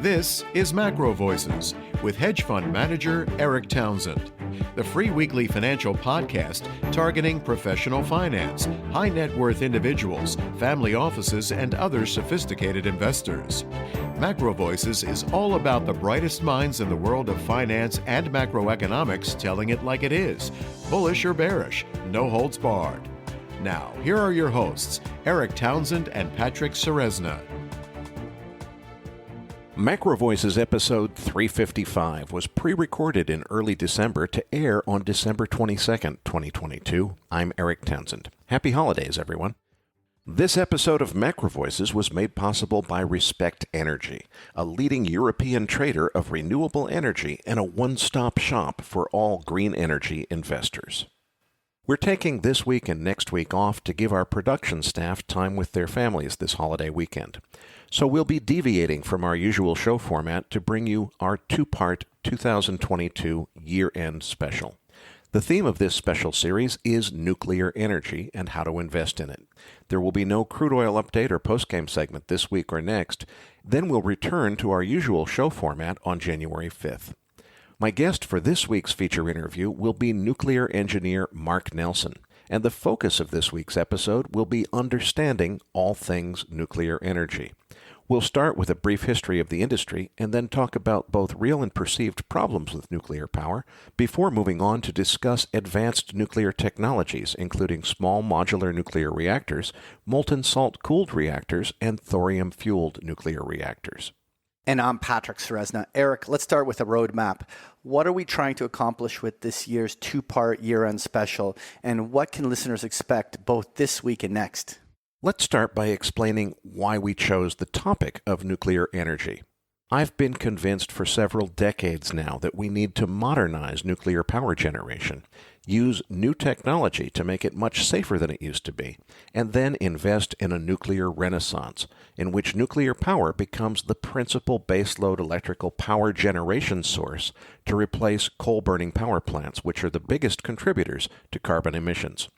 This is MacroVoices with hedge fund manager Erik Townsend, the free weekly financial podcast targeting professional finance, high net worth individuals, family offices, and other sophisticated investors. MacroVoices is all about the brightest minds in the world of finance and macroeconomics telling it like it is, bullish or bearish, no holds barred. Now, here are your hosts, Erik Townsend and Patrick Ceresna. MacroVoices episode 355 was pre-recorded in early December to air on December 22nd, 2022. I'm Erik Townsend. Happy holidays, everyone. This episode of MacroVoices was made possible by Respect Energy, a leading European trader of renewable energy and a one-stop shop for all green energy investors. We're taking this week and next week off to give our production staff time with their families this holiday weekend. So we'll be deviating from our usual show format to bring you our two-part 2022 year-end special. The theme of this special series is nuclear energy and how to invest in it. There will be no crude oil update or postgame segment this week or next. Then we'll return to our usual show format on January 5th. My guest for this week's feature interview will be nuclear engineer Mark Nelson, and the focus of this week's episode will be understanding all things nuclear energy. We'll start with a brief history of the industry and then talk about both real and perceived problems with nuclear power before moving on to discuss advanced nuclear technologies, including small modular nuclear reactors, molten salt-cooled reactors, and thorium-fuelled nuclear reactors. And I'm Patrick Ceresna. Erik, let's start with a roadmap. What are we trying to accomplish with this year's two-part year-end special, and what can listeners expect both this week and next? Let's start by explaining why we chose the topic of nuclear energy. I've been convinced for several decades now that we need to modernize nuclear power generation, use new technology to make it much safer than it used to be, and then invest in a nuclear renaissance, in which nuclear power becomes the principal baseload electrical power generation source to replace coal-burning power plants, which are the biggest contributors to carbon emissions.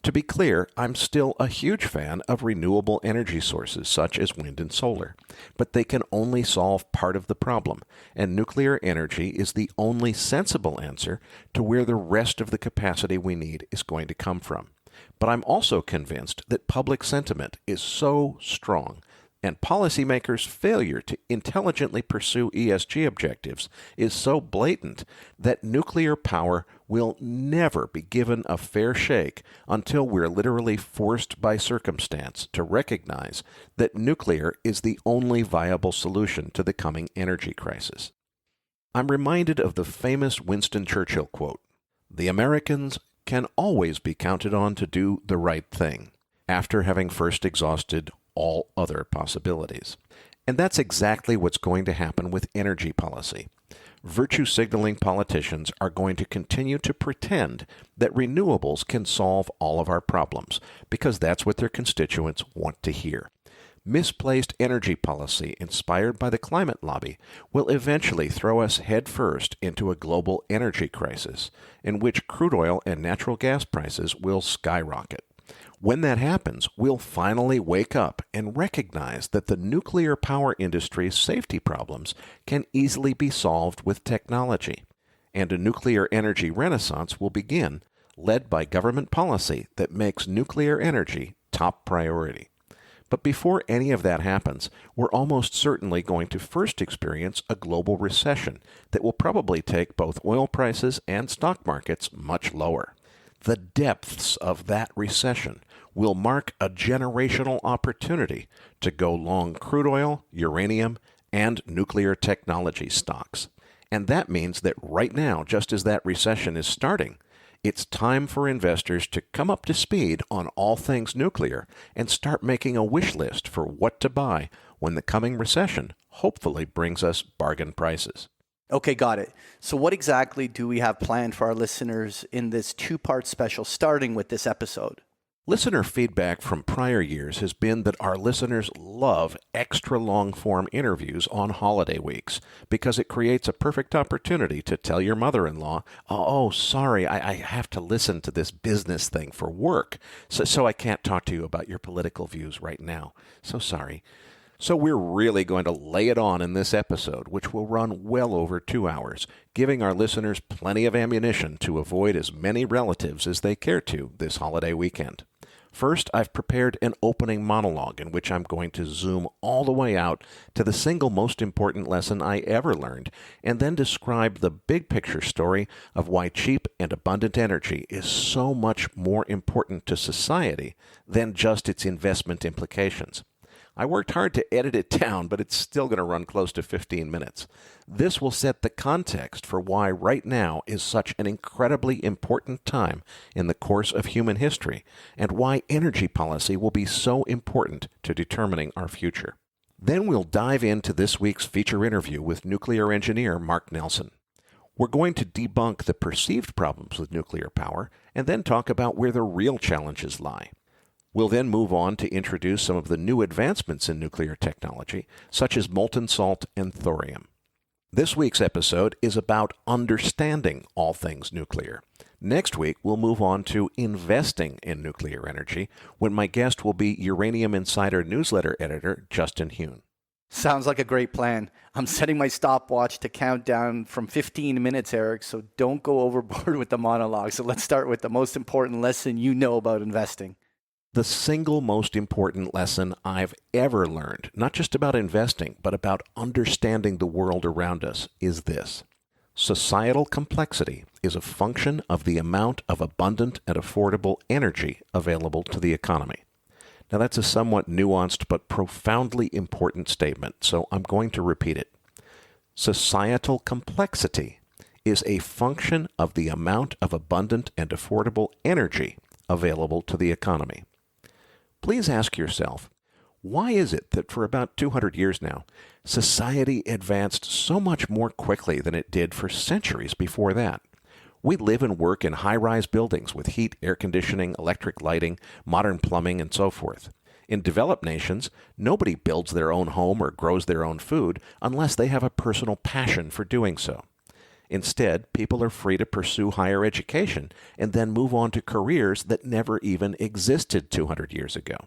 To be clear, I'm still a huge fan of renewable energy sources such as wind and solar, but they can only solve part of the problem, and nuclear energy is the only sensible answer to where the rest of the capacity we need is going to come from. But I'm also convinced that public sentiment is so strong and policymakers' failure to intelligently pursue ESG objectives is so blatant that nuclear power will never be given a fair shake until we're literally forced by circumstance to recognize that nuclear is the only viable solution to the coming energy crisis. I'm reminded of the famous Winston Churchill quote, "The Americans can always be counted on to do the right thing, after having first exhausted all other possibilities." And that's exactly what's going to happen with energy policy. Virtue signaling politicians are going to continue to pretend that renewables can solve all of our problems because that's what their constituents want to hear. Misplaced energy policy inspired by the climate lobby will eventually throw us headfirst into a global energy crisis in which crude oil and natural gas prices will skyrocket. When that happens, we'll finally wake up and recognize that the nuclear power industry's safety problems can easily be solved with technology, and a nuclear energy renaissance will begin, led by government policy that makes nuclear energy top priority. But before any of that happens, we're almost certainly going to first experience a global recession that will probably take both oil prices and stock markets much lower. The depths of that recession will mark a generational opportunity to go long crude oil, uranium, and nuclear technology stocks. And that means that right now, just as that recession is starting, it's time for investors to come up to speed on all things nuclear and start making a wish list for what to buy when the coming recession hopefully brings us bargain prices. Okay, got it. So what exactly do we have planned for our listeners in this two-part special, starting with this episode? Listener feedback from prior years has been that our listeners love extra long-form interviews on holiday weeks because it creates a perfect opportunity to tell your mother-in-law, oh, sorry, I have to listen to this business thing for work, so I can't talk to you about your political views right now. So sorry. So we're really going to lay it on in this episode, which will run well over 2 hours, giving our listeners plenty of ammunition to avoid as many relatives as they care to this holiday weekend. First, I've prepared an opening monologue in which I'm going to zoom all the way out to the single most important lesson I ever learned, and then describe the big picture story of why cheap and abundant energy is so much more important to society than just its investment implications. I worked hard to edit it down, but it's still going to run close to 15 minutes. This will set the context for why right now is such an incredibly important time in the course of human history, and why energy policy will be so important to determining our future. Then we'll dive into this week's feature interview with nuclear engineer Mark Nelson. We're going to debunk the perceived problems with nuclear power, and then talk about where the real challenges lie. We'll then move on to introduce some of the new advancements in nuclear technology, such as molten salt and thorium. This week's episode is about understanding all things nuclear. Next week, we'll move on to investing in nuclear energy, when my guest will be Uranium Insider newsletter editor Justin Hune. Sounds like a great plan. I'm setting my stopwatch to count down from 15 minutes, Eric, so don't go overboard with the monologue. So let's start with the most important lesson you know about investing. The single most important lesson I've ever learned, not just about investing, but about understanding the world around us, is this. Societal complexity is a function of the amount of abundant and affordable energy available to the economy. Now, that's a somewhat nuanced but profoundly important statement, so I'm going to repeat it. Societal complexity is a function of the amount of abundant and affordable energy available to the economy. Please ask yourself, why is it that for about 200 years now, society advanced so much more quickly than it did for centuries before that? We live and work in high-rise buildings with heat, air conditioning, electric lighting, modern plumbing, and so forth. In developed nations, nobody builds their own home or grows their own food unless they have a personal passion for doing so. Instead, people are free to pursue higher education and then move on to careers that never even existed 200 years ago.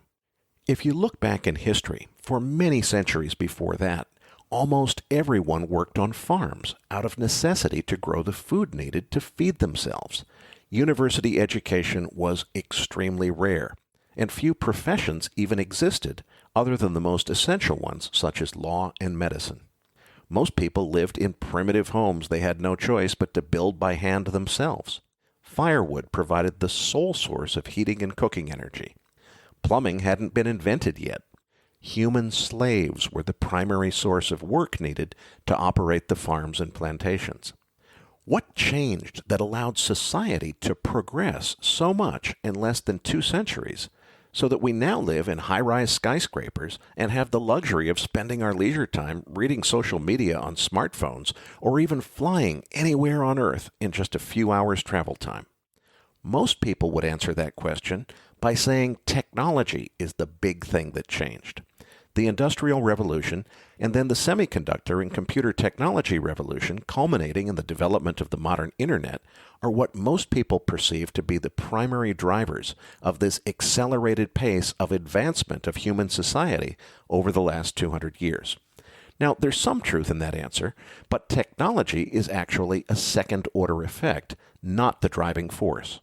If you look back in history, for many centuries before that, almost everyone worked on farms out of necessity to grow the food needed to feed themselves. University education was extremely rare, and few professions even existed other than the most essential ones, such as law and medicine. Most people lived in primitive homes they had no choice but to build by hand themselves. Firewood provided the sole source of heating and cooking energy. Plumbing hadn't been invented yet. Human slaves were the primary source of work needed to operate the farms and plantations. What changed that allowed society to progress so much in less than 2 centuries, so that we now live in high-rise skyscrapers and have the luxury of spending our leisure time reading social media on smartphones or even flying anywhere on Earth in just a few hours travel time? Most people would answer that question by saying technology is the big thing that changed. The Industrial Revolution, and then the semiconductor and computer technology revolution culminating in the development of the modern Internet, are what most people perceive to be the primary drivers of this accelerated pace of advancement of human society over the last 200 years. Now, there's some truth in that answer, but technology is actually a second-order effect, not the driving force.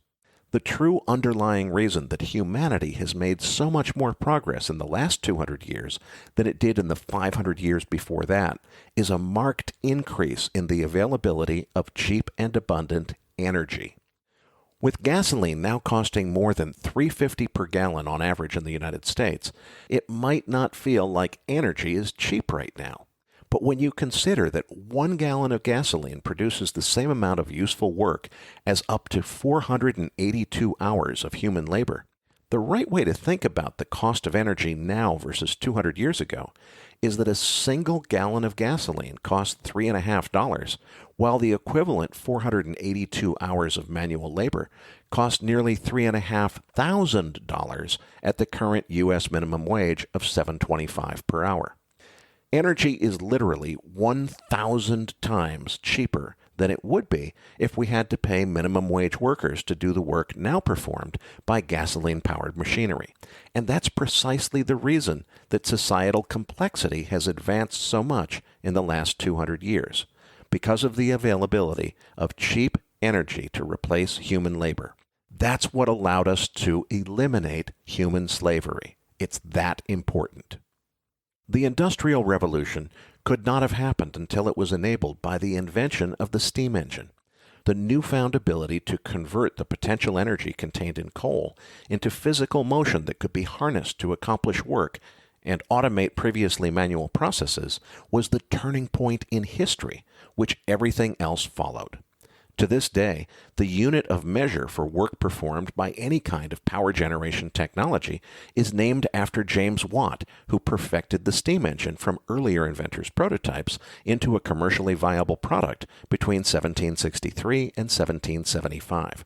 The true underlying reason that humanity has made so much more progress in the last 200 years than it did in the 500 years before that is a marked increase in the availability of cheap and abundant energy. With gasoline now costing more than $3.50 per gallon on average in the United States, it might not feel like energy is cheap right now. But when you consider that 1 gallon of gasoline produces the same amount of useful work as up to 482 hours of human labor, the right way to think about the cost of energy now versus 200 years ago is that a single gallon of gasoline costs $3.50, while the equivalent 482 hours of manual labor cost nearly $3,500 at the current U.S. minimum wage of $7.25 per hour. Energy is literally 1,000 times cheaper than it would be if we had to pay minimum wage workers to do the work now performed by gasoline-powered machinery. And that's precisely the reason that societal complexity has advanced so much in the last 200 years, because of the availability of cheap energy to replace human labor. That's what allowed us to eliminate human slavery. It's that important. The Industrial Revolution could not have happened until it was enabled by the invention of the steam engine, the newfound ability to convert the potential energy contained in coal into physical motion that could be harnessed to accomplish work and automate previously manual processes was the turning point in history, which everything else followed. To this day, the unit of measure for work performed by any kind of power generation technology is named after James Watt, who perfected the steam engine from earlier inventors' prototypes into a commercially viable product between 1763 and 1775.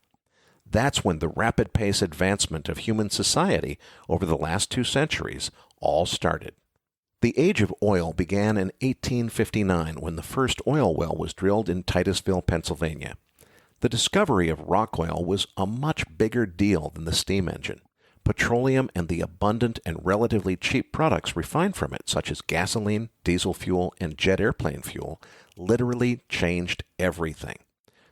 That's when the rapid pace advancement of human society over the last 2 centuries all started. The age of oil began in 1859 when the first oil well was drilled in Titusville, Pennsylvania. The discovery of rock oil was a much bigger deal than the steam engine. Petroleum and the abundant and relatively cheap products refined from it, such as gasoline, diesel fuel, and jet airplane fuel, literally changed everything.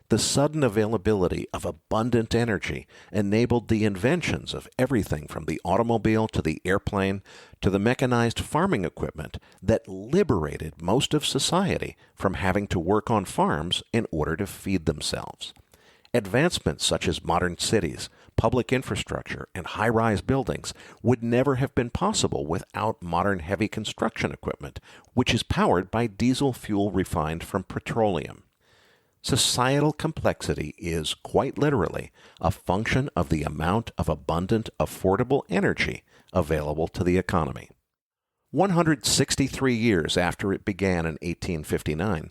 The sudden availability of abundant energy enabled the inventions of everything from the automobile to the airplane to the mechanized farming equipment that liberated most of society from having to work on farms in order to feed themselves. Advancements such as modern cities, public infrastructure, and high-rise buildings would never have been possible without modern heavy construction equipment, which is powered by diesel fuel refined from petroleum. Societal complexity is, quite literally, a function of the amount of abundant, affordable energy available to the economy. 163 years after it began in 1859,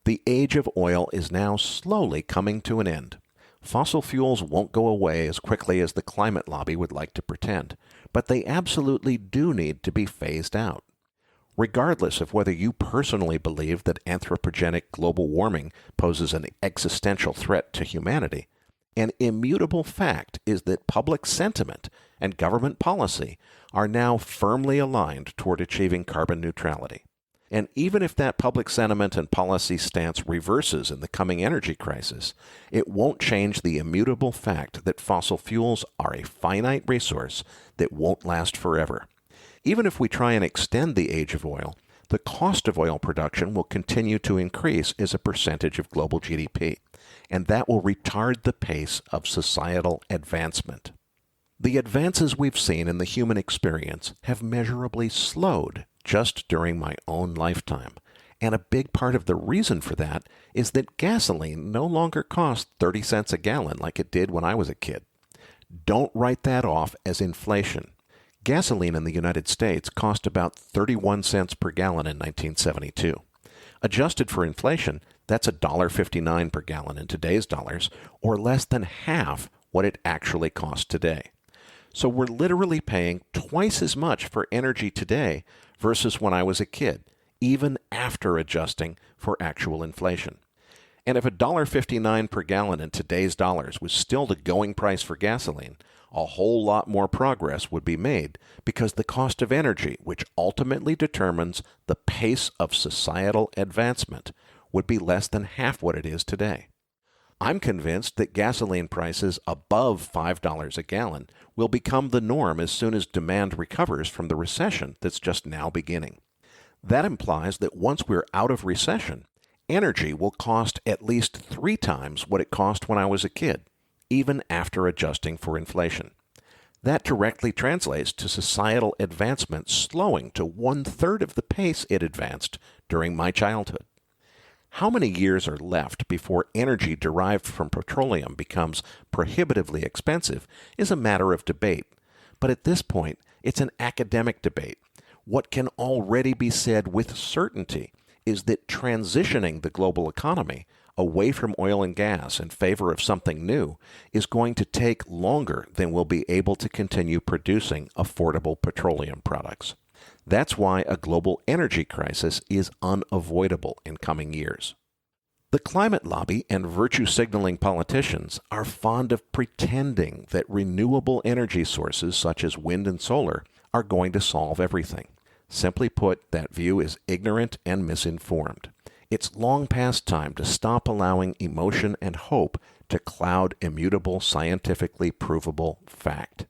the age of oil is now slowly coming to an end. Fossil fuels won't go away as quickly as the climate lobby would like to pretend, but they absolutely do need to be phased out. Regardless of whether you personally believe that anthropogenic global warming poses an existential threat to humanity, an immutable fact is that public sentiment and government policy are now firmly aligned toward achieving carbon neutrality. And even if that public sentiment and policy stance reverses in the coming energy crisis, it won't change the immutable fact that fossil fuels are a finite resource that won't last forever. Even if we try and extend the age of oil, the cost of oil production will continue to increase as a percentage of global GDP, and that will retard the pace of societal advancement. The advances we've seen in the human experience have measurably slowed just during my own lifetime, and a big part of the reason for that is that gasoline no longer costs 30 cents a gallon like it did when I was a kid. Don't write that off as inflation. Gasoline in the United States cost about 31 cents per gallon in 1972. Adjusted for inflation, that's $1.59 per gallon in today's dollars, or less than half what it actually costs today. So we're literally paying twice as much for energy today versus when I was a kid, even after adjusting for actual inflation. And if $1.59 per gallon in today's dollars was still the going price for gasoline, a whole lot more progress would be made because the cost of energy, which ultimately determines the pace of societal advancement, would be less than half what it is today. I'm convinced that gasoline prices above $5 a gallon will become the norm as soon as demand recovers from the recession that's just now beginning. That implies that once we're out of recession, energy will cost at least 3 times what it cost when I was a kid, even after adjusting for inflation. That directly translates to societal advancement slowing to 1/3 of the pace it advanced during my childhood. How many years are left before energy derived from petroleum becomes prohibitively expensive is a matter of debate, but at this point, it's an academic debate. What can already be said with certainty is that transitioning the global economy away from oil and gas in favor of something new is going to take longer than we'll be able to continue producing affordable petroleum products. That's why a global energy crisis is unavoidable in coming years. The climate lobby and virtue-signaling politicians are fond of pretending that renewable energy sources such as wind and solar are going to solve everything. Simply put, that view is ignorant and misinformed. It's long past time to stop allowing emotion and hope to cloud immutable, scientifically provable fact.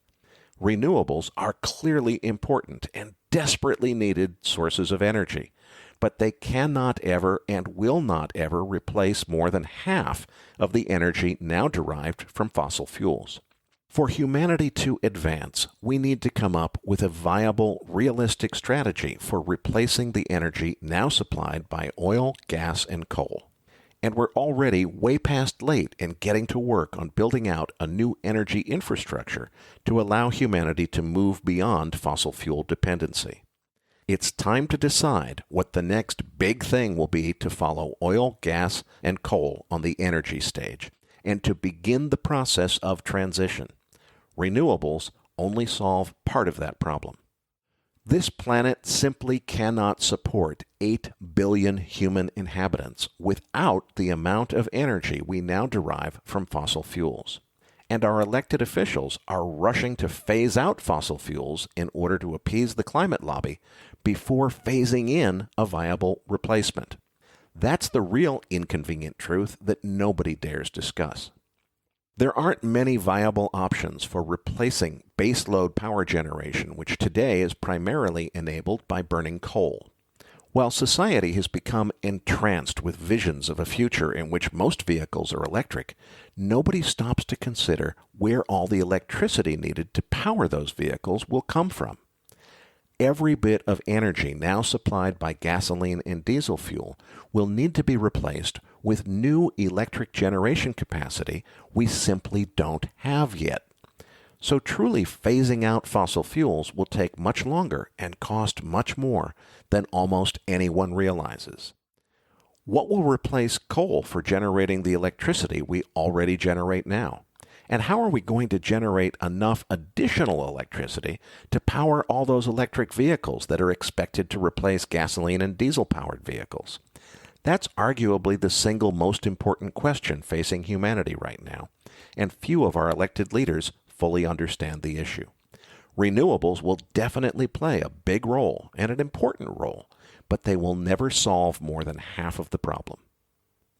Renewables are clearly important and desperately needed sources of energy, but they cannot ever and will not ever replace more than half of the energy now derived from fossil fuels. For humanity to advance, we need to come up with a viable, realistic strategy for replacing the energy now supplied by oil, gas, and coal. And we're already way past late in getting to work on building out a new energy infrastructure to allow humanity to move beyond fossil fuel dependency. It's time to decide what the next big thing will be to follow oil, gas, and coal on the energy stage, and to begin the process of transition. Renewables only solve part of that problem. This planet simply cannot support 8 billion human inhabitants without the amount of energy we now derive from fossil fuels. And our elected officials are rushing to phase out fossil fuels in order to appease the climate lobby before phasing in a viable replacement. That's the real inconvenient truth that nobody dares discuss. There aren't many viable options for replacing baseload power generation, which today is primarily enabled by burning coal. While society has become entranced with visions of a future in which most vehicles are electric, nobody stops to consider where all the electricity needed to power those vehicles will come from. Every bit of energy now supplied by gasoline and diesel fuel will need to be replaced with new electric generation capacity we simply don't have yet. So truly phasing out fossil fuels will take much longer and cost much more than almost anyone realizes. What will replace coal for generating the electricity we already generate now? And how are we going to generate enough additional electricity to power all those electric vehicles that are expected to replace gasoline and diesel-powered vehicles? That's arguably the single most important question facing humanity right now, and few of our elected leaders fully understand the issue. Renewables will definitely play a big role, and an important role, but they will never solve more than half of the problem.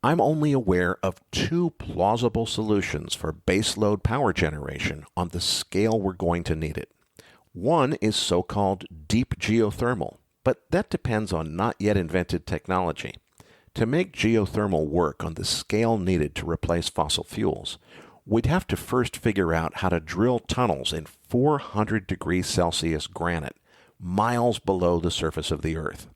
I'm only aware of 2 plausible solutions for baseload power generation on the scale we're going to need it. One is so-called deep geothermal, but that depends on not yet invented technology. To make geothermal work on the scale needed to replace fossil fuels, we'd have to first figure out how to drill tunnels in 400 degrees Celsius granite, miles below the surface of the Earth.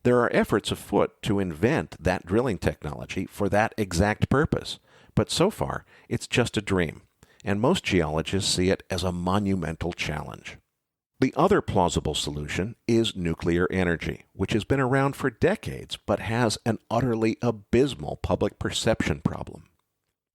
There are efforts afoot to invent that drilling technology for that exact purpose, but so far it's just a dream, and most geologists see it as a monumental challenge. The other plausible solution is nuclear energy, which has been around for decades but has an utterly abysmal public perception problem.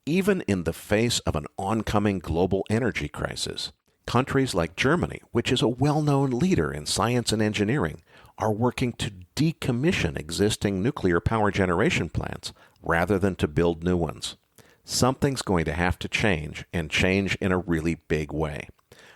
Even in the face of an oncoming global energy crisis, countries like Germany, which is a well-known leader in science and engineering, are working to decommission existing nuclear power generation plants rather than to build new ones. Something's going to have to change, and change in a really big way.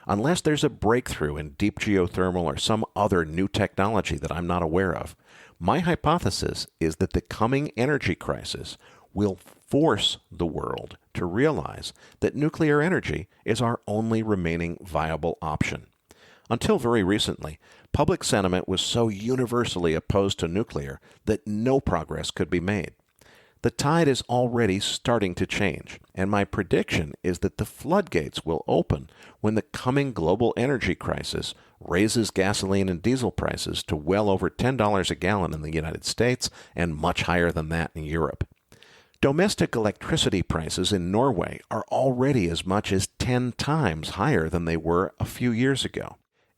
Unless there's a breakthrough in deep geothermal or some other new technology that I'm not aware of, my hypothesis is that the coming energy crisis will force the world to realize that nuclear energy is our only remaining viable option. Until very recently, public sentiment was so universally opposed to nuclear that no progress could be made. The tide is already starting to change, and my prediction is that the floodgates will open when the coming global energy crisis raises gasoline and diesel prices to well over $10 a gallon in the United States and much higher than that in Europe. Domestic electricity prices in Norway are already as much as 10 times higher than they were a few years ago.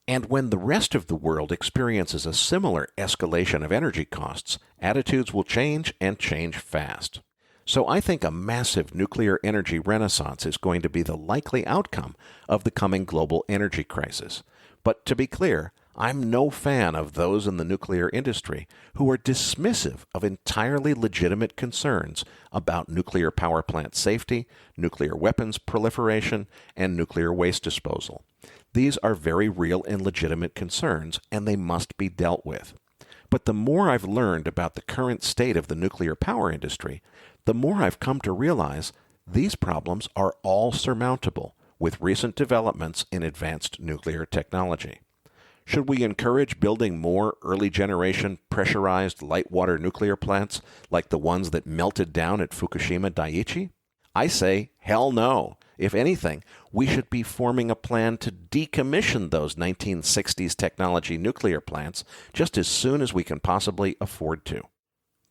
And when the rest of the world experiences a similar escalation of energy costs, attitudes will change and change fast. So I think a massive nuclear energy renaissance is going to be the likely outcome of the coming global energy crisis. But to be clear, I'm no fan of those in the nuclear industry who are dismissive of entirely legitimate concerns about nuclear power plant safety, nuclear weapons proliferation, and nuclear waste disposal. These are very real and legitimate concerns, and they must be dealt with. But the more I've learned about the current state of the nuclear power industry, the more I've come to realize these problems are all surmountable with recent developments in advanced nuclear technology. Should we encourage building more early-generation pressurized light-water nuclear plants like the ones that melted down at Fukushima Daiichi? I say, hell no. If anything, we should be forming a plan to decommission those 1960s technology nuclear plants just as soon as we can possibly afford to.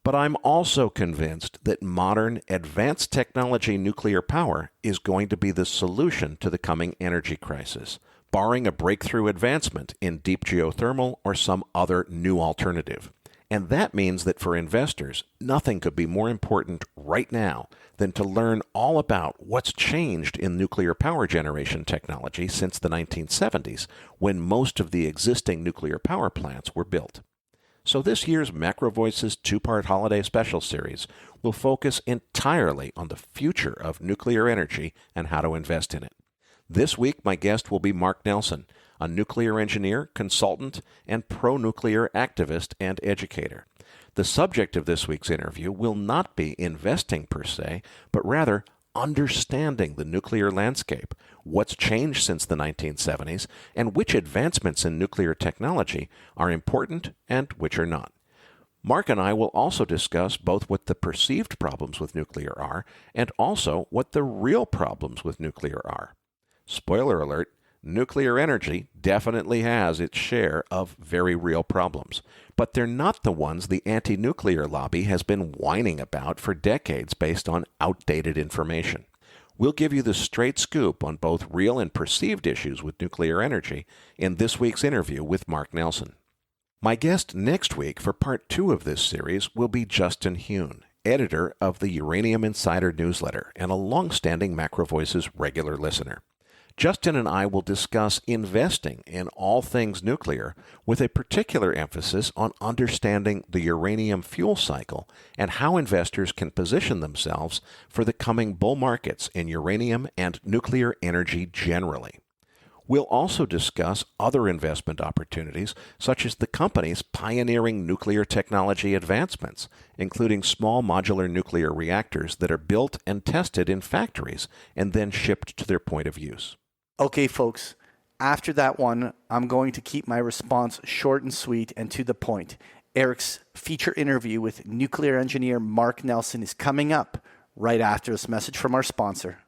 But I'm also convinced that modern, advanced technology nuclear power is going to be the solution to the coming energy crisis, barring a breakthrough advancement in deep geothermal or some other new alternative. And that means that for investors, nothing could be more important right now than to learn all about what's changed in nuclear power generation technology since the 1970s, when most of the existing nuclear power plants were built. So this year's MacroVoices two-part holiday special series will focus entirely on the future of nuclear energy and how to invest in it. This week, my guest will be Mark Nelson, a nuclear engineer, consultant, and pro-nuclear activist and educator. The subject of this week's interview will not be investing per se, but rather understanding the nuclear landscape, what's changed since the 1970s, and which advancements in nuclear technology are important and which are not. Mark and I will also discuss both what the perceived problems with nuclear are and also what the real problems with nuclear are. Spoiler alert, nuclear energy definitely has its share of very real problems, but they're not the ones the anti-nuclear lobby has been whining about for decades based on outdated information. We'll give you the straight scoop on both real and perceived issues with nuclear energy in this week's interview with Mark Nelson. My guest next week for part 2 of this series will be Justin Hune, editor of the Uranium Insider newsletter and a long-standing MacroVoices regular listener. Justin and I will discuss investing in all things nuclear with a particular emphasis on understanding the uranium fuel cycle and how investors can position themselves for the coming bull markets in uranium and nuclear energy generally. We'll also discuss other investment opportunities, such as the company's pioneering nuclear technology advancements, including small modular nuclear reactors that are built and tested in factories and then shipped to their point of use. Okay, folks, after that one, I'm going to keep my response short and sweet and to the point. Erik's feature interview with nuclear engineer Mark Nelson is coming up right after this message from our sponsor.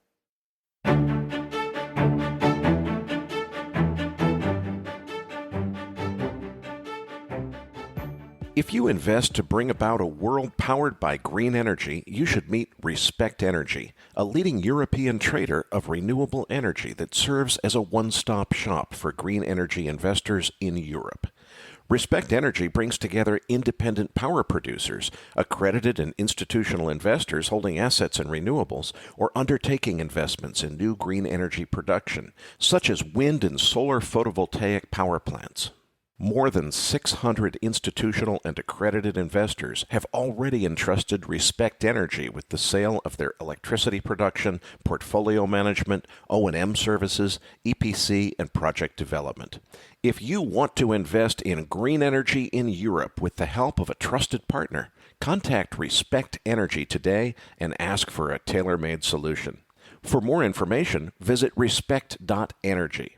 If you invest to bring about a world powered by green energy, you should meet Respect Energy, a leading European trader of renewable energy that serves as a one-stop shop for green energy investors in Europe. Respect Energy brings together independent power producers, accredited and institutional investors holding assets in renewables, or undertaking investments in new green energy production, such as wind and solar photovoltaic power plants. More than 600 institutional and accredited investors have already entrusted Respect Energy with the sale of their electricity production, portfolio management, O&M services, EPC, and project development. If you want to invest in green energy in Europe with the help of a trusted partner, contact Respect Energy today and ask for a tailor-made solution. For more information, visit respect.energy.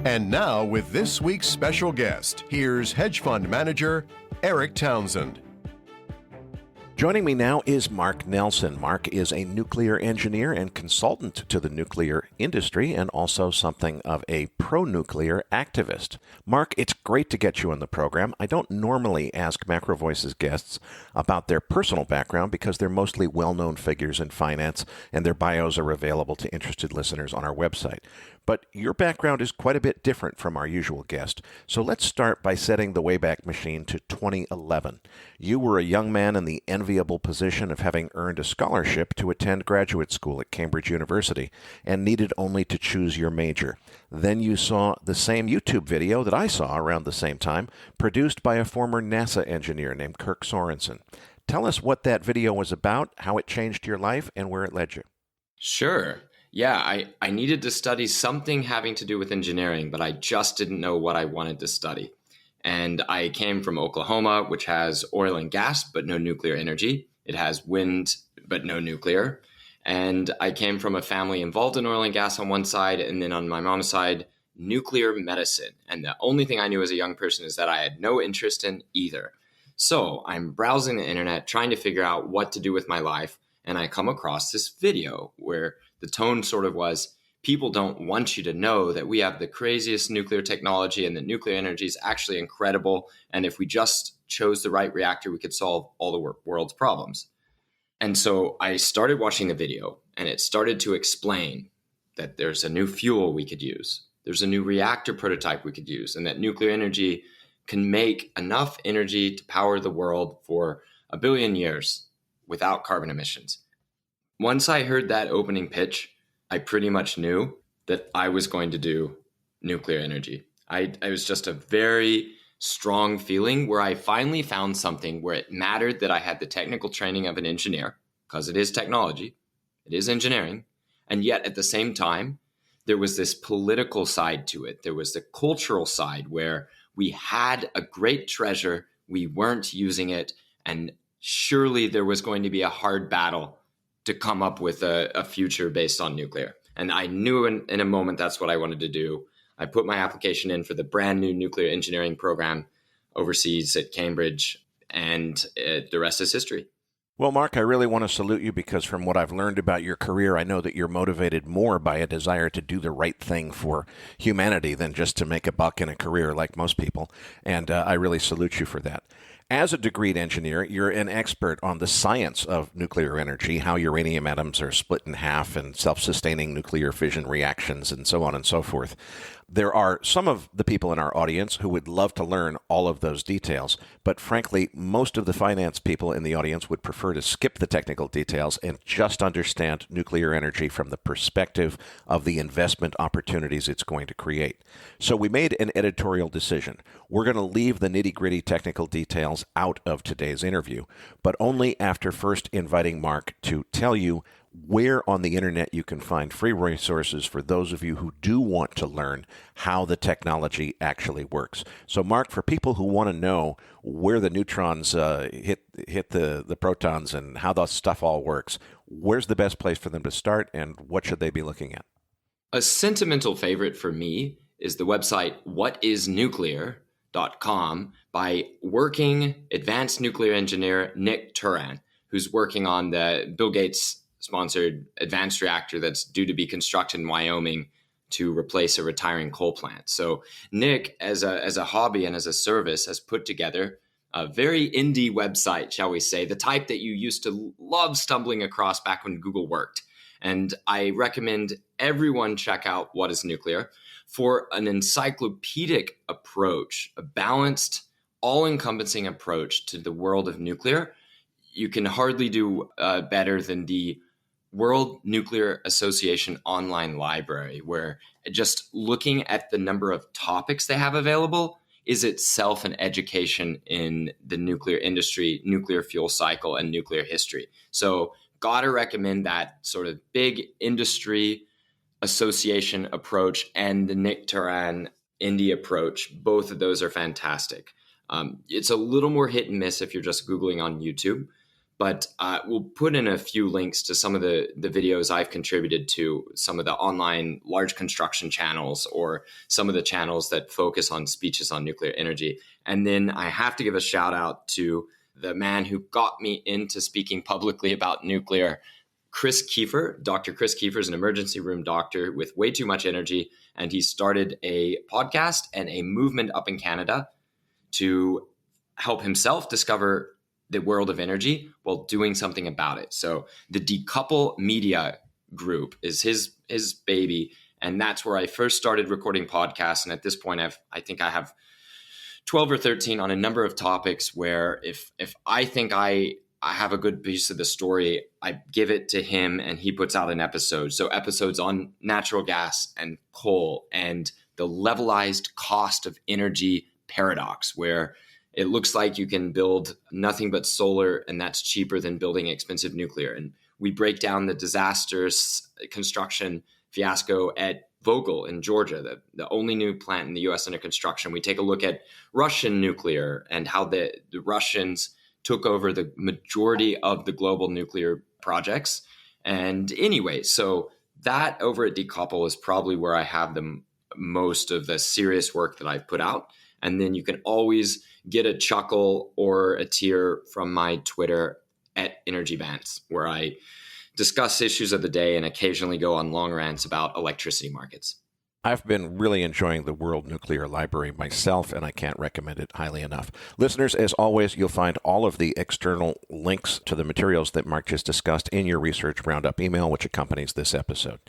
And now, with this week's special guest, here's hedge fund manager Erik Townsend. Joining me now is Mark Nelson. Mark is a nuclear engineer and consultant to the nuclear industry and also something of a pro-nuclear activist. Mark, it's great to get you on the program. I don't normally ask MacroVoices guests about their personal background because they're mostly well-known figures in finance and their bios are available to interested listeners on our website. But your background is quite a bit different from our usual guest. So let's start by setting the Wayback Machine to 2011. You were a young man in the enviable position of having earned a scholarship to attend graduate school at Cambridge University and needed only to choose your major. Then you saw the same YouTube video that I saw around the same time, produced by a former NASA engineer named Kirk Sorensen. Tell us what that video was about, how it changed your life, and where it led you. Sure. Yeah, I needed to study something having to do with engineering, but I just didn't know what I wanted to study. And I came from Oklahoma, which has oil and gas, but no nuclear energy. It has wind, but no nuclear. And I came from a family involved in oil and gas on one side, and then on my mom's side, nuclear medicine. And the only thing I knew as a young person is that I had no interest in either. So I'm browsing the internet, trying to figure out what to do with my life. And I come across this video where the tone sort of was, people don't want you to know that we have the craziest nuclear technology and that nuclear energy is actually incredible. And if we just chose the right reactor, we could solve all the world's problems. And so I started watching the video, and it started to explain that there's a new fuel we could use. There's a new reactor prototype we could use, and that nuclear energy can make enough energy to power the world for 1 billion years without carbon emissions. Once I heard that opening pitch, I pretty much knew that I was going to do nuclear energy. I was just a very strong feeling where I finally found something where it mattered that I had the technical training of an engineer, because it is technology, it is engineering, and yet at the same time, there was this political side to it. There was the cultural side where we had a great treasure, we weren't using it, and surely there was going to be a hard battle to come up with a future based on nuclear. And I knew in a moment that's what I wanted to do. I put my application in for the brand new nuclear engineering program overseas at Cambridge, and the rest is history. Well, Mark, I really want to salute you because from what I've learned about your career, I know that you're motivated more by a desire to do the right thing for humanity than just to make a buck in a career like most people. And I really salute you for that. As a degreed engineer, you're an expert on the science of nuclear energy, how uranium atoms are split in half and self-sustaining nuclear fission reactions and so on and so forth. There are some of the people in our audience who would love to learn all of those details, but frankly, most of the finance people in the audience would prefer to skip the technical details and just understand nuclear energy from the perspective of the investment opportunities it's going to create. So we made an editorial decision. We're going to leave the nitty-gritty technical details out of today's interview, but only after first inviting Mark to tell you where on the internet you can find free resources for those of you who do want to learn how the technology actually works. So, Mark, for people who want to know where the neutrons hit the protons and how that stuff all works, where's the best place for them to start, and what should they be looking at? A sentimental favorite for me is the website whatisnuclear.com by working advanced nuclear engineer Nick Turan, who's working on the Bill Gates sponsored advanced reactor that's due to be constructed in Wyoming to replace a retiring coal plant. So Nick, as a hobby and as a service, has put together a very indie website, shall we say, the type that you used to love stumbling across back when Google worked. And I recommend everyone check out What is Nuclear for an encyclopedic approach, a balanced, all-encompassing approach to the world of nuclear. You can hardly do better than the World Nuclear Association online library, where just looking at the number of topics they have available is itself an education in the nuclear industry, nuclear fuel cycle, and nuclear history. So gotta recommend that sort of big industry association approach and the Nick Turan indie approach. Both of those are fantastic. It's a little more hit and miss if you're just Googling on YouTube. But we'll put in a few links to some of the videos I've contributed to, some of the online large construction channels or some of the channels that focus on speeches on nuclear energy. And then I have to give a shout out to the man who got me into speaking publicly about nuclear, Chris Kiefer. Dr. Chris Kiefer is an emergency room doctor with way too much energy. And he started a podcast and a movement up in Canada to help himself discover the world of energy while doing something about it. So the Decouple Media Group is his baby, And that's where I first started recording podcasts. And at this point, I think I have 12 or 13 on a number of topics where if I think I have a good piece of the story, I give it to him and he puts out an episode. So episodes on natural gas and coal and the levelized cost of energy paradox, where it looks like you can build nothing but solar and that's cheaper than building expensive nuclear. And we break down the disastrous construction fiasco at Vogtle in Georgia, the only new plant in the US under construction. We take a look at Russian nuclear and how the Russians took over the majority of the global nuclear projects. And anyway, so that over at Decouple is probably where I have the most of the serious work that I've put out. And then you can always get a chuckle or a tear from my Twitter at Energy Bants, where I discuss issues of the day and occasionally go on long rants about electricity markets. I've been really enjoying the World Nuclear Library myself, and I can't recommend it highly enough. Listeners, as always, you'll find all of the external links to the materials that Mark just discussed in your research roundup email, which accompanies this episode.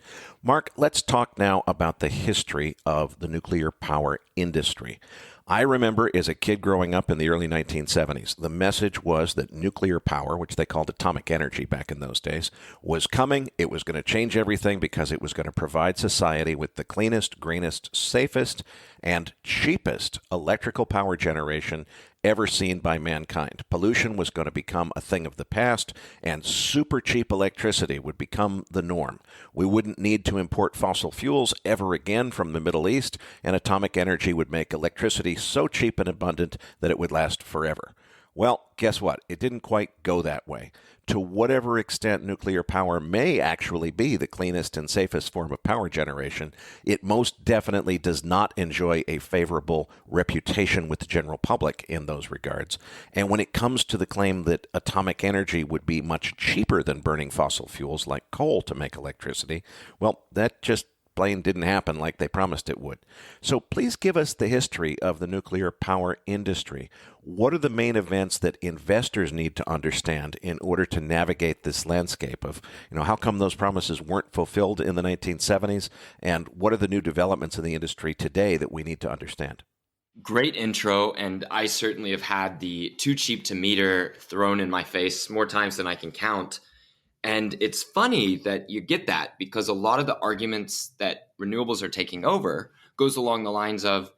Mark, let's talk now about the history of the nuclear power industry. I remember as a kid growing up in the early 1970s, the message was that nuclear power, which they called atomic energy back in those days, was coming. It was going to change everything because it was going to provide society with the cleanest, greenest, safest, and cheapest electrical power generation ever seen by mankind. Pollution was going to become a thing of the past, and super cheap electricity would become the norm. We wouldn't need to import fossil fuels ever again from the Middle East, and atomic energy would make electricity so cheap and abundant that it would last forever. Well, guess what? It didn't quite go that way. To whatever extent nuclear power may actually be the cleanest and safest form of power generation, it most definitely does not enjoy a favorable reputation with the general public in those regards. And when it comes to the claim that atomic energy would be much cheaper than burning fossil fuels like coal to make electricity, well, that just plain didn't happen like they promised it would. So please give us the history of the nuclear power industry. What are the main events that investors need to understand in order to navigate this landscape of, how come those promises weren't fulfilled in the 1970s, and what are the new developments in the industry today that we need to understand? Great intro, and I certainly have had the too cheap to meter thrown in my face more times than I can count. And it's funny that you get that, because a lot of the arguments that renewables are taking over goes along the lines of,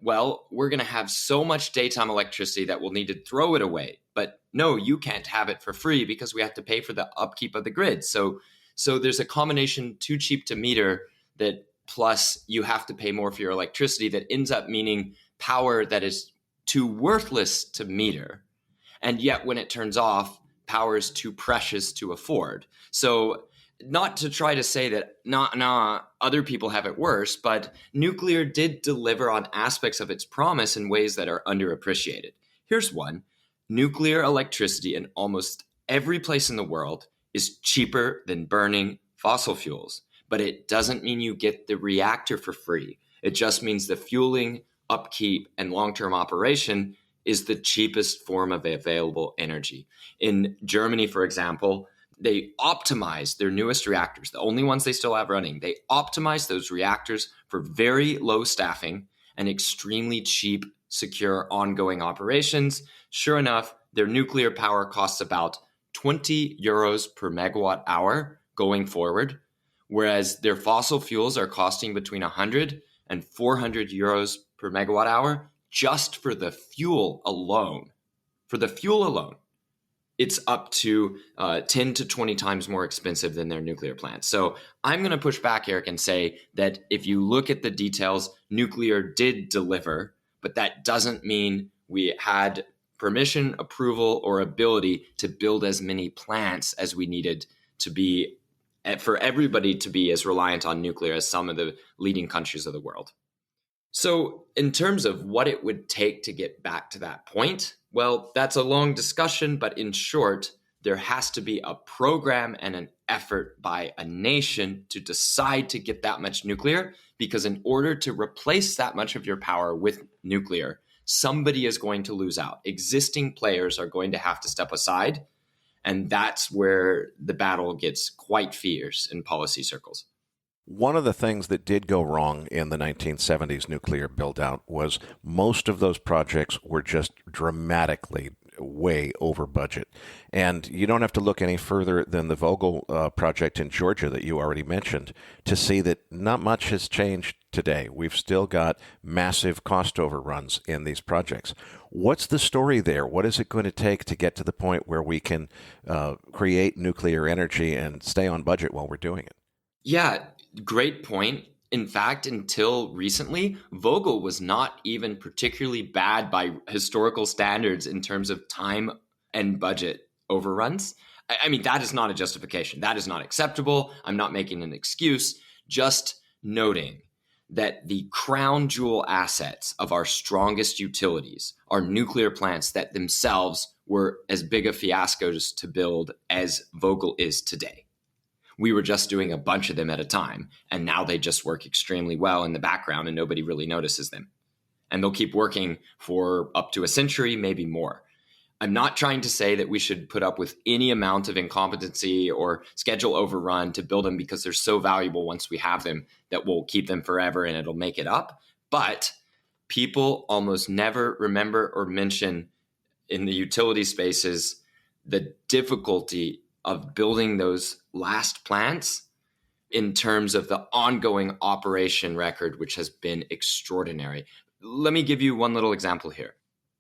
well, we're going to have so much daytime electricity that we'll need to throw it away. But no, you can't have it for free because we have to pay for the upkeep of the grid. So there's a combination too cheap to meter that plus you have to pay more for your electricity that ends up meaning power that is too worthless to meter. And yet when it turns off, power is too precious to afford. So not to try to say that other people have it worse, but nuclear did deliver on aspects of its promise in ways that are underappreciated. Here's one. Nuclear electricity in almost every place in the world is cheaper than burning fossil fuels, but it doesn't mean you get the reactor for free. It just means the fueling, upkeep, and long-term operation is the cheapest form of available energy. In Germany, for example, they optimize their newest reactors, the only ones they still have running. They optimize those reactors for very low staffing and extremely cheap, secure, ongoing operations. Sure enough, their nuclear power costs about 20 euros per megawatt hour going forward, whereas their fossil fuels are costing between 100 and 400 euros per megawatt hour just for the fuel alone. For the fuel alone, it's up to 10 to 20 times more expensive than their nuclear plants. So I'm going to push back, Eric, and say that if you look at the details, nuclear did deliver, but that doesn't mean we had permission, approval, or ability to build as many plants as we needed to be, for everybody to be as reliant on nuclear as some of the leading countries of the world. So in terms of what it would take to get back to that point, well, that's a long discussion, but in short, there has to be a program and an effort by a nation to decide to get that much nuclear, because in order to replace that much of your power with nuclear, somebody is going to lose out. Existing players are going to have to step aside, and that's where the battle gets quite fierce in policy circles. One of the things that did go wrong in the 1970s nuclear build-out was most of those projects were just dramatically way over budget. And you don't have to look any further than the Vogtle project in Georgia that you already mentioned to see that not much has changed today. We've still got massive cost overruns in these projects. What's the story there? What is it going to take to get to the point where we can create nuclear energy and stay on budget while we're doing it? Yeah, great point. In fact, until recently, Vogtle was not even particularly bad by historical standards in terms of time and budget overruns. I mean, that is not a justification. That is not acceptable. I'm not making an excuse, just noting that the crown jewel assets of our strongest utilities are nuclear plants that themselves were as big a fiascos to build as Vogtle is today. We were just doing a bunch of them at a time, and now they just work extremely well in the background and nobody really notices them. And they'll keep working for up to a century, maybe more. I'm not trying to say that we should put up with any amount of incompetency or schedule overrun to build them because they're so valuable once we have them that we'll keep them forever and it'll make it up. But people almost never remember or mention in the utility spaces the difficulty of building those last plants in terms of the ongoing operation record, which has been extraordinary. Let me give you one little example here.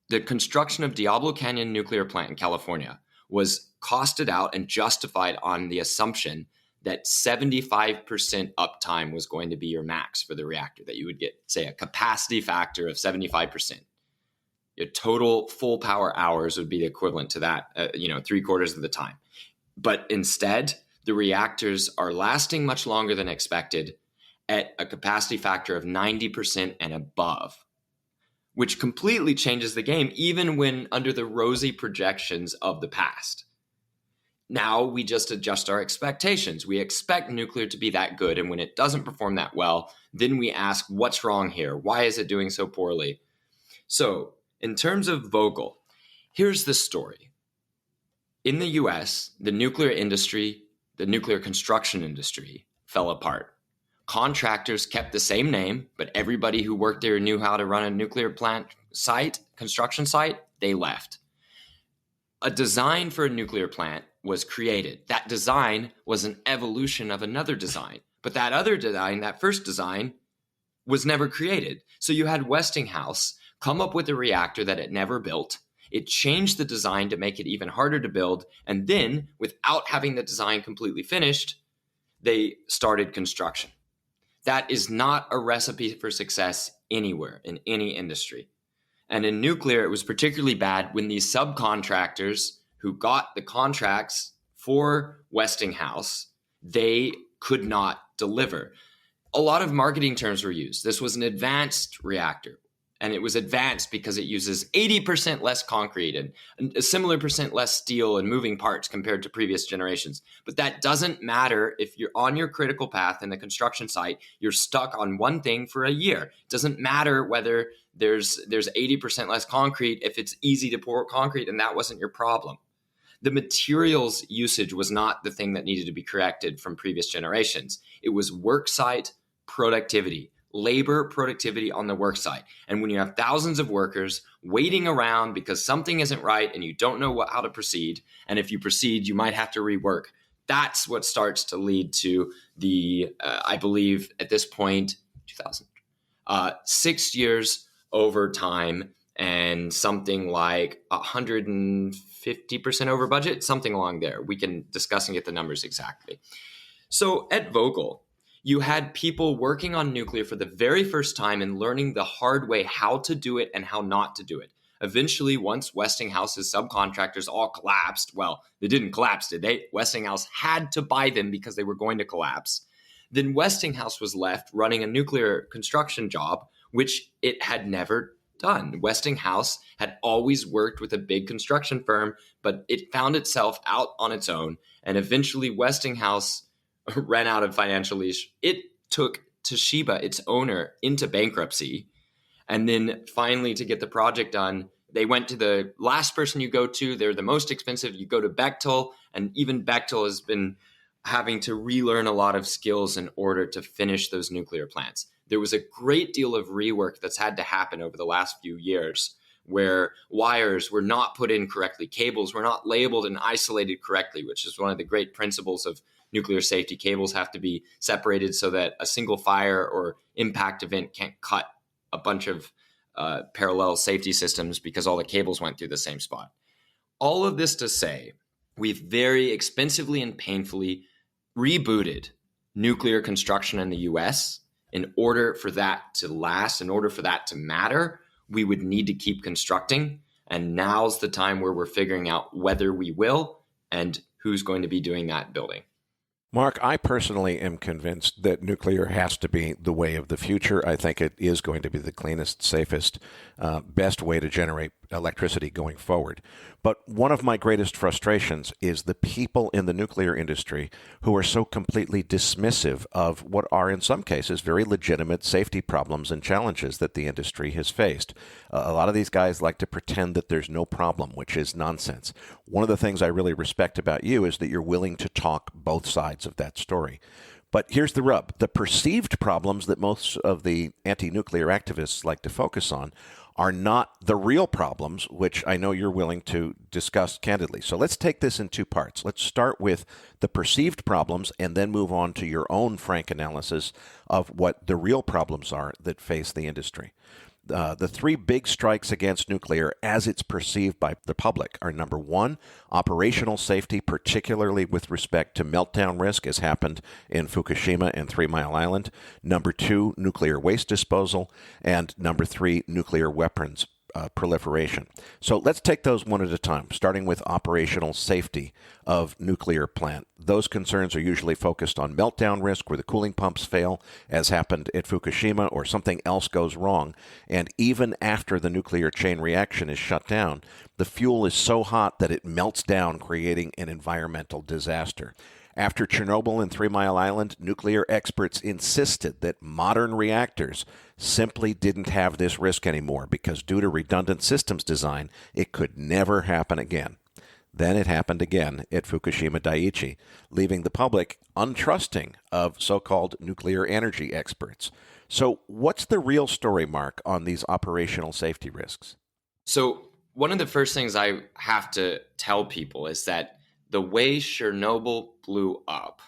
The construction of Diablo Canyon Nuclear Plant in California was costed out and justified on the assumption that 75% uptime was going to be your max for the reactor, that you would get, say, a capacity factor of 75%. Your total full power hours would be the equivalent to that, 3/4 of the time. But instead, the reactors are lasting much longer than expected at a capacity factor of 90% and above, which completely changes the game, even when under the rosy projections of the past. Now we just adjust our expectations. We expect nuclear to be that good, and when it doesn't perform that well, then we ask, what's wrong here? Why is it doing so poorly? So, in terms of Vogtle, here's the story. In the US, the nuclear industry, the nuclear construction industry, fell apart. Contractors kept the same name, but everybody who worked there knew how to run a nuclear plant site, construction site, they left. A design for a nuclear plant was created. That design was an evolution of another design, but that other design, that first design, was never created. So you had Westinghouse come up with a reactor that it never built. It changed the design to make it even harder to build. And then, without having the design completely finished, they started construction. That is not a recipe for success anywhere in any industry. And in nuclear, it was particularly bad when these subcontractors who got the contracts for Westinghouse, they could not deliver. A lot of marketing terms were used. This was an advanced reactor. And it was advanced because it uses 80% less concrete and a similar percent less steel and moving parts compared to previous generations. But that doesn't matter if you're on your critical path in the construction site, you're stuck on one thing for a year. It doesn't matter whether there's 80% less concrete if it's easy to pour concrete and that wasn't your problem. The materials usage was not the thing that needed to be corrected from previous generations. It was worksite productivity. Labor productivity on the work site. And when you have thousands of workers waiting around because something isn't right and you don't know how to proceed, and if you proceed, you might have to rework. That's what starts to lead to the, I believe at this point, 6 years over time and something like 150% over budget, something along there. We can discuss and get the numbers exactly. So at Vogtle, you had people working on nuclear for the very first time and learning the hard way how to do it and how not to do it. Eventually, once Westinghouse's subcontractors all collapsed, well, they didn't collapse, did they? Westinghouse had to buy them because they were going to collapse. Then Westinghouse was left running a nuclear construction job, which it had never done. Westinghouse had always worked with a big construction firm, but it found itself out on its own. And eventually, Westinghouse ran out of financial leash. It took Toshiba, its owner, into bankruptcy. And then finally, to get the project done, they went to the last person you go to. They're the most expensive. You go to Bechtel, and even Bechtel has been having to relearn a lot of skills in order to finish those nuclear plants. There was a great deal of rework that's had to happen over the last few years, where wires were not put in correctly, cables were not labeled and isolated correctly, which is one of the great principles of nuclear safety. Cables have to be separated so that a single fire or impact event can't cut a bunch of parallel safety systems because all the cables went through the same spot. All of this to say, we've very expensively and painfully rebooted nuclear construction in the US. In order for that to last, in order for that to matter, we would need to keep constructing. And now's the time where we're figuring out whether we will and who's going to be doing that building. Mark, I personally am convinced that nuclear has to be the way of the future. I think it is going to be the cleanest, safest, best way to generate electricity going forward. But one of my greatest frustrations is the people in the nuclear industry who are so completely dismissive of what are, in some cases, very legitimate safety problems and challenges that the industry has faced. A lot of these guys like to pretend that there's no problem, which is nonsense. One of the things I really respect about you is that you're willing to talk both sides of that story. But here's the rub. The perceived problems that most of the anti-nuclear activists like to focus on are not the real problems, which I know you're willing to discuss candidly. So let's take this in two parts. Let's start with the perceived problems and then move on to your own frank analysis of what the real problems are that face the industry. The three big strikes against nuclear as it's perceived by the public are: number one, operational safety, particularly with respect to meltdown risk, as happened in Fukushima and 3 Mile Island; number two, nuclear waste disposal; and number three, nuclear weapons proliferation. So let's take those one at a time, starting with operational safety of nuclear plant. Those concerns are usually focused on meltdown risk, where the cooling pumps fail, as happened at Fukushima, or something else goes wrong. And even after the nuclear chain reaction is shut down, the fuel is so hot that it melts down, creating an environmental disaster. After Chernobyl and 3 Mile Island, nuclear experts insisted that modern reactors simply didn't have this risk anymore because due to redundant systems design, it could never happen again. Then it happened again at Fukushima Daiichi, leaving the public untrusting of so-called nuclear energy experts. So what's the real story, Mark, on these operational safety risks? So one of the first things I have to tell people is that the way Chernobyl blew up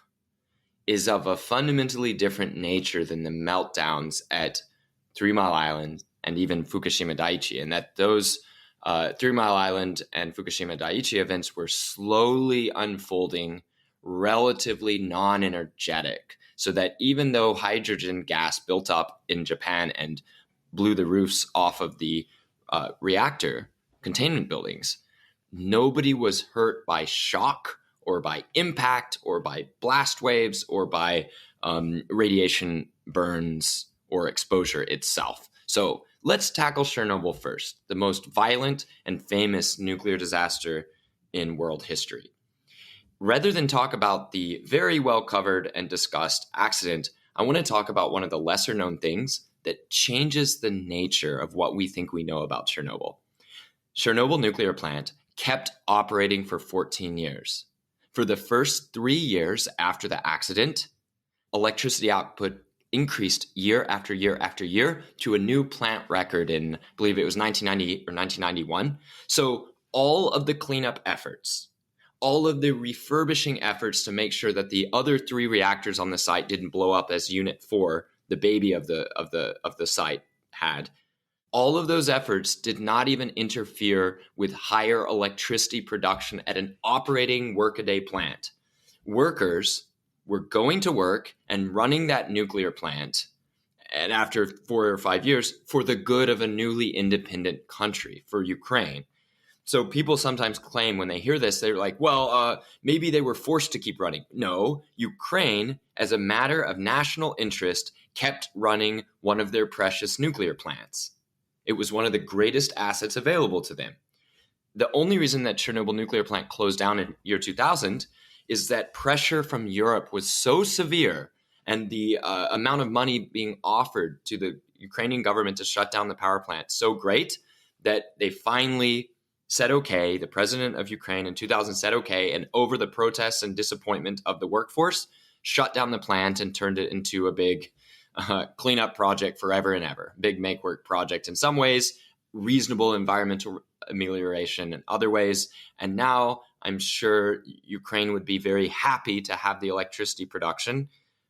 is of a fundamentally different nature than the meltdowns at 3 Mile Island and even Fukushima Daiichi, and that those 3 Mile Island and Fukushima Daiichi events were slowly unfolding, relatively non-energetic, so that even though hydrogen gas built up in Japan and blew the roofs off of the reactor containment buildings, nobody was hurt by shock or by impact or by blast waves or by radiation burns or exposure itself. So let's tackle Chernobyl first, the most violent and famous nuclear disaster in world history. Rather than talk about the very well covered and discussed accident, I want to talk about one of the lesser known things that changes the nature of what we think we know about Chernobyl. Chernobyl nuclear plant kept operating for 14 years. For the first 3 years after the accident, electricity output increased year after year after year to a new plant record in, I believe it was 1998 or 1991. So all of the cleanup efforts, all of the refurbishing efforts to make sure that the other 3 reactors on the site didn't blow up as Unit 4, the baby of the site, had. All of those efforts did not even interfere with higher electricity production at an operating workaday plant. Workers were going to work and running that nuclear plant, and after 4 or 5 years, for the good of a newly independent country, for Ukraine. So people sometimes claim when they hear this, they're like, well, maybe they were forced to keep running. No, Ukraine, as a matter of national interest, kept running one of their precious nuclear plants. It was one of the greatest assets available to them. The only reason that Chernobyl nuclear plant closed down in year 2000 is that pressure from Europe was so severe, and the amount of money being offered to the Ukrainian government to shut down the power plant so great that they finally said okay. The president of Ukraine in 2000 said okay, and over the protests and disappointment of the workforce, shut down the plant and turned it into a big cleanup project forever and ever. Big make work project in some ways, reasonable environmental amelioration in other ways. And now I'm sure Ukraine would be very happy to have the electricity production.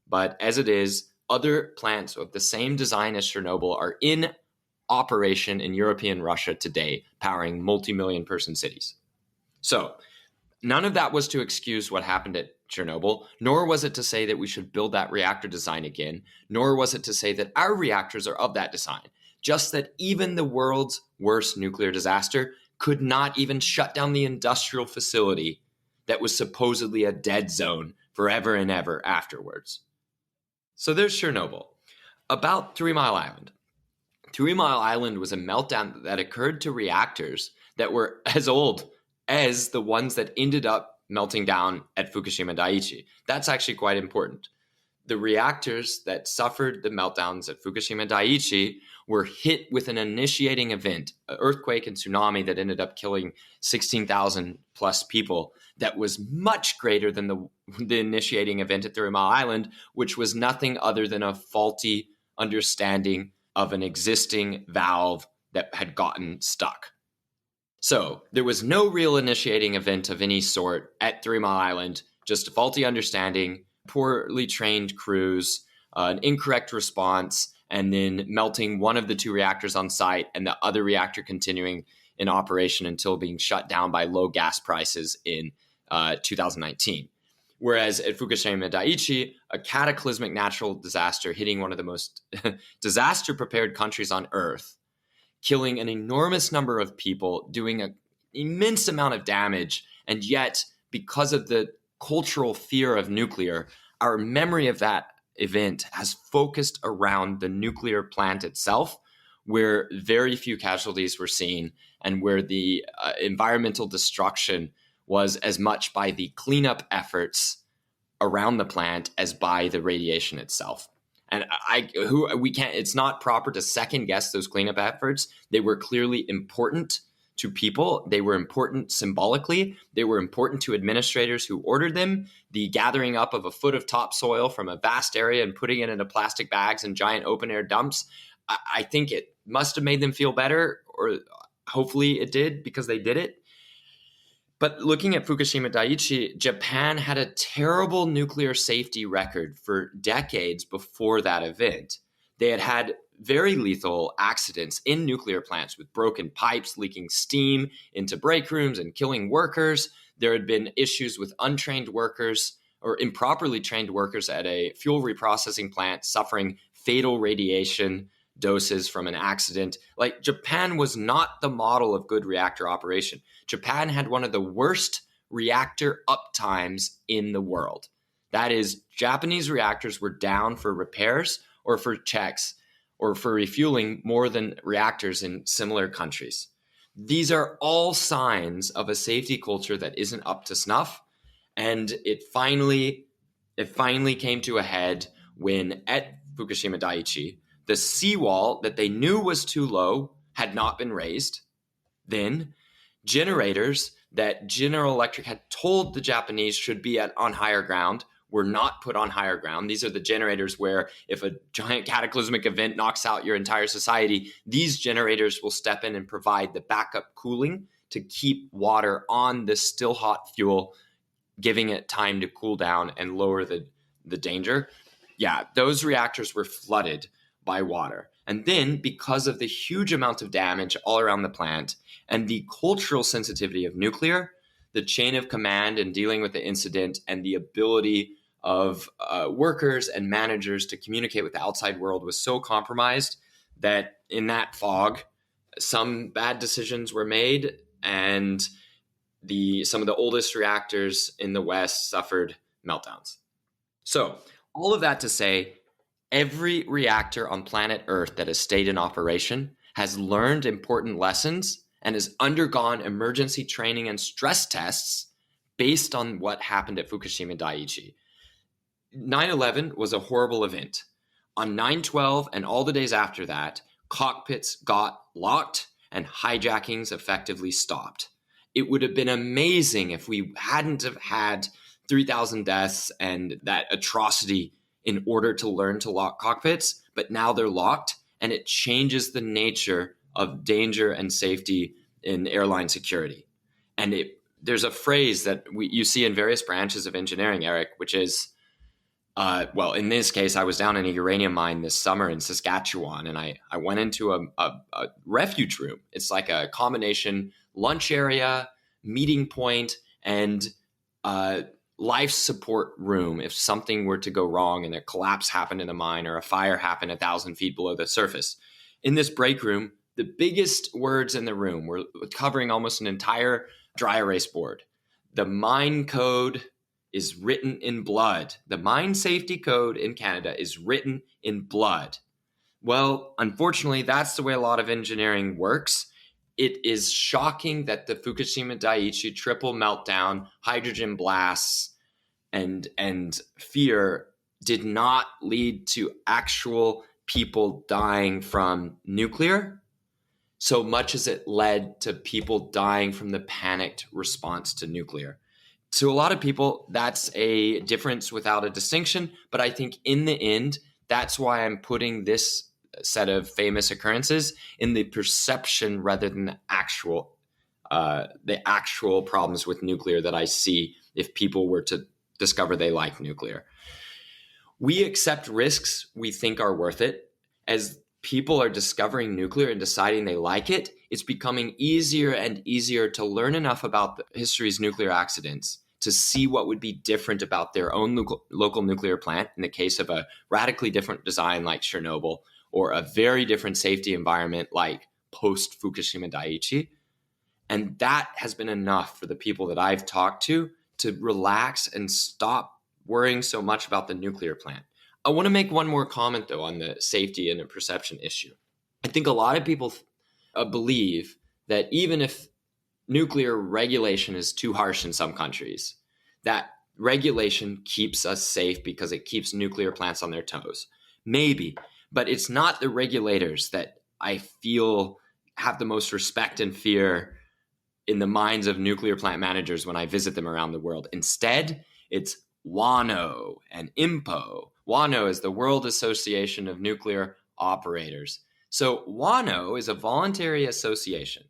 But as it is, other plants of the same design as Chernobyl are in operation in European Russia today, powering multi-million person cities. So none of that was to excuse what happened at Chernobyl, nor was it to say that we should build that reactor design again, nor was it to say that our reactors are of that design. Just that even the world's worst nuclear disaster could not even shut down the industrial facility that was supposedly a dead zone forever and ever afterwards. So there's Chernobyl. About 3 Mile Island. 3 Mile Island was a meltdown that occurred to reactors that were as old as the ones that ended up melting down at Fukushima Daiichi. That's actually quite important. The reactors that suffered the meltdowns at Fukushima Daiichi were hit with an initiating event, an earthquake and tsunami that ended up killing 16,000 plus people. That was much greater than the initiating event at 3 Mile Island, which was nothing other than a faulty understanding of an existing valve that had gotten stuck. So there was no real initiating event of any sort at 3 Mile Island, just a faulty understanding, poorly trained crews, an incorrect response, and then melting one of the two reactors on site and the other reactor continuing in operation until being shut down by low gas prices in 2019. Whereas at Fukushima Daiichi, a cataclysmic natural disaster hitting one of the most disaster-prepared countries on Earth, killing an enormous number of people, doing an immense amount of damage, and yet, because of the cultural fear of nuclear, our memory of that event has focused around the nuclear plant itself, where very few casualties were seen and where the environmental destruction was as much by the cleanup efforts around the plant as by the radiation itself. And it's not proper to second guess those cleanup efforts. They were clearly important to people. They were important symbolically. They were important to administrators who ordered them. The gathering up of a foot of topsoil from a vast area and putting it into plastic bags and giant open air dumps, I think it must have made them feel better, or hopefully it did because they did it. But looking at Fukushima Daiichi, Japan had a terrible nuclear safety record for decades before that event. They had had very lethal accidents in nuclear plants with broken pipes leaking steam into break rooms and killing workers. There had been issues with untrained workers or improperly trained workers at a fuel reprocessing plant suffering fatal radiation doses from an accident. Like, Japan was not the model of good reactor operation. Japan had one of the worst reactor uptimes in the world. That is, Japanese reactors were down for repairs or for checks or for refueling more than reactors in similar countries. These are all signs of a safety culture that isn't up to snuff. And it finally came to a head when at Fukushima Daiichi, the seawall that they knew was too low had not been raised. Then generators that General Electric had told the Japanese should be on higher ground were not put on higher ground. These are the generators where if a giant cataclysmic event knocks out your entire society, these generators will step in and provide the backup cooling to keep water on the still hot fuel, giving it time to cool down and lower the danger. Yeah, those reactors were flooded by water. And then, because of the huge amount of damage all around the plant and the cultural sensitivity of nuclear, the chain of command in dealing with the incident and the ability of workers and managers to communicate with the outside world was so compromised that in that fog, some bad decisions were made, and some of the oldest reactors in the West suffered meltdowns. So, all of that to say, every reactor on planet Earth that has stayed in operation has learned important lessons and has undergone emergency training and stress tests based on what happened at Fukushima Daiichi. 9/11 was a horrible event. On 9/12 and all the days after that, cockpits got locked and hijackings effectively stopped. It would have been amazing if we hadn't have had 3,000 deaths and that atrocity in order to learn to lock cockpits, but now they're locked, and it changes the nature of danger and safety in airline security. And there's a phrase that you see in various branches of engineering, Eric, which is, well, in this case, I was down in a uranium mine this summer in Saskatchewan, and I went into a refuge room. It's like a combination lunch area, meeting point, and life support room if something were to go wrong and a collapse happened in the mine or a fire happened 1,000 feet below the surface. In this break room, the biggest words in the room were covering almost an entire dry erase board. The mine code is written in blood. The mine safety code in Canada is written in blood. Well, unfortunately, that's the way a lot of engineering works. It is shocking that the Fukushima Daiichi triple meltdown, hydrogen blasts, and fear did not lead to actual people dying from nuclear, so much as it led to people dying from the panicked response to nuclear. To a lot of people, that's a difference without a distinction, but I think in the end, that's why I'm putting this set of famous occurrences in the perception rather than the actual problems with nuclear that I see if people were to discover they like nuclear. We accept risks we think are worth it. As people are discovering nuclear and deciding they like it, it's becoming easier and easier to learn enough about history's nuclear accidents to see what would be different about their own local nuclear plant in the case of a radically different design like Chernobyl, or a very different safety environment like post-Fukushima Daiichi. And that has been enough for the people that I've talked to relax and stop worrying so much about the nuclear plant. I want to make one more comment, though, on the safety and the perception issue. I think a lot of people believe that even if nuclear regulation is too harsh in some countries, that regulation keeps us safe because it keeps nuclear plants on their toes. Maybe, but it's not the regulators that I feel have the most respect and fear in the minds of nuclear plant managers when I visit them around the world. Instead, it's WANO and IMPO. WANO is the World Association of Nuclear Operators. So WANO is a voluntary association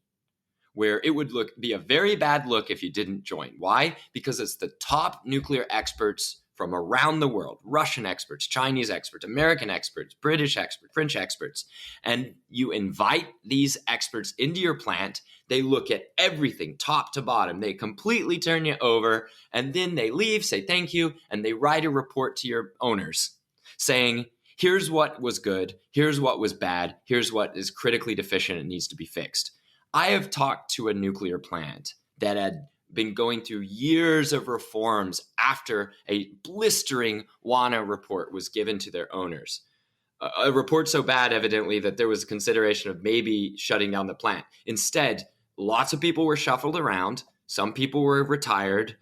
where it would be a very bad look if you didn't join. Why? Because it's the top nuclear experts from around the world, Russian experts, Chinese experts, American experts, British experts, French experts. And you invite these experts into your plant. They look at everything top to bottom. They completely turn you over, and then they leave, say thank you, and they write a report to your owners saying, here's what was good, here's what was bad, here's what is critically deficient and needs to be fixed. I have talked to a nuclear plant that had been going through years of reforms after a blistering WANA report was given to their owners. A report so bad, evidently, that there was consideration of maybe shutting down the plant. Instead, lots of people were shuffled around. Some people were retired.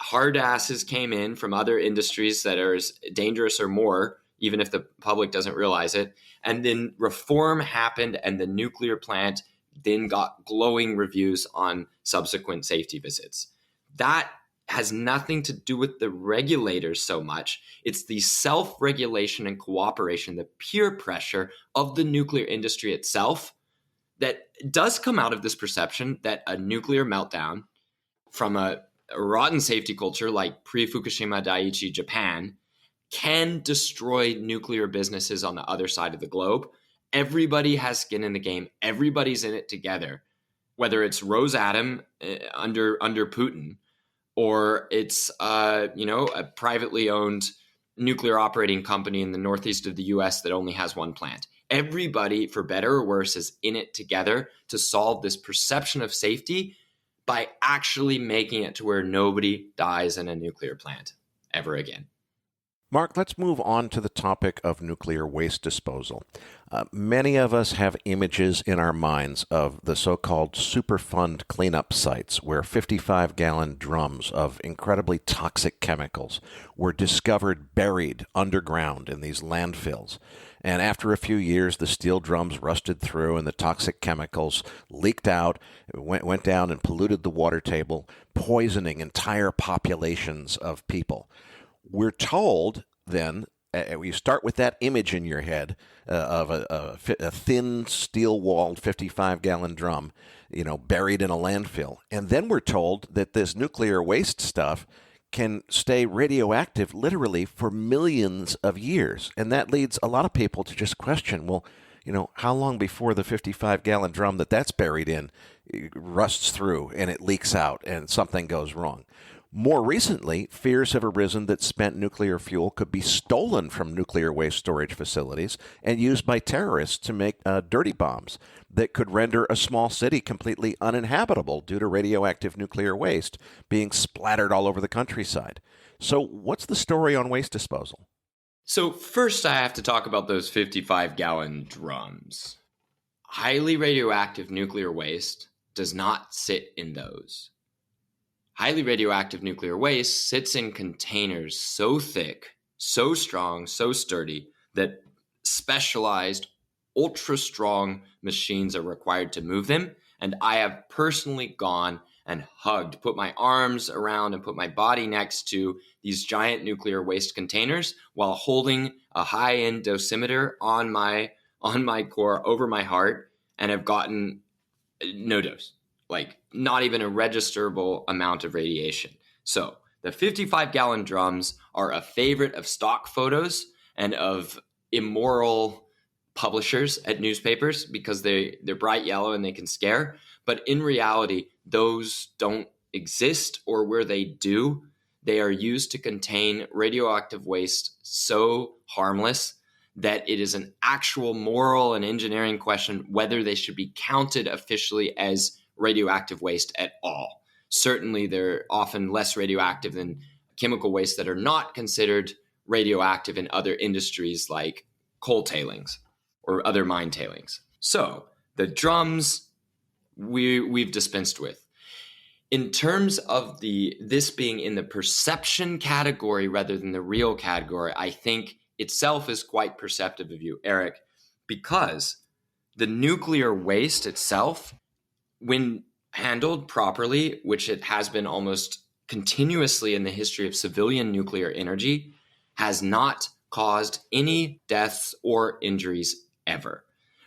Hard asses came in from other industries that are as dangerous or more, even if the public doesn't realize it. And then reform happened, and the nuclear plant then got glowing reviews on subsequent safety visits. That has nothing to do with the regulators so much. It's the self-regulation and cooperation, the peer pressure of the nuclear industry itself that does come out of this perception that a nuclear meltdown from a rotten safety culture like pre-Fukushima Daiichi Japan can destroy nuclear businesses on the other side of the globe. Everybody has skin in the game. Everybody's in it together, whether it's Rosatom under Putin, or it's a privately owned nuclear operating company in the northeast of the U.S. that only has one plant. Everybody, for better or worse, is in it together to solve this perception of safety by actually making it to where nobody dies in a nuclear plant ever again. Mark, let's move on to the topic of nuclear waste disposal. Many of us have images in our minds of the so-called Superfund cleanup sites where 55-gallon drums of incredibly toxic chemicals were discovered buried underground in these landfills. And after a few years, the steel drums rusted through and the toxic chemicals leaked out, went down and polluted the water table, poisoning entire populations of people. We're told then, you start with that image in your head of a thin, steel-walled 55-gallon drum, buried in a landfill. And then we're told that this nuclear waste stuff can stay radioactive literally for millions of years. And that leads a lot of people to just question, well, how long before the 55-gallon drum that's buried in rusts through and it leaks out and something goes wrong? More recently, fears have arisen that spent nuclear fuel could be stolen from nuclear waste storage facilities and used by terrorists to make dirty bombs that could render a small city completely uninhabitable due to radioactive nuclear waste being splattered all over the countryside. So what's the story on waste disposal? So first I have to talk about those 55-gallon drums. Highly radioactive nuclear waste does not sit in those. Highly radioactive nuclear waste sits in containers so thick, so strong, so sturdy that specialized, ultra-strong machines are required to move them. And I have personally gone and put my arms around and put my body next to these giant nuclear waste containers while holding a high-end dosimeter on my core over my heart, and have gotten no dose. Like not even a registerable amount of radiation. So the 55-gallon drums are a favorite of stock photos and of immoral publishers at newspapers because they're bright yellow and they can scare. But in reality, those don't exist, or where they do, they are used to contain radioactive waste so harmless that it is an actual moral and engineering question whether they should be counted officially as radioactive waste at all. Certainly, they're often less radioactive than chemical waste that are not considered radioactive in other industries like coal tailings or other mine tailings. So the drums we've dispensed with. In terms of this being in the perception category rather than the real category, I think itself is quite perceptive of you, Eric, because the nuclear waste itself, when handled properly, which it has been almost continuously in the history of civilian nuclear energy, has not caused any deaths or injuries ever.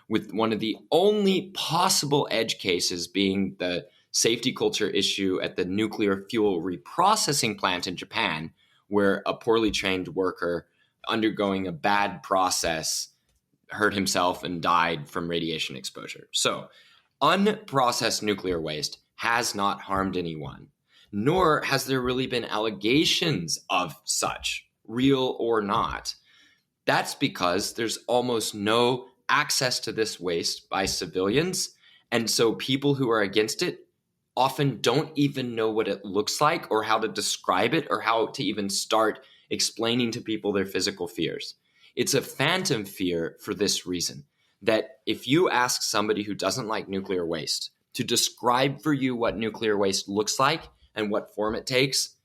With one of the only possible edge cases being the safety culture issue at the nuclear fuel reprocessing plant in Japan, where a poorly trained worker undergoing a bad process hurt himself and died from radiation exposure. So unprocessed nuclear waste has not harmed anyone, nor has there really been allegations of such, real or not. That's because there's almost no access to this waste by civilians, and so people who are against it often don't even know what it looks like or how to describe it or how to even start explaining to people their physical fears. It's a phantom fear for this reason, that if you ask somebody who doesn't like nuclear waste to describe for you what nuclear waste looks like and what form it takes,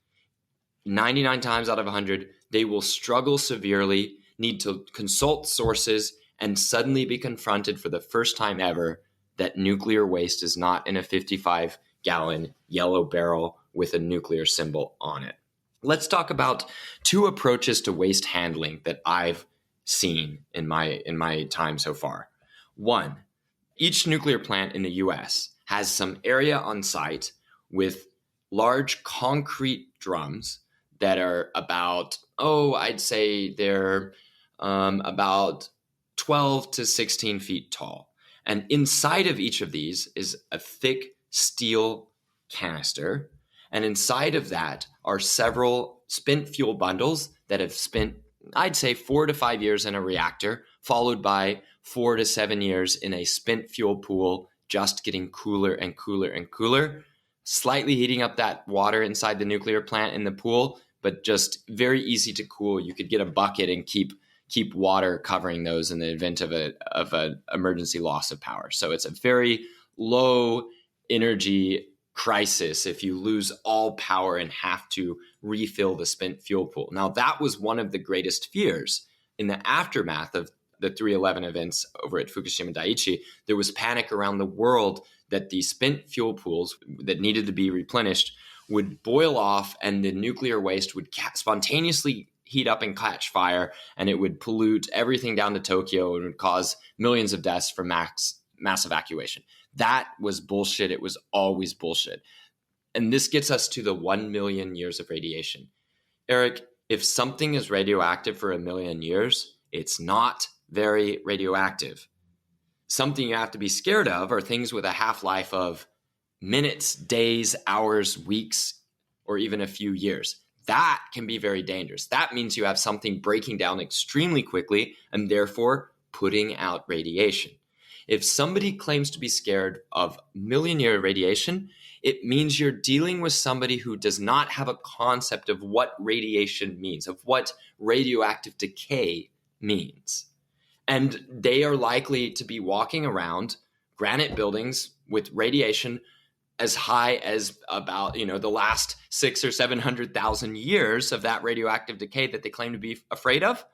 99 times out of 100, they will struggle severely, need to consult sources, and suddenly be confronted for the first time ever that nuclear waste is not in a 55-gallon yellow barrel with a nuclear symbol on it. Let's talk about two approaches to waste handling that I've seen in my time so far. One, each nuclear plant in the US has some area on site with large concrete drums that are about, I'd say they're about 12 to 16 feet tall. And inside of each of these is a thick steel canister. And inside of that are several spent fuel bundles that have spent, I'd say, 4 to 5 years in a reactor, followed by 4 to 7 years in a spent fuel pool, just getting cooler and cooler and cooler, slightly heating up that water inside the nuclear plant in the pool, but just very easy to cool. You could get a bucket and keep water covering those in the event of an emergency loss of power. So it's a very low energy crisis if you lose all power and have to refill the spent fuel pool. Now, that was one of the greatest fears in the aftermath of the 3/11 events over at Fukushima Daiichi. There was panic around the world that the spent fuel pools that needed to be replenished would boil off and the nuclear waste would spontaneously heat up and catch fire, and it would pollute everything down to Tokyo and would cause millions of deaths from mass evacuation. That was bullshit. It was always bullshit. And this gets us to the 1 million years of radiation. Erik, if something is radioactive for 1 million years, it's not very radioactive. Something you have to be scared of are things with a half-life of minutes, days, hours, weeks, or even a few years. That can be very dangerous. That means you have something breaking down extremely quickly and therefore putting out radiation. If somebody claims to be scared of million-year radiation, it means you're dealing with somebody who does not have a concept of what radiation means, of what radioactive decay means. And they are likely to be walking around granite buildings with radiation as high as about, the last 600,000 or 700,000 years of that radioactive decay that they claim to be afraid of.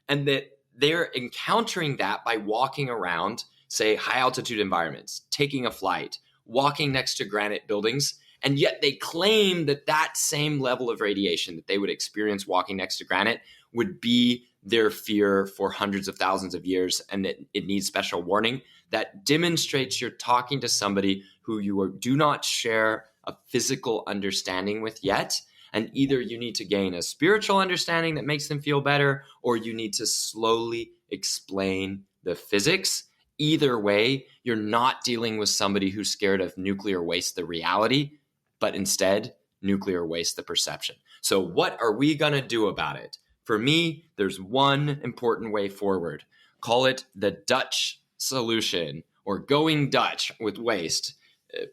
And that they're encountering that by walking around, say, high altitude environments, taking a flight, walking next to granite buildings. And yet they claim that that same level of radiation that they would experience walking next to granite would be their fear for hundreds of thousands of years, and that it needs special warning. That demonstrates you're talking to somebody who you do not share a physical understanding with yet. And either you need to gain a spiritual understanding that makes them feel better, or you need to slowly explain the physics. Either way, you're not dealing with somebody who's scared of nuclear waste, the reality, but instead nuclear waste, the perception. So what are we going to do about it? For me, there's one important way forward. Call it the Dutch solution, or going Dutch with waste,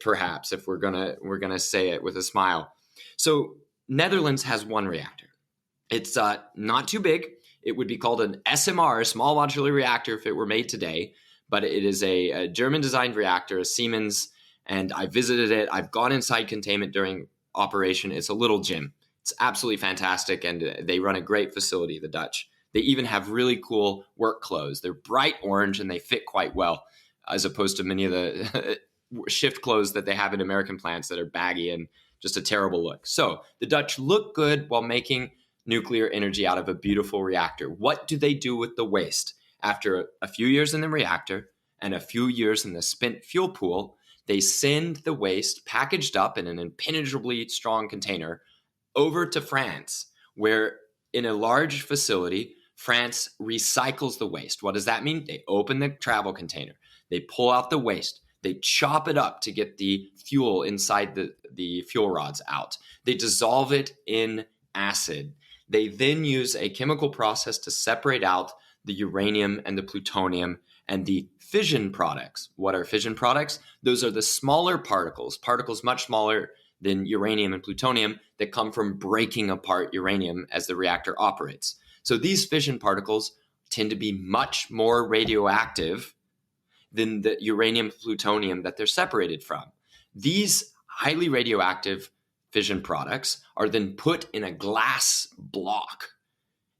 perhaps, if we're gonna say it with a smile. So Netherlands has one reactor. It's not too big. It would be called an SMR, a small modular reactor, if it were made today. But it is a German-designed reactor, a Siemens, and I visited it. I've gone inside containment during operation. It's a little gym. It's absolutely fantastic, and they run a great facility, the Dutch. They even have really cool work clothes. They're bright orange, and they fit quite well, as opposed to many of the shift clothes that they have in American plants that are baggy and just a terrible look. So the Dutch look good while making nuclear energy out of a beautiful reactor. What do they do with the waste? After a few years in the reactor and a few years in the spent fuel pool, they send the waste packaged up in an impenetrably strong container over to France, where in a large facility, France recycles the waste. What does that mean? They open the travel container, they pull out the waste, they chop it up to get the fuel inside the fuel rods out. They dissolve it in acid. They then use a chemical process to separate out the uranium and the plutonium and the fission products. What are fission products? Those are the smaller particles much smaller than uranium and plutonium that come from breaking apart uranium as the reactor operates. So these fission particles tend to be much more radioactive than the uranium and plutonium that they're separated from. These highly radioactive fission products are then put in a glass block,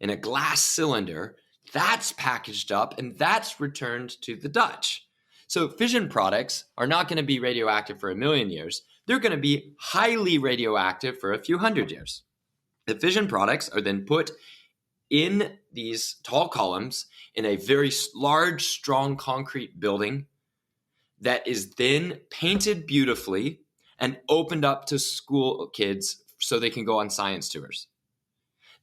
in a glass cylinder. That's packaged up and that's returned to the Dutch. So fission products are not going to be radioactive for 1 million years. They're going to be highly radioactive for a few hundred years. The fission products are then put in these tall columns in a very large, strong concrete building that is then painted beautifully and opened up to school kids so they can go on science tours.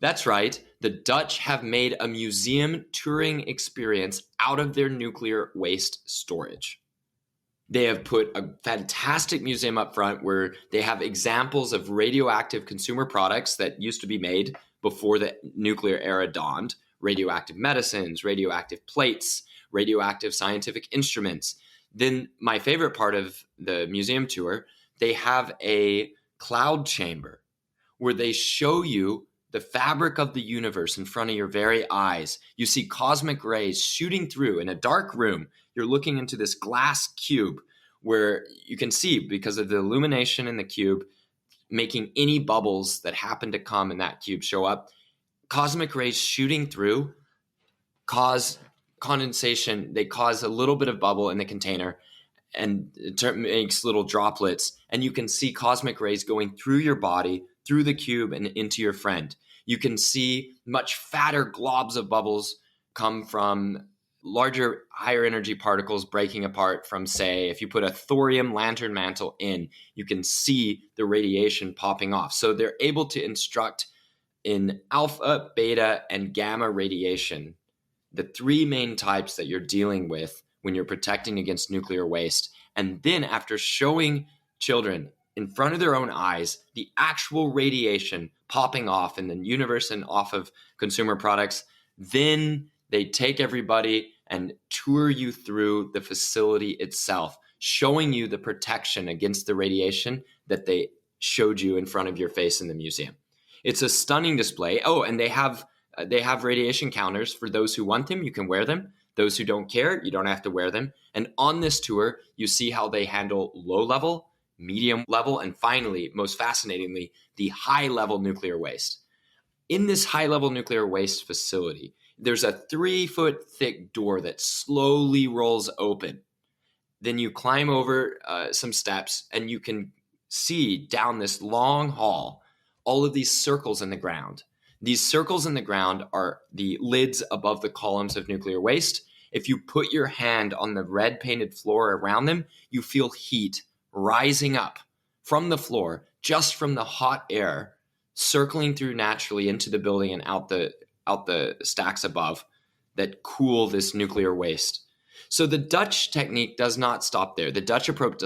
That's right, the Dutch have made a museum touring experience out of their nuclear waste storage. They have put a fantastic museum up front where they have examples of radioactive consumer products that used to be made before the nuclear era dawned. Radioactive medicines, radioactive plates, radioactive scientific instruments. Then my favorite part of the museum tour, they have a cloud chamber where they show you the fabric of the universe in front of your very eyes. You see cosmic rays shooting through in a dark room. You're looking into this glass cube where you can see, because of the illumination in the cube, making any bubbles that happen to come in that cube show up. Cosmic rays shooting through cause condensation. They cause a little bit of bubble in the container, and it makes little droplets. And you can see cosmic rays going through your body, through the cube, and into your friend. You can see much fatter globs of bubbles come from larger, higher energy particles breaking apart from, say, if you put a thorium lantern mantle in, you can see the radiation popping off. So they're able to instruct in alpha, beta, and gamma radiation, the three main types that you're dealing with when you're protecting against nuclear waste. And then after showing children in front of their own eyes the actual radiation popping off in the universe and off of consumer products, then they take everybody and tour you through the facility itself, showing you the protection against the radiation that they showed you in front of your face in the museum. It's a stunning display. Oh, and they have radiation counters for those who want them. You can wear them. Those who don't care, you don't have to wear them. And on this tour, you see how they handle low level, medium level, and finally, most fascinatingly, the high level nuclear waste. In this high level nuclear waste facility, there's a 3-foot thick door that slowly rolls open. Then you climb over some steps and you can see down this long hall all of these circles in the ground. These circles in the ground are the lids above the columns of nuclear waste. If you put your hand on the red painted floor around them, you feel heat rising up from the floor, just from the hot air circling through naturally into the building and out the stacks above that cool this nuclear waste. So the Dutch technique does not stop there. The Dutch approach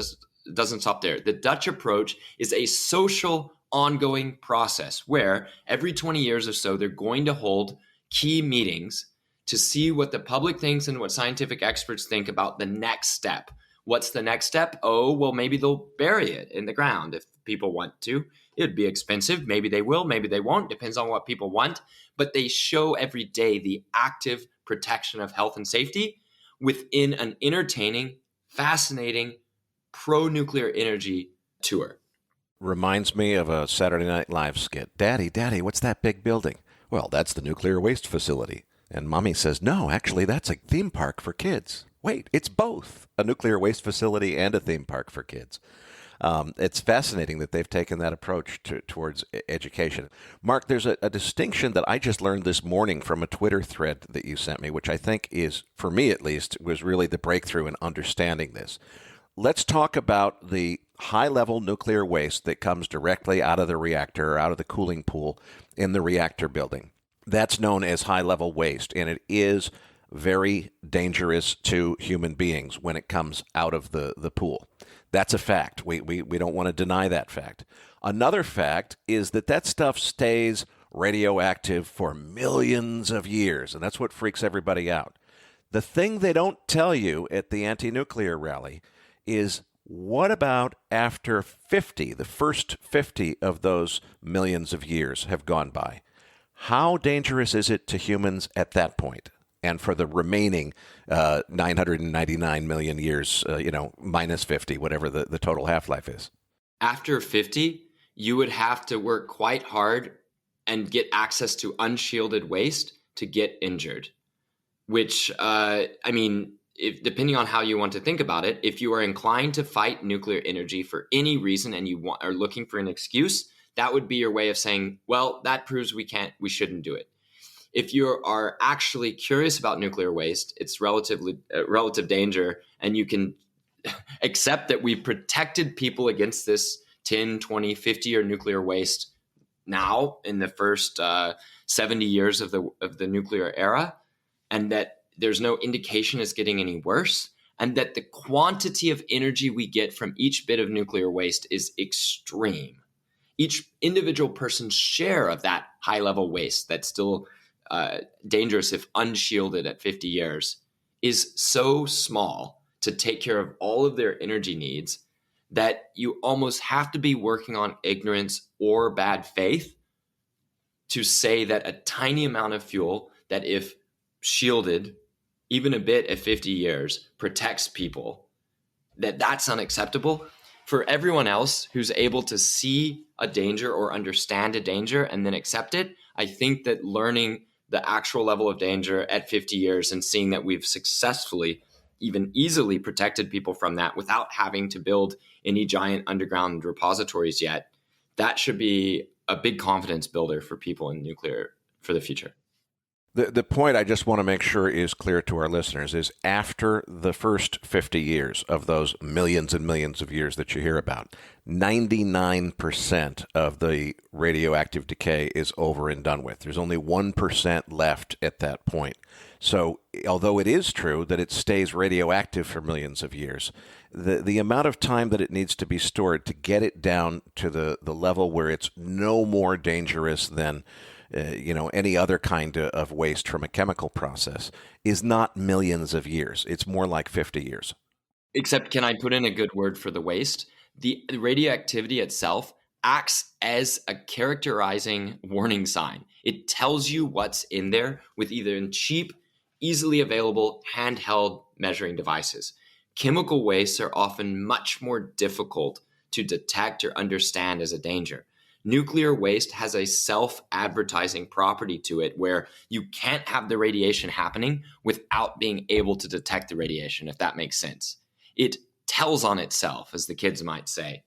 doesn't stop there. The Dutch approach is a social ongoing process where every 20 years or so, they're going to hold key meetings to see what the public thinks and what scientific experts think about the next step. What's the next step? Oh, well, maybe they'll bury it in the ground if people want to. It'd be expensive. Maybe they will, maybe they won't. Depends on what people want. But they show every day the active protection of health and safety within an entertaining, fascinating, pro-nuclear energy tour. Reminds me of a Saturday Night Live skit. Daddy, what's that big building? Well, that's the nuclear waste facility. And Mommy says, no, actually, that's a theme park for kids. Wait, it's both a nuclear waste facility and a theme park for kids. It's fascinating that they've taken that approach towards education. Mark, there's a distinction that I just learned this morning from a Twitter thread that you sent me, which I think is, for me at least, was really the breakthrough in understanding this. Let's talk about the high-level nuclear waste that comes directly out of the reactor or out of the cooling pool in the reactor building. That's known as high-level waste, and it is very dangerous to human beings when it comes out of the pool. That's a fact. We don't want to deny that fact. Another fact is that stuff stays radioactive for millions of years, and that's what freaks everybody out. The thing they don't tell you at the anti-nuclear rally is, what about after 50, the first 50 of those millions of years have gone by? How dangerous is it to humans at that point? And for the remaining 999 million years, minus 50, whatever the total half-life is. After 50, you would have to work quite hard and get access to unshielded waste to get injured, which, if, depending on how you want to think about it, if you are inclined to fight nuclear energy for any reason and you are looking for an excuse, that would be your way of saying, well, that proves we shouldn't do it. If you are actually curious about nuclear waste, it's relative danger, and you can accept that we've protected people against this 10, 20, 50-year nuclear waste now in the first 70 years of the nuclear era, and that there's no indication it's getting any worse, and that the quantity of energy we get from each bit of nuclear waste is extreme. Each individual person's share of that high-level waste that's still dangerous if unshielded at 50 years is so small to take care of all of their energy needs that you almost have to be working on ignorance or bad faith to say that a tiny amount of fuel that, if shielded even a bit at 50 years, protects people, that's unacceptable. For everyone else who's able to see a danger or understand a danger and then accept it, I think that learning the actual level of danger at 50 years and seeing that we've successfully, even easily protected people from that without having to build any giant underground repositories yet, that should be a big confidence builder for people in nuclear for the future. The point I just want to make sure is clear to our listeners is after the first 50 years of those millions and millions of years that you hear about, 99% of the radioactive decay is over and done with. There's only 1% left at that point. So although it is true that it stays radioactive for millions of years, the amount of time that it needs to be stored to get it down to the level where it's no more dangerous than any other kind of waste from a chemical process is not millions of years. It's more like 50 years. Except, can I put in a good word for the waste? The radioactivity itself acts as a characterizing warning sign. It tells you what's in there with either cheap, easily available handheld measuring devices. Chemical wastes are often much more difficult to detect or understand as a danger. Nuclear waste has a self-advertising property to it where you can't have the radiation happening without being able to detect the radiation, if that makes sense. It tells on itself, as the kids might say.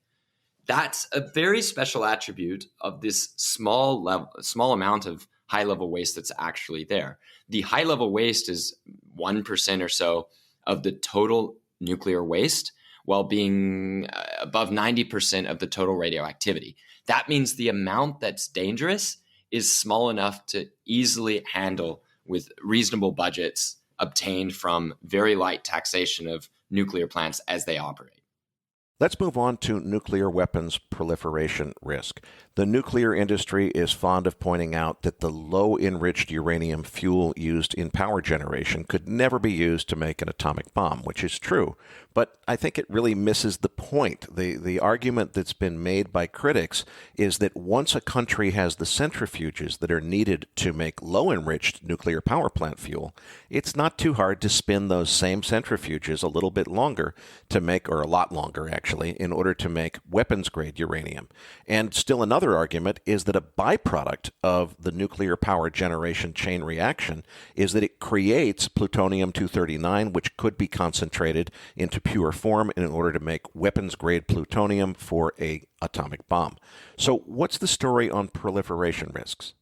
That's a very special attribute of this small amount of high-level waste that's actually there. The high-level waste is 1% or so of the total nuclear waste, while being above 90% of the total radioactivity. That means the amount that's dangerous is small enough to easily handle with reasonable budgets obtained from very light taxation of nuclear plants as they operate. Let's move on to nuclear weapons proliferation risk. The nuclear industry is fond of pointing out that the low-enriched uranium fuel used in power generation could never be used to make an atomic bomb, which is true. But I think it really misses the point. The argument that's been made by critics is that once a country has the centrifuges that are needed to make low-enriched nuclear power plant fuel, it's not too hard to spin those same centrifuges a little bit longer to make, or a lot longer actually, in order to make weapons-grade uranium. And still another argument is that a byproduct of the nuclear power generation chain reaction is that it creates plutonium-239, which could be concentrated into pure form in order to make weapons-grade plutonium for an atomic bomb. So what's the story on proliferation risks?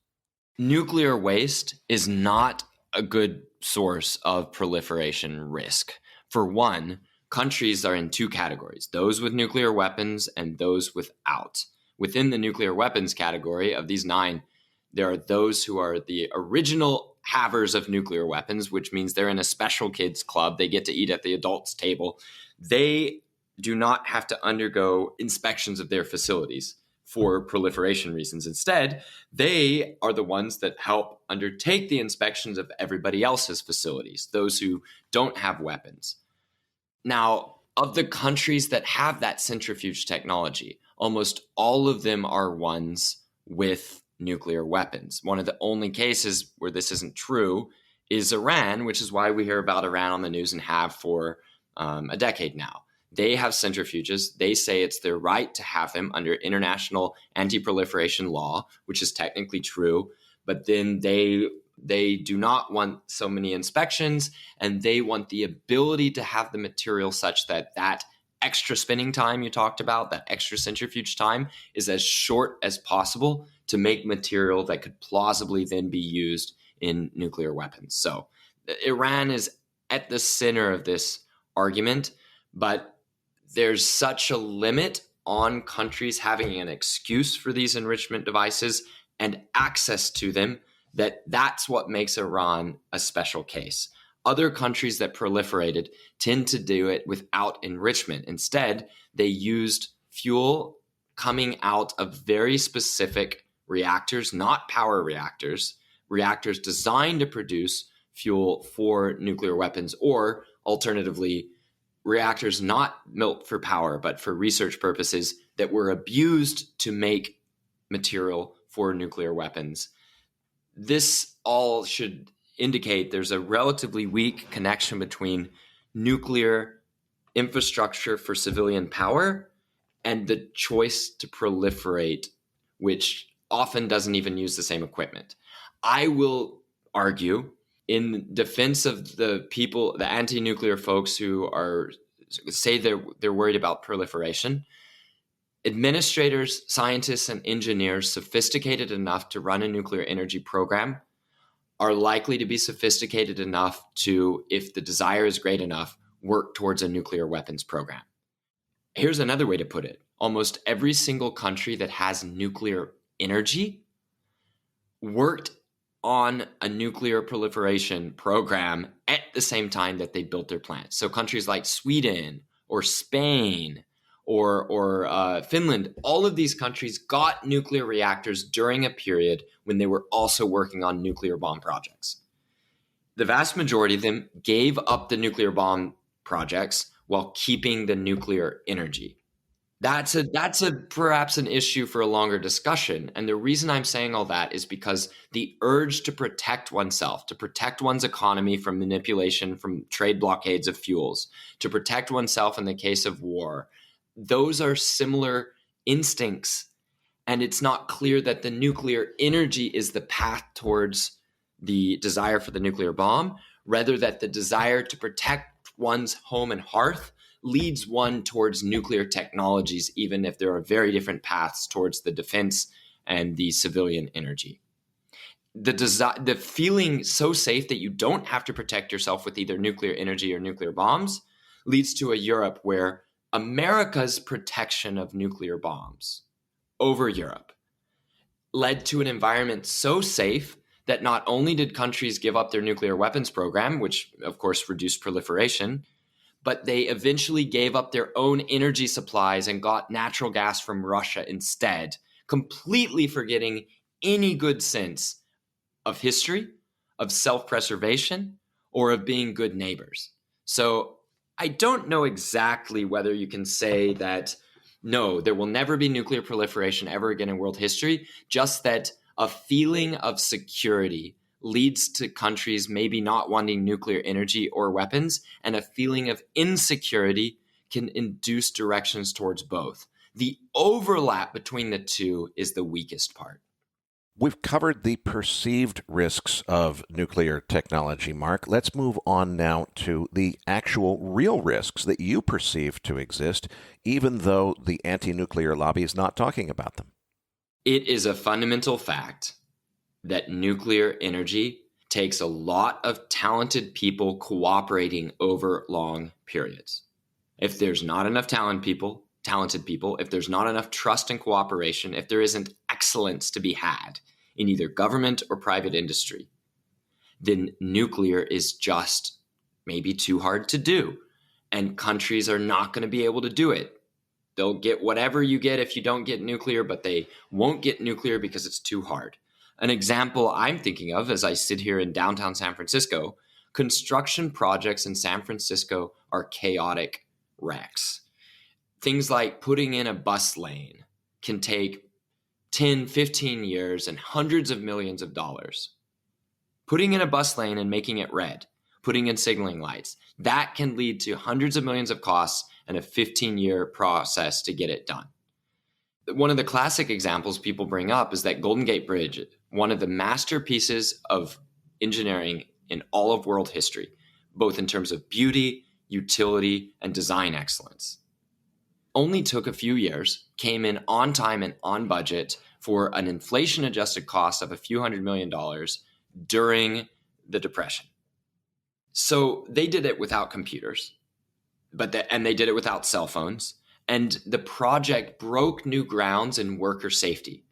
Nuclear waste is not a good source of proliferation risk. For one, countries are in two categories, those with nuclear weapons and those without. Within the nuclear weapons category of these 9, there are those who are the original havers of nuclear weapons, which means they're in a special kids club. They get to eat at the adults' table. They do not have to undergo inspections of their facilities for proliferation reasons. Instead, they are the ones that help undertake the inspections of everybody else's facilities, those who don't have weapons. Now, of the countries that have that centrifuge technology, almost all of them are ones with nuclear weapons. One of the only cases where this isn't true is Iran, which is why we hear about Iran on the news and have for a decade now. They have centrifuges. They say it's their right to have them under international anti-proliferation law, which is technically true. But then they do not want so many inspections, and they want the ability to have the material such that that extra spinning time you talked about, that extra centrifuge time, is as short as possible to make material that could plausibly then be used in nuclear weapons. So Iran is at the center of this argument, but there's such a limit on countries having an excuse for these enrichment devices and access to them that's what makes Iran a special case. Other countries that proliferated tend to do it without enrichment. Instead, they used fuel coming out of very specific reactors, not power reactors, reactors designed to produce fuel for nuclear weapons, or alternatively, reactors not built for power, but for research purposes that were abused to make material for nuclear weapons. This all should indicate there's a relatively weak connection between nuclear infrastructure for civilian power and the choice to proliferate, which often doesn't even use the same equipment. I will argue in defense of the people, the anti-nuclear folks who say they're worried about proliferation. Administrators, scientists, and engineers sophisticated enough to run a nuclear energy program are likely to be sophisticated enough to, if the desire is great enough, work towards a nuclear weapons program. Here's another way to put it. Almost every single country that has nuclear energy worked on a nuclear proliferation program at the same time that they built their plants. So countries like Sweden or Spain or Finland, all of these countries got nuclear reactors during a period when they were also working on nuclear bomb projects. The vast majority of them gave up the nuclear bomb projects while keeping the nuclear energy. That's perhaps an issue for a longer discussion. And the reason I'm saying all that is because the urge to protect oneself, to protect one's economy from manipulation, from trade blockades of fuels, to protect oneself in the case of war, those are similar instincts. And it's not clear that the nuclear energy is the path towards the desire for the nuclear bomb, rather that the desire to protect one's home and hearth leads one towards nuclear technologies, even if there are very different paths towards the defense and the civilian energy. The feeling so safe that you don't have to protect yourself with either nuclear energy or nuclear bombs leads to a Europe where America's protection of nuclear bombs over Europe led to an environment so safe that not only did countries give up their nuclear weapons program, which of course reduced proliferation, but they eventually gave up their own energy supplies and got natural gas from Russia instead, completely forgetting any good sense of history, of self-preservation, or of being good neighbors. So I don't know exactly whether you can say that, no, there will never be nuclear proliferation ever again in world history, just that a feeling of security leads to countries maybe not wanting nuclear energy or weapons, and a feeling of insecurity can induce directions towards both. The overlap between the two is the weakest part. We've covered the perceived risks of nuclear technology, Mark. Let's move on now to the actual real risks that you perceive to exist, even though the anti-nuclear lobby is not talking about them. It is a fundamental fact that nuclear energy takes a lot of talented people cooperating over long periods. If there's not enough talented people, if there's not enough trust and cooperation, if there isn't excellence to be had in either government or private industry, then nuclear is just maybe too hard to do. And countries are not going to be able to do it. They'll get whatever you get if you don't get nuclear, but they won't get nuclear because it's too hard. An example I'm thinking of as I sit here in downtown San Francisco, construction projects in San Francisco are chaotic wrecks. Things like putting in a bus lane can take 10, 15 years and hundreds of millions of dollars. Putting in a bus lane and making it red, putting in signaling lights, that can lead to hundreds of millions of costs and a 15-year process to get it done. One of the classic examples people bring up is that Golden Gate Bridge, one of the masterpieces of engineering in all of world history, both in terms of beauty, utility, and design excellence. Only took a few years, came in on time and on budget for an inflation-adjusted cost of a few $100 million during the Depression. So they did it without computers, and they did it without cell phones. And the project broke new grounds in worker safety.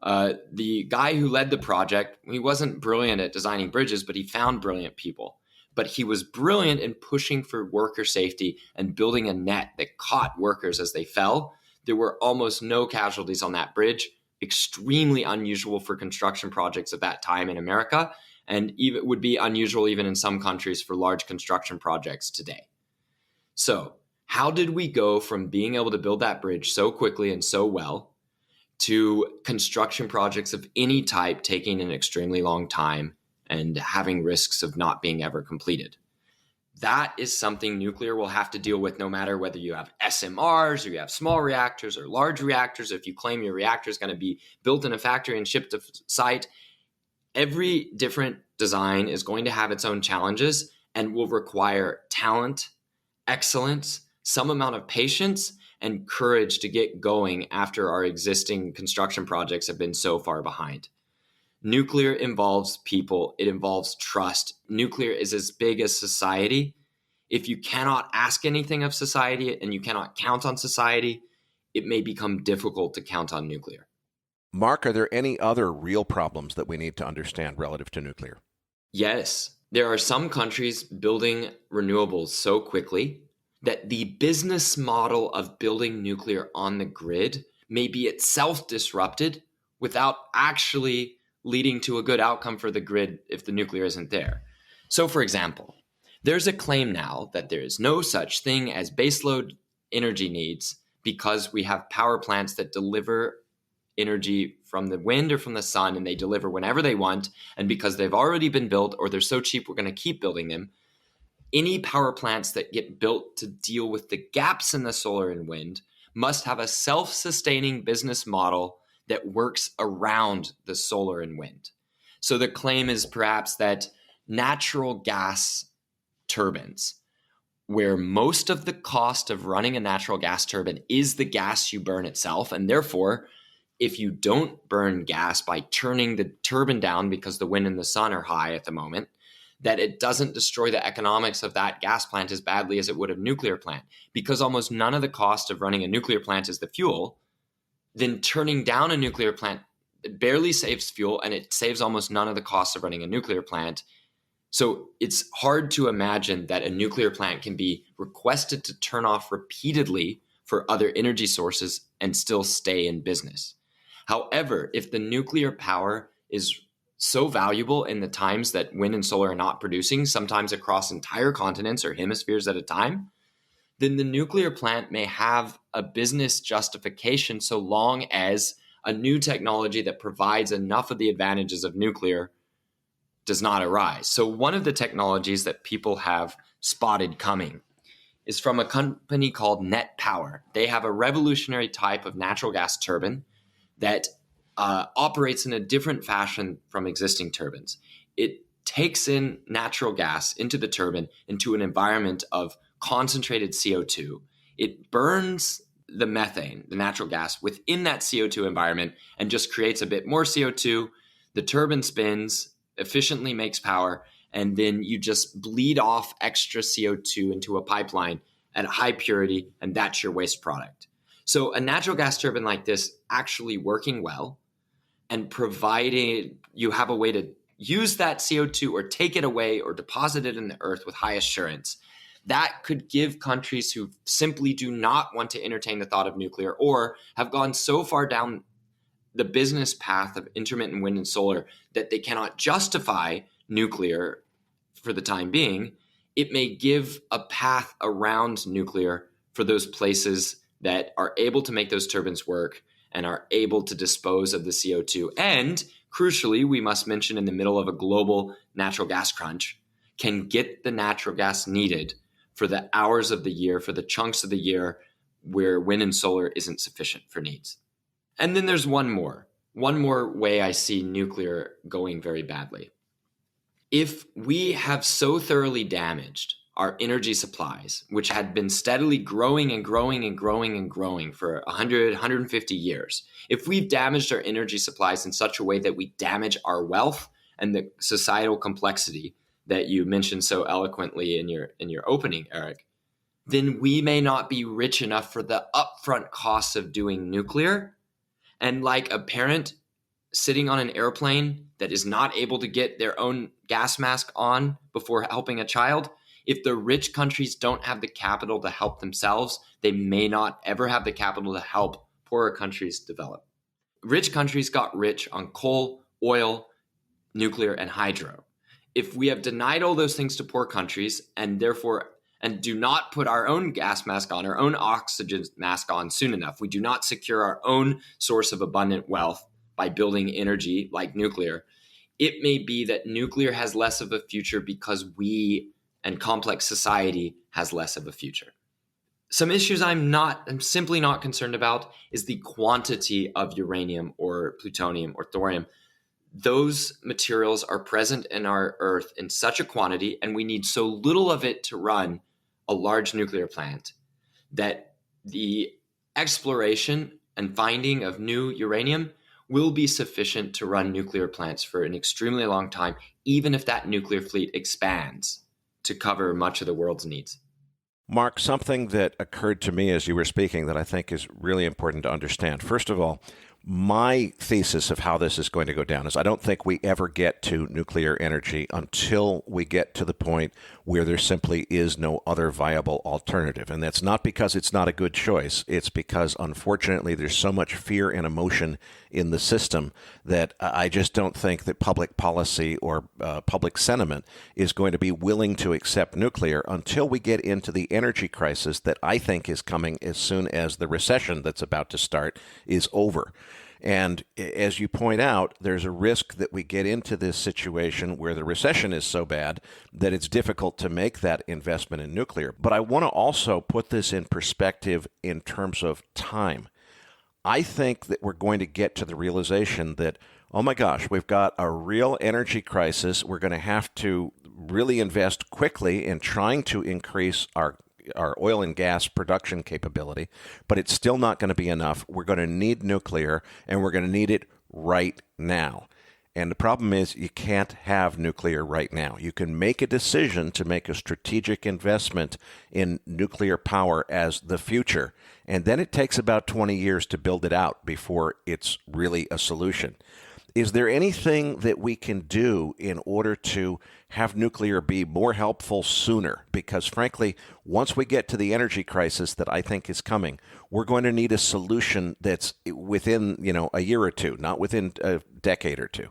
The guy who led the project, he wasn't brilliant at designing bridges, but he found brilliant people. But he was brilliant in pushing for worker safety and building a net that caught workers as they fell. There were almost no casualties on that bridge, extremely unusual for construction projects at that time in America, and even would be unusual even in some countries for large construction projects today. So how did we go from being able to build that bridge so quickly and so well to construction projects of any type taking an extremely long time and having risks of not being ever completed. That is something nuclear will have to deal with no matter whether you have SMRs or you have small reactors or large reactors. If you claim your reactor is going to be built in a factory and shipped to site, every different design is going to have its own challenges and will require talent, excellence, some amount of patience, and courage to get going after our existing construction projects have been so far behind. Nuclear involves people. It involves trust. Nuclear is as big as society. If you cannot ask anything of society and you cannot count on society, it may become difficult to count on nuclear. Mark, are there any other real problems that we need to understand relative to nuclear? Yes. There are some countries building renewables so quickly that the business model of building nuclear on the grid may be itself disrupted without actually leading to a good outcome for the grid if the nuclear isn't there. So, for example, there's a claim now that there is no such thing as baseload energy needs because we have power plants that deliver energy from the wind or from the sun, and they deliver whenever they want. And because they've already been built or they're so cheap, we're going to keep building them. Any power plants that get built to deal with the gaps in the solar and wind must have a self-sustaining business model that works around the solar and wind. So the claim is perhaps that natural gas turbines, where most of the cost of running a natural gas turbine is the gas you burn itself, and therefore, if you don't burn gas by turning the turbine down because the wind and the sun are high at the moment, that it doesn't destroy the economics of that gas plant as badly as it would a nuclear plant. Because almost none of the cost of running a nuclear plant is the fuel, then turning down a nuclear plant barely saves fuel, and it saves almost none of the cost of running a nuclear plant. So it's hard to imagine that a nuclear plant can be requested to turn off repeatedly for other energy sources and still stay in business. However, if the nuclear power is so valuable in the times that wind and solar are not producing, sometimes across entire continents or hemispheres at a time, then the nuclear plant may have a business justification so long as a new technology that provides enough of the advantages of nuclear does not arise. So one of the technologies that people have spotted coming is from a company called Net Power. They have a revolutionary type of natural gas turbine that operates in a different fashion from existing turbines. It takes in natural gas into the turbine into an environment of concentrated CO2. It burns the methane, the natural gas, within that CO2 environment and just creates a bit more CO2. The turbine spins, efficiently makes power, and then you just bleed off extra CO2 into a pipeline at high purity, and that's your waste product. So a natural gas turbine like this actually working well and providing you have a way to use that CO2 or take it away or deposit it in the earth with high assurance, that could give countries who simply do not want to entertain the thought of nuclear or have gone so far down the business path of intermittent wind and solar that they cannot justify nuclear for the time being, it may give a path around nuclear for those places that are able to make those turbines work and are able to dispose of the CO2. And crucially, we must mention in the middle of a global natural gas crunch, can get the natural gas needed for the hours of the year, for the chunks of the year where wind and solar isn't sufficient for needs. And then there's one more way I see nuclear going very badly. If we have so thoroughly damaged our energy supplies, which had been steadily growing and growing and growing and growing for 100, 150 years, if we've damaged our energy supplies in such a way that we damage our wealth and the societal complexity that you mentioned so eloquently in your opening, Erik, then we may not be rich enough for the upfront costs of doing nuclear. And like a parent sitting on an airplane that is not able to get their own gas mask on before helping a child, if the rich countries don't have the capital to help themselves, they may not ever have the capital to help poorer countries develop. Rich countries got rich on coal, oil, nuclear, and hydro. If we have denied all those things to poor countries and therefore and do not put our own gas mask on, our own oxygen mask on soon enough, we do not secure our own source of abundant wealth by building energy like nuclear, it may be that nuclear has less of a future because we and complex society has less of a future. Some issues I'm simply not concerned about is the quantity of uranium or plutonium or thorium. Those materials are present in our Earth in such a quantity, and we need so little of it to run a large nuclear plant that the exploration and finding of new uranium will be sufficient to run nuclear plants for an extremely long time, even if that nuclear fleet expands to cover much of the world's needs. Mark, something that occurred to me as you were speaking that I think is really important to understand. First of all, my thesis of how this is going to go down is I don't think we ever get to nuclear energy until we get to the point where there simply is no other viable alternative. And that's not because it's not a good choice. It's because, unfortunately, there's so much fear and emotion in the system that I just don't think that public policy or public sentiment is going to be willing to accept nuclear until we get into the energy crisis that I think is coming as soon as the recession that's about to start is over. And as you point out, there's a risk that we get into this situation where the recession is so bad that it's difficult to make that investment in nuclear. But I want to also put this in perspective in terms of time. I think that we're going to get to the realization that, oh my gosh, we've got a real energy crisis. We're going to have to really invest quickly in trying to increase our oil and gas production capability, but it's still not going to be enough. We're going to need nuclear, and we're going to need it right now. And the problem is you can't have nuclear right now. You can make a decision to make a strategic investment in nuclear power as the future, and then it takes about 20 years to build it out before it's really a solution. Is there anything that we can do in order to have nuclear be more helpful sooner? Because frankly, once we get to the energy crisis that I think is coming, we're going to need a solution that's within, a year or two, not within a decade or two.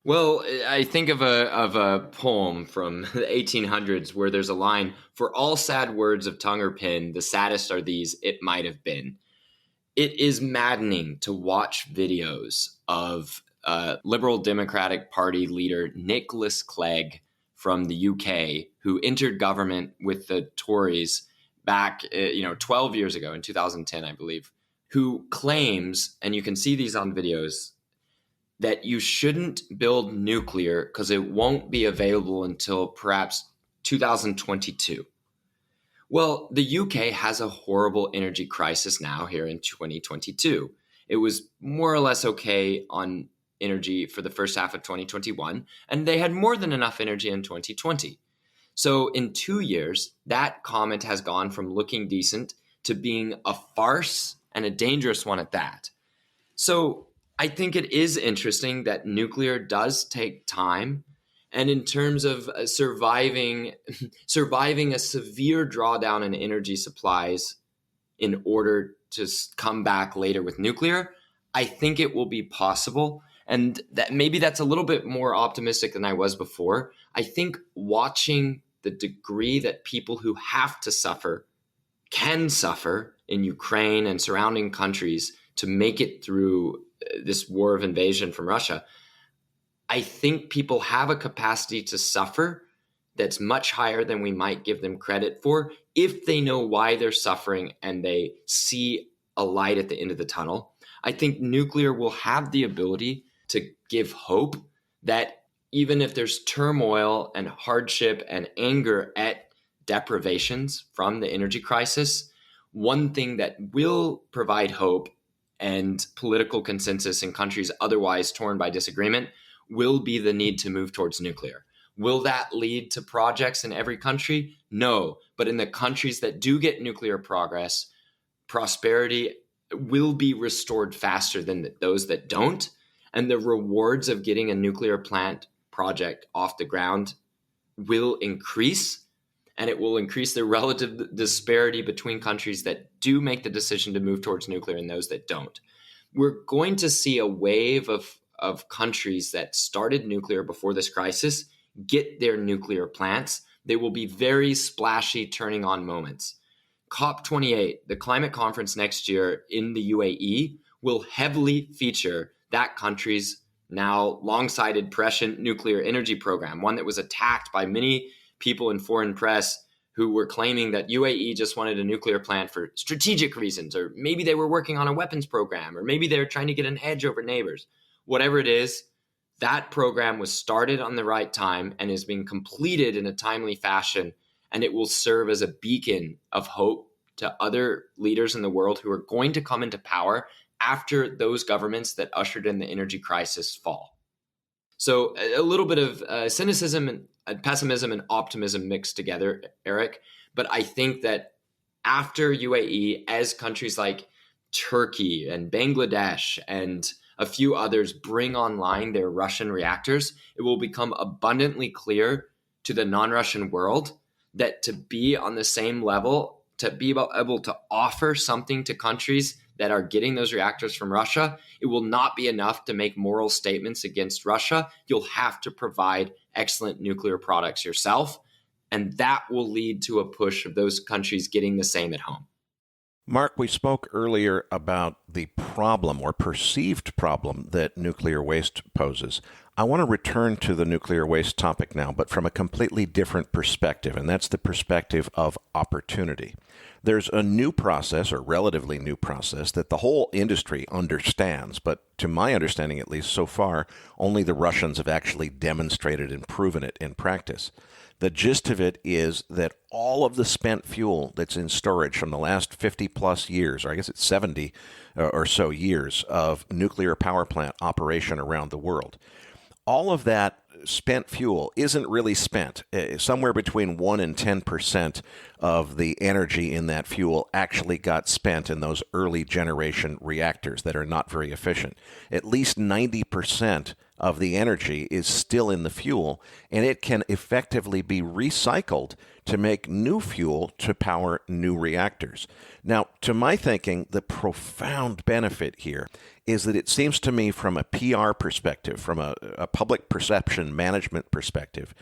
Well, I think of a poem from the 1800s where there's a line, "For all sad words of tongue or pen, the saddest are these, it might have been." It is maddening to watch videos of Liberal Democratic Party leader Nicholas Clegg from the UK, who entered government with the Tories back, 12 years ago in 2010, I believe, who claims, and you can see these on videos, that you shouldn't build nuclear because it won't be available until perhaps 2022. Well, the UK has a horrible energy crisis now here in 2022. It was more or less okay on energy for the first half of 2021, and they had more than enough energy in 2020. So in 2 years, that comment has gone from looking decent to being a farce and a dangerous one at that. So I think it is interesting that nuclear does take time. And in terms of surviving a severe drawdown in energy supplies in order to come back later with nuclear, I think it will be possible. And that maybe that's a little bit more optimistic than I was before. I think watching the degree that people who have to suffer can suffer in Ukraine and surrounding countries to make it through this war of invasion from Russia, I think people have a capacity to suffer that's much higher than we might give them credit for if they know why they're suffering and they see a light at the end of the tunnel. I think nuclear will have the ability to give hope that even if there's turmoil and hardship and anger at deprivations from the energy crisis, one thing that will provide hope and political consensus in countries otherwise torn by disagreement will be the need to move towards nuclear. Will that lead to projects in every country? No. But in the countries that do get nuclear progress, prosperity will be restored faster than those that don't. And the rewards of getting a nuclear plant project off the ground will increase. And it will increase the relative disparity between countries that do make the decision to move towards nuclear and those that don't. We're going to see a wave of countries that started nuclear before this crisis get their nuclear plants. They will be very splashy turning on moments. COP28, the climate conference next year in the UAE, will heavily feature that country's now long-sighted prescient nuclear energy program, one that was attacked by many people in foreign press who were claiming that UAE just wanted a nuclear plant for strategic reasons, or maybe they were working on a weapons program, or maybe they're trying to get an edge over neighbors. Whatever it is, that program was started on the right time and is being completed in a timely fashion, and it will serve as a beacon of hope to other leaders in the world who are going to come into power after those governments that ushered in the energy crisis fall. So a little bit of cynicism and pessimism and optimism mixed together, Eric. But I think that after UAE, as countries like Turkey and Bangladesh and a few others bring online their Russian reactors, it will become abundantly clear to the non-Russian world that to be on the same level, to be able to offer something to countries that are getting those reactors from Russia, it will not be enough to make moral statements against Russia. You'll have to provide excellent nuclear products yourself, and that will lead to a push of those countries getting the same at home. Mark, we spoke earlier about the problem or perceived problem that nuclear waste poses. I want to return to the nuclear waste topic now, but from a completely different perspective, and that's the perspective of opportunity. There's a new process, or relatively new process, that the whole industry understands, but to my understanding at least so far, only the Russians have actually demonstrated and proven it in practice. The gist of it is that all of the spent fuel that's in storage from the last 50 plus years, or I guess it's 70 or so years of nuclear power plant operation around the world, all of that spent fuel isn't really spent. Somewhere between 1 and 10% of the energy in that fuel actually got spent in those early generation reactors that are not very efficient. At least 90% of the energy is still in the fuel, and it can effectively be recycled to make new fuel to power new reactors. Now, to my thinking, the profound benefit here is that it seems to me from a PR perspective, from a public perception management perspective,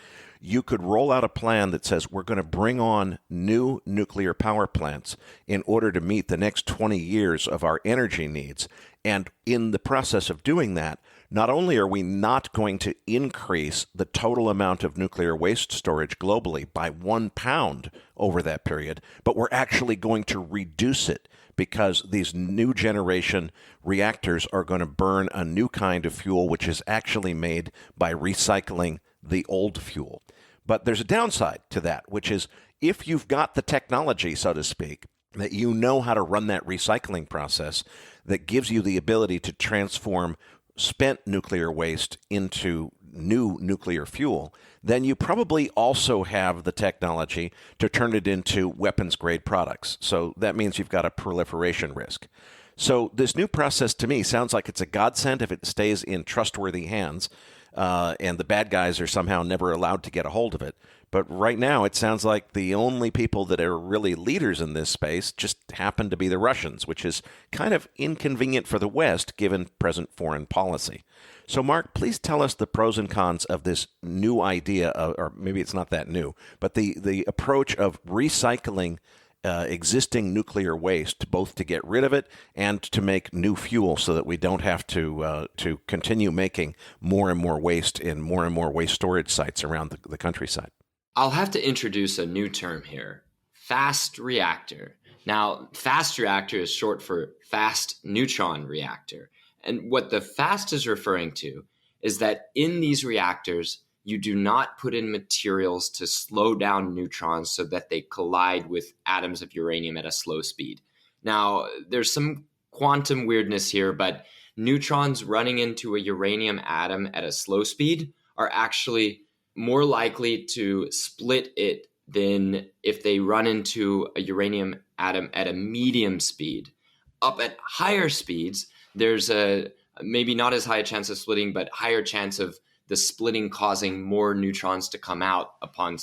you could roll out a plan that says we're going to bring on new nuclear power plants in order to meet the next 20 years of our energy needs. And in the process of doing that, not only are we not going to increase the total amount of nuclear waste storage globally by 1 pound over that period, but we're actually going to reduce it because these new generation reactors are going to burn a new kind of fuel, which is actually made by recycling the old fuel. But there's a downside to that, which is if you've got the technology, so to speak, that you know how to run that recycling process that gives you the ability to transform spent nuclear waste into new nuclear fuel, then you probably also have the technology to turn it into weapons-grade products. So that means you've got a proliferation risk. So this new process to me sounds like it's a godsend if it stays in trustworthy hands, and the bad guys are somehow never allowed to get a hold of it. But right now, it sounds like the only people that are really leaders in this space just happen to be the Russians, which is kind of inconvenient for the West given present foreign policy. So, Mark, please tell us the pros and cons of this new idea, or maybe it's not that new, but the approach of recycling existing nuclear waste, both to get rid of it and to make new fuel so that we don't have to continue making more and more waste in more and more waste storage sites around the countryside. I'll have to introduce a new term here, fast reactor. Now, fast reactor is short for fast neutron reactor. And what the fast is referring to is that in these reactors, you do not put in materials to slow down neutrons so that they collide with atoms of uranium at a slow speed. Now, there's some quantum weirdness here, but neutrons running into a uranium atom at a slow speed are actually more likely to split it than if they run into a uranium atom at a medium speed. Up at higher speeds, there's a maybe not as high a chance of splitting, but higher chance of the splitting causing more neutrons to come out upon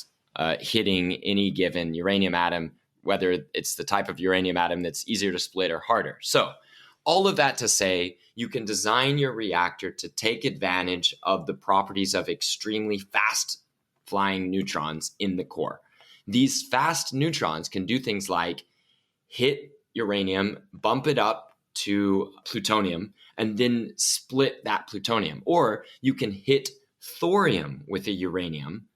hitting any given uranium atom, whether it's the type of uranium atom that's easier to split or harder. So all of that to say, you can design your reactor to take advantage of the properties of extremely fast flying neutrons in the core. These fast neutrons can do things like hit uranium, bump it up to plutonium, and then split that plutonium. Or you can hit thorium with a uranium,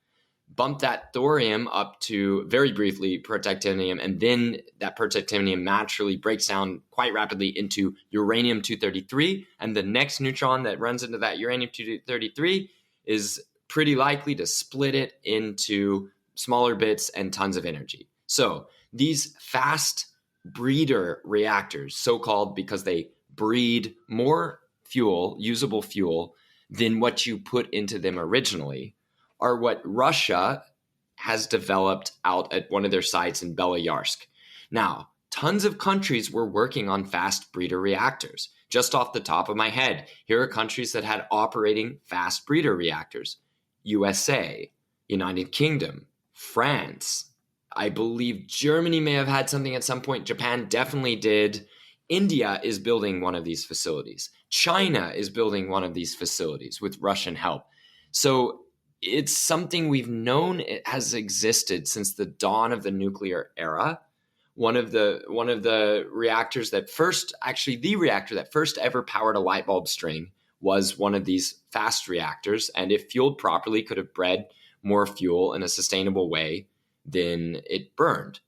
bump that thorium up to, very briefly, protactinium, and then that protactinium naturally breaks down quite rapidly into uranium-233, and the next neutron that runs into that uranium-233 is pretty likely to split it into smaller bits and tons of energy. So these fast breeder reactors, so-called because they breed more fuel, usable fuel, than what you put into them originally, are what Russia has developed out at one of their sites in Beloyarsk. Now, tons of countries were working on fast breeder reactors. Just off the top of my head, here are countries that had operating fast breeder reactors: USA, United Kingdom, France. I believe Germany may have had something at some point. Japan definitely did. India is building one of these facilities. China is building one of these facilities with Russian help. So it's something we've known it has existed since the dawn of the nuclear era. One of the reactors that first, actually the reactor that first ever powered a light bulb string was one of these fast reactors, and if fueled properly could have bred more fuel in a sustainable way than it burned.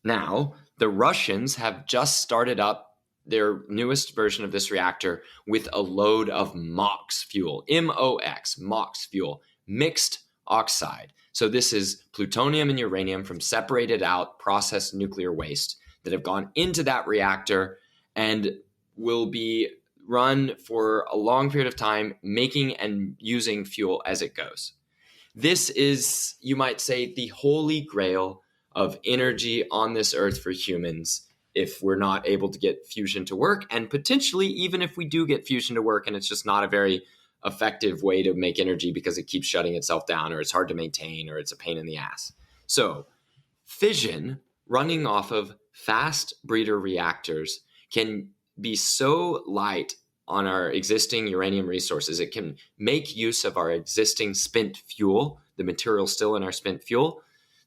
Now, the Russians have just started up their newest version of this reactor with a load of MOX fuel, MOX, MOX fuel, mixed oxide. So this is plutonium and uranium from separated out processed nuclear waste that have gone into that reactor and will be run for a long period of time, making and using fuel as it goes. This is, you might say, the holy grail of energy on this earth for humans if we're not able to get fusion to work, and potentially even if we do get fusion to work and it's just not a very effective way to make energy because it keeps shutting itself down, or it's hard to maintain, or it's a pain in the ass. So fission running off of fast breeder reactors can be so light on our existing uranium resources. It can make use of our existing spent fuel, the material still in our spent fuel,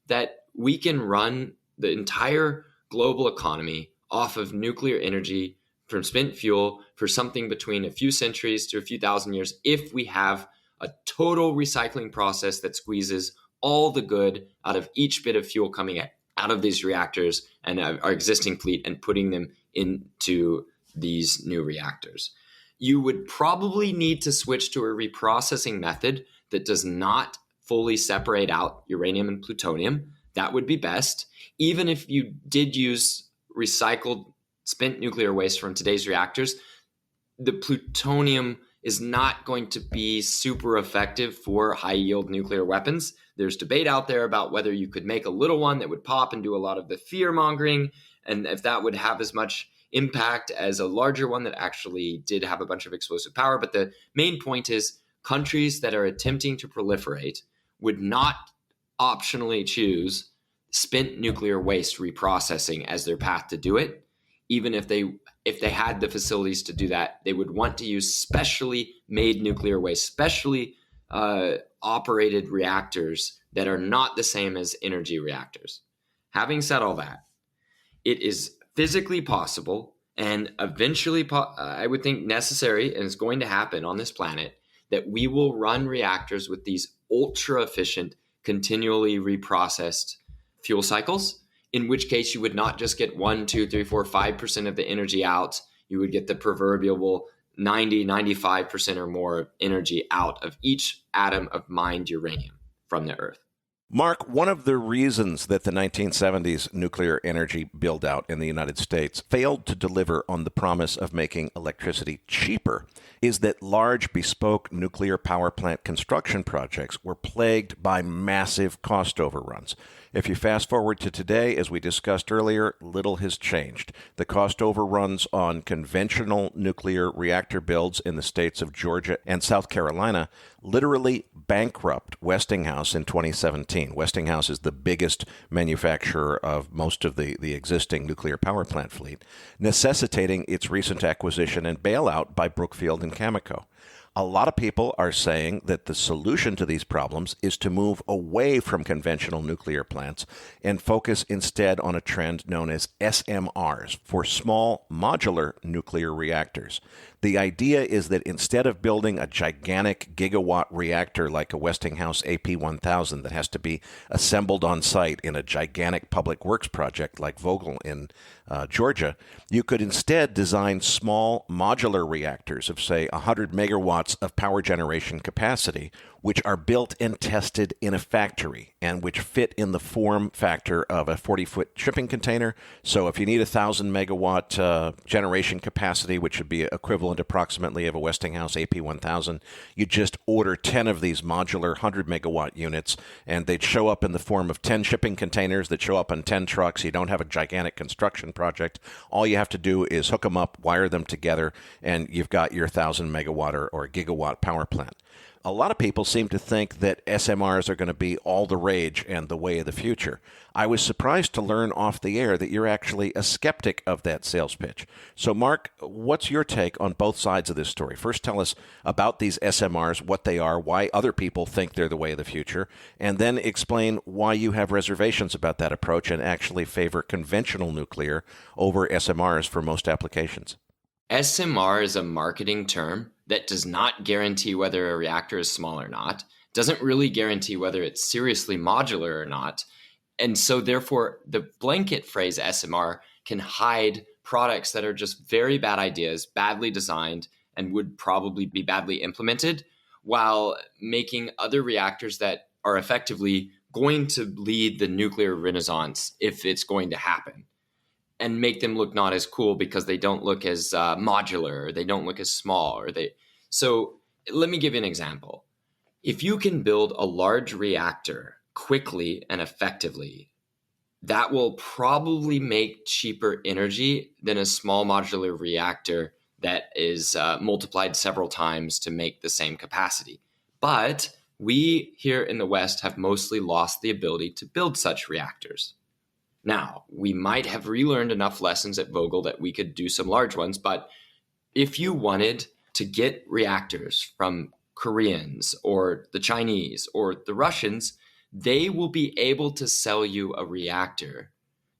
that we can run the entire global economy off of nuclear energy from spent fuel for something between a few centuries to a few thousand years if we have a total recycling process that squeezes all the good out of each bit of fuel coming out of these reactors and our existing fleet and putting them into these new reactors. You would probably need to switch to a reprocessing method that does not fully separate out uranium and plutonium. That would be best. Even if you did use recycled spent nuclear waste from today's reactors, the plutonium is not going to be super effective for high-yield nuclear weapons. There's debate out there about whether you could make a little one that would pop and do a lot of the fear-mongering, and if that would have as much impact as a larger one that actually did have a bunch of explosive power. But the main point is countries that are attempting to proliferate would not optionally choose spent nuclear waste reprocessing as their path to do it. Even if they had the facilities to do that, they would want to use specially made nuclear waste, specially operated reactors that are not the same as energy reactors. Having said all that, it is physically possible and eventually, I would think, necessary, and it's going to happen on this planet, that we will run reactors with these ultra efficient, continually reprocessed fuel cycles, in which case you would not just get 1, 2, 3, 4, 5% of the energy out. You would get the proverbial 90, 95% or more energy out of each atom of mined uranium from the Earth. Mark, one of the reasons that the 1970s nuclear energy build-out in the United States failed to deliver on the promise of making electricity cheaper is that large bespoke nuclear power plant construction projects were plagued by massive cost overruns. If you fast forward to today, as we discussed earlier, little has changed. The cost overruns on conventional nuclear reactor builds in the states of Georgia and South Carolina literally bankrupt Westinghouse in 2017. Westinghouse is the biggest manufacturer of most of the existing nuclear power plant fleet, necessitating its recent acquisition and bailout by Brookfield and Cameco. A lot of people are saying that the solution to these problems is to move away from conventional nuclear plants and focus instead on a trend known as SMRs, for small modular nuclear reactors. The idea is that instead of building a gigantic gigawatt reactor like a Westinghouse AP1000 that has to be assembled on site in a gigantic public works project like Vogtle in Georgia, you could instead design small modular reactors of, say, 100 megawatts of power generation capacity, which are built and tested in a factory and which fit in the form factor of a 40-foot shipping container. So if you need 1,000 megawatt generation capacity, which would be equivalent approximately of a Westinghouse AP1000, you just order 10 of these modular 100 megawatt units, and they'd show up in the form of 10 shipping containers that show up on 10 trucks. You don't have a gigantic construction project. All you have to do is hook them up, wire them together, and you've got your 1,000 megawatt or gigawatt power plant. A lot of people seem to think that SMRs are going to be all the rage and the way of the future. I was surprised to learn off the air that you're actually a skeptic of that sales pitch. So, Mark, what's your take on both sides of this story? First, tell us about these SMRs, what they are, why other people think they're the way of the future, and then explain why you have reservations about that approach and actually favor conventional nuclear over SMRs for most applications. SMR is a marketing term that does not guarantee whether a reactor is small or not, doesn't really guarantee whether it's seriously modular or not. And so therefore, the blanket phrase SMR can hide products that are just very bad ideas, badly designed, and would probably be badly implemented, while making other reactors that are effectively going to lead the nuclear renaissance if it's going to happen, and make them look not as cool because they don't look as modular, or they don't look as small, or they. So let me give you an example. If you can build a large reactor quickly and effectively, that will probably make cheaper energy than a small modular reactor that is multiplied several times to make the same capacity. But we here in the West have mostly lost the ability to build such reactors. Now, we might have relearned enough lessons at Vogtle that we could do some large ones, but if you wanted to get reactors from Koreans or the Chinese or the Russians, they will be able to sell you a reactor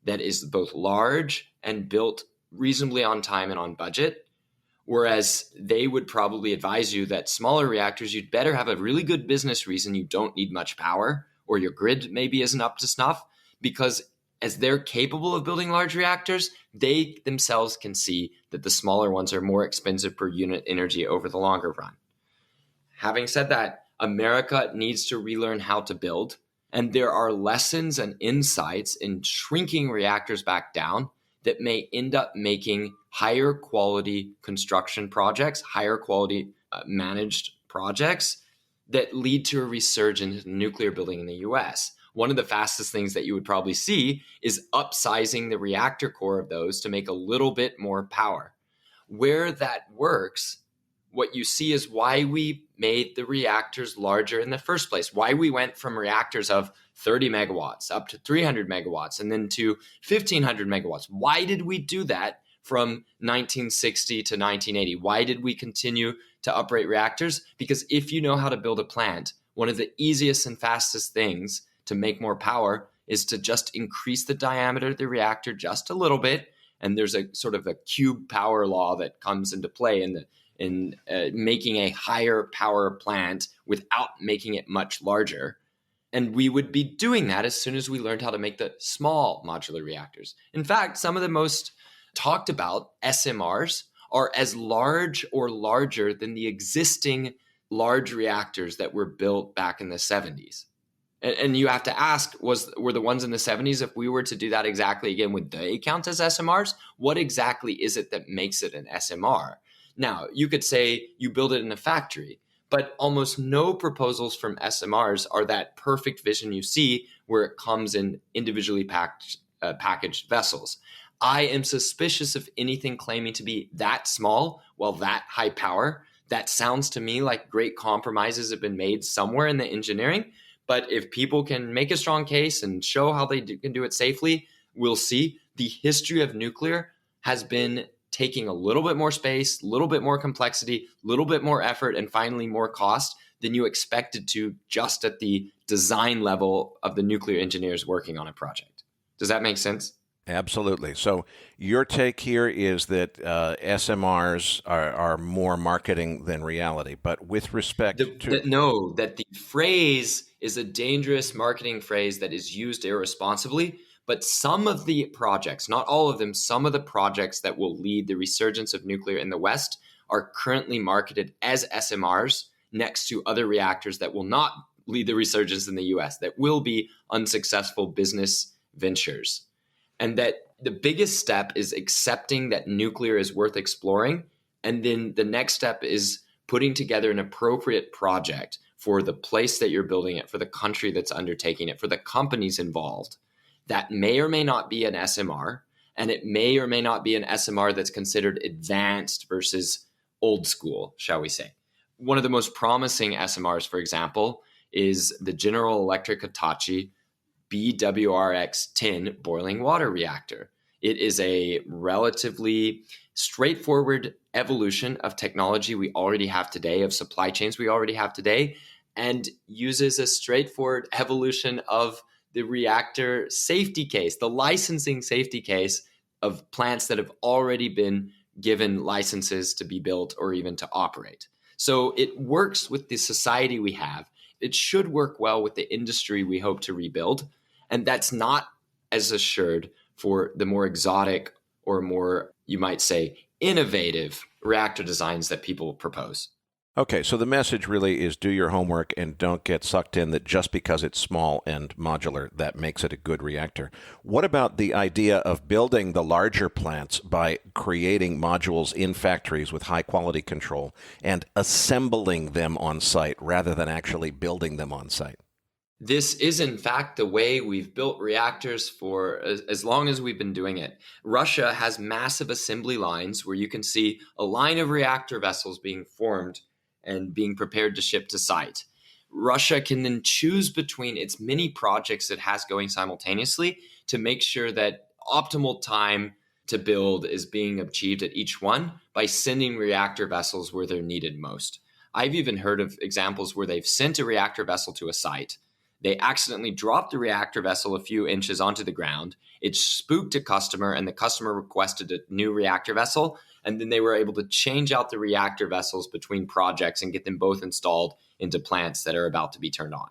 that is both large and built reasonably on time and on budget, whereas they would probably advise you that smaller reactors, you'd better have a really good business reason you don't need much power, or your grid maybe isn't up to snuff, because as they're capable of building large reactors, they themselves can see that the smaller ones are more expensive per unit energy over the longer run. Having said that, America needs to relearn how to build, and there are lessons and insights in shrinking reactors back down that may end up making higher quality construction projects, higher quality managed projects that lead to a resurgence in nuclear building in the US. One of the fastest things that you would probably see is upsizing the reactor core of those to make a little bit more power. Where that works, what you see is why we made the reactors larger in the first place, why we went from reactors of 30 megawatts up to 300 megawatts and then to 1,500 megawatts. Why did we do that from 1960 to 1980? Why did we continue to uprate reactors? Because if you know how to build a plant, one of the easiest and fastest things to make more power is to just increase the diameter of the reactor just a little bit. And there's a sort of a cube power law that comes into play in making a higher power plant without making it much larger. And we would be doing that as soon as we learned how to make the small modular reactors. In fact, some of the most talked about SMRs are as large or larger than the existing large reactors that were built back in the 70s. And you have to ask, were the ones in the 70s, if we were to do that exactly again, would they count as SMRs? What exactly is it that makes it an SMR? Now, you could say you build it in a factory, but almost no proposals from SMRs are that perfect vision you see where it comes in individually packaged vessels. I am suspicious of anything claiming to be that small while that high power. That sounds to me like great compromises have been made somewhere in the engineering. But if people can make a strong case and show how they can do it safely, we'll see. The history of nuclear has been taking a little bit more space, a little bit more complexity, a little bit more effort, and finally more cost than you expected to just at the design level of the nuclear engineers working on a project. Does that make sense? Absolutely. So your take here is that SMRs are more marketing than reality. But with respect to... No, that the phrase is a dangerous marketing phrase that is used irresponsibly. But some of the projects, not all of them, some of the projects that will lead the resurgence of nuclear in the West are currently marketed as SMRs next to other reactors that will not lead the resurgence in the US, that will be unsuccessful business ventures. And that the biggest step is accepting that nuclear is worth exploring. And then the next step is putting together an appropriate project for the place that you're building it, for the country that's undertaking it, for the companies involved. That may or may not be an SMR, and it may or may not be an SMR that's considered advanced versus old school, shall we say. One of the most promising SMRs, for example, is the General Electric Hitachi BWRX-10 boiling water reactor. It is a relatively straightforward evolution of technology we already have today, of supply chains we already have today, and uses a straightforward evolution of the reactor safety case, the licensing safety case of plants that have already been given licenses to be built or even to operate. So it works with the society we have. It should work well with the industry we hope to rebuild. And that's not as assured for the more exotic or more, you might say, innovative reactor designs that people propose. Okay, so the message really is do your homework and don't get sucked in that just because it's small and modular, that makes it a good reactor. What about the idea of building the larger plants by creating modules in factories with high quality control and assembling them on site rather than actually building them on site? This is, in fact, the way we've built reactors for as long as we've been doing it. Russia has massive assembly lines where you can see a line of reactor vessels being formed and being prepared to ship to site. Russia can then choose between its many projects it has going simultaneously to make sure that optimal time to build is being achieved at each one by sending reactor vessels where they're needed most. I've even heard of examples where they've sent a reactor vessel to a site. They accidentally dropped the reactor vessel a few inches onto the ground. It spooked a customer, and the customer requested a new reactor vessel. And then they were able to change out the reactor vessels between projects and get them both installed into plants that are about to be turned on.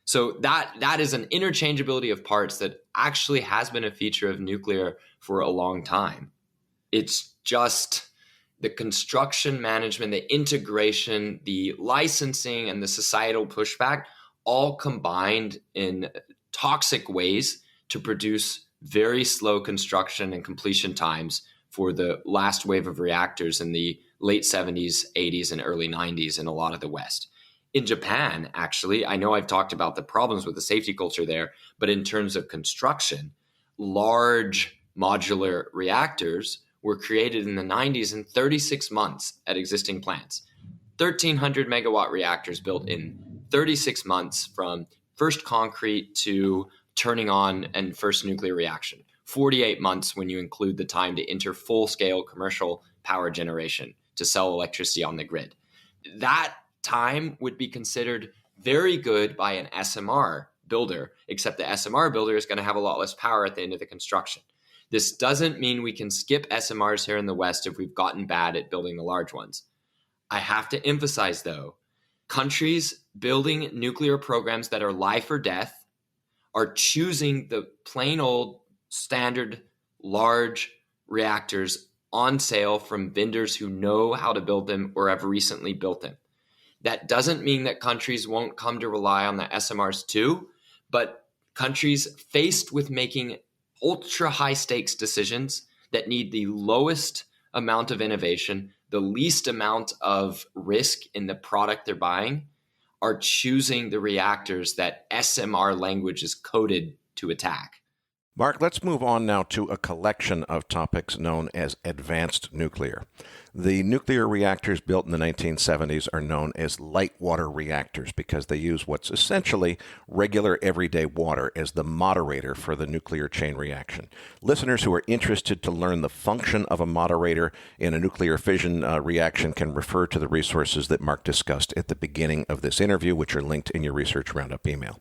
So that is an interchangeability of parts that actually has been a feature of nuclear for a long time. It's just the construction management, the integration, the licensing, and the societal pushback all combined in toxic ways to produce very slow construction and completion times for the last wave of reactors in the late 70s, 80s, and early 90s in a lot of the West. In Japan, actually, I know I've talked about the problems with the safety culture there, but in terms of construction, large modular reactors were created in the 90s in 36 months at existing plants. 1,300 megawatt reactors built in 36 months from first concrete to turning on and first nuclear reaction. 48 months when you include the time to enter full-scale commercial power generation to sell electricity on the grid. That time would be considered very good by an SMR builder, except the SMR builder is going to have a lot less power at the end of the construction. This doesn't mean we can skip SMRs here in the West if we've gotten bad at building the large ones. I have to emphasize, though, countries building nuclear programs that are life or death are choosing the plain old standard large reactors on sale from vendors who know how to build them or have recently built them. That doesn't mean that countries won't come to rely on the SMRs too, but countries faced with making ultra high stakes decisions that need the lowest amount of innovation, the least amount of risk in the product they're buying, are choosing the reactors that SMR language is coded to attack. Mark, let's move on now to a collection of topics known as advanced nuclear. The nuclear reactors built in the 1970s are known as light water reactors because they use what's essentially regular everyday water as the moderator for the nuclear chain reaction. Listeners who are interested to learn the function of a moderator in a nuclear fission reaction can refer to the resources that Mark discussed at the beginning of this interview, which are linked in your Research Roundup email.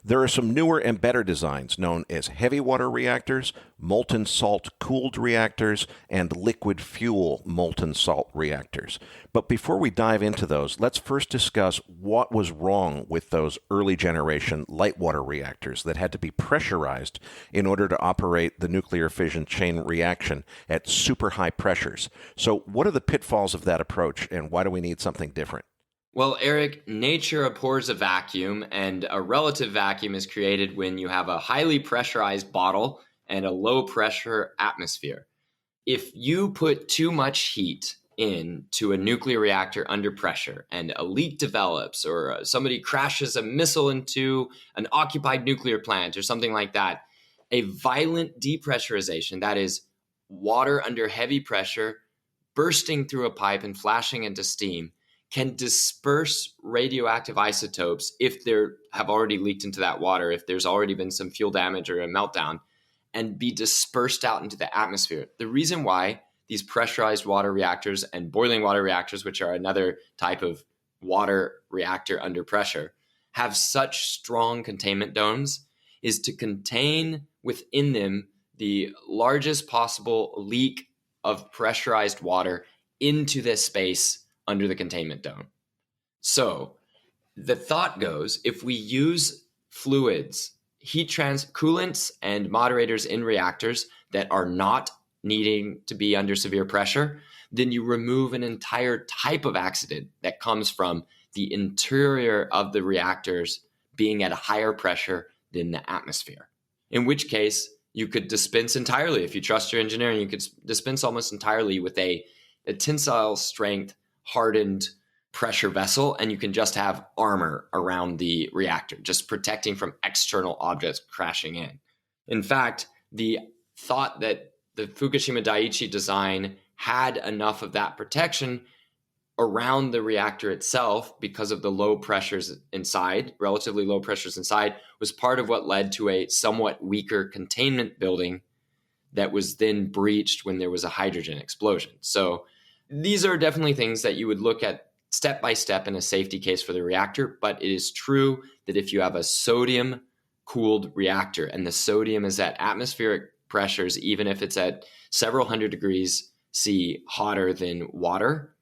There are some newer and better designs known as heavy water reactors, molten salt cooled reactors, and liquid fuel molten salt reactors. But before we dive into those, let's first discuss what was wrong with those early generation light water reactors that had to be pressurized in order to operate the nuclear fission chain reaction at super high pressures. So what are the pitfalls of that approach, and why do we need something different? Well, Eric, nature abhors a vacuum, and a relative vacuum is created when you have a highly pressurized bottle and a low pressure atmosphere. If you put too much heat into a nuclear reactor under pressure and a leak develops, or somebody crashes a missile into an occupied nuclear plant or something like that, a violent depressurization, that is water under heavy pressure bursting through a pipe and flashing into steam, can disperse radioactive isotopes if they have already leaked into that water, if there's already been some fuel damage or a meltdown, and be dispersed out into the atmosphere. The reason why these pressurized water reactors and boiling water reactors, which are another type of water reactor under pressure, have such strong containment domes is to contain within them the largest possible leak of pressurized water into this space under the containment dome. So the thought goes, if we use fluids, coolants and moderators in reactors that are not needing to be under severe pressure, then you remove an entire type of accident that comes from the interior of the reactors being at a higher pressure than the atmosphere. In which case, you could dispense entirely. If you trust your engineering, you could dispense almost entirely with a tensile strength hardened pressure vessel, and you can just have armor around the reactor, just protecting from external objects crashing in. In fact, the thought that the Fukushima Daiichi design had enough of that protection around the reactor itself because of the low pressures inside, relatively low pressures inside, was part of what led to a somewhat weaker containment building that was then breached when there was a hydrogen explosion. So these are definitely things that you would look at step by step in a safety case for the reactor, but it is true that if you have a sodium cooled reactor and the sodium is at atmospheric pressures, even if it's at several hundred degrees C hotter than water,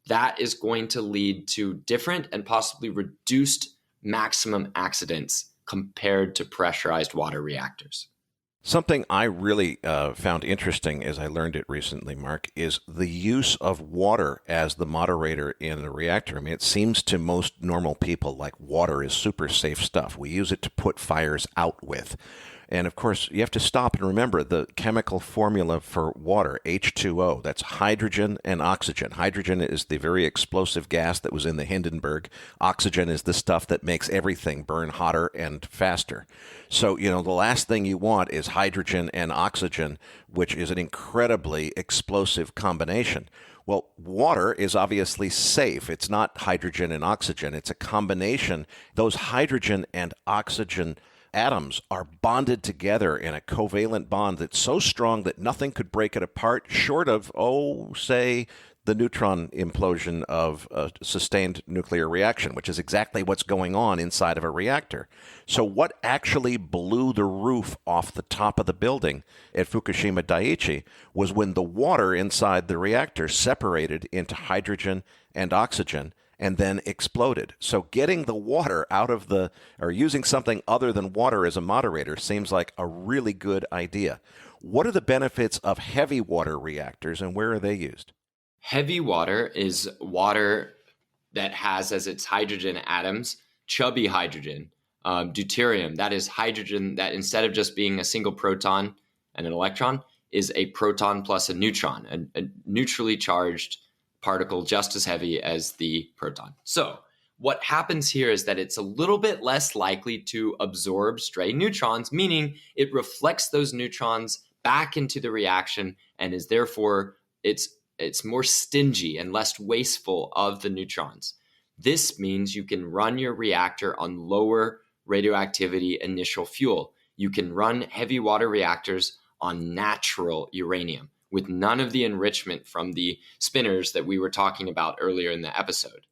that is going to lead to different and possibly reduced maximum accidents compared to pressurized water reactors. Something I really found interesting as I learned it recently, Mark, is the use of water as the moderator in a reactor. I mean, it seems to most normal people like water is super safe stuff. We use it to put fires out with. And of course, you have to stop and remember the chemical formula for water, H2O. That's hydrogen and oxygen. Hydrogen is the very explosive gas that was in the Hindenburg. Oxygen is the stuff that makes everything burn hotter and faster. So, the last thing you want is hydrogen and oxygen, which is an incredibly explosive combination. Well, water is obviously safe. It's not hydrogen and oxygen. It's a combination. Those hydrogen and oxygen atoms are bonded together in a covalent bond that's so strong that nothing could break it apart short of, say, the neutron implosion of a sustained nuclear reaction, which is exactly what's going on inside of a reactor. So what actually blew the roof off the top of the building at Fukushima Daiichi was when the water inside the reactor separated into hydrogen and oxygen and then exploded. So getting the water out of or using something other than water as a moderator seems like a really good idea. What are the benefits of heavy water reactors and where are they used? Heavy water is water that has as its hydrogen atoms, chubby hydrogen, deuterium. That is hydrogen that instead of just being a single proton and an electron is a proton plus a neutron, a neutrally charged particle just as heavy as the proton. So what happens here is that it's a little bit less likely to absorb stray neutrons, meaning it reflects those neutrons back into the reaction and is therefore it's it's more stingy and less wasteful of the neutrons. This means you can run your reactor on lower radioactivity initial fuel. You can run heavy water reactors on natural uranium with none of the enrichment from the spinners that we were talking about earlier in the episode.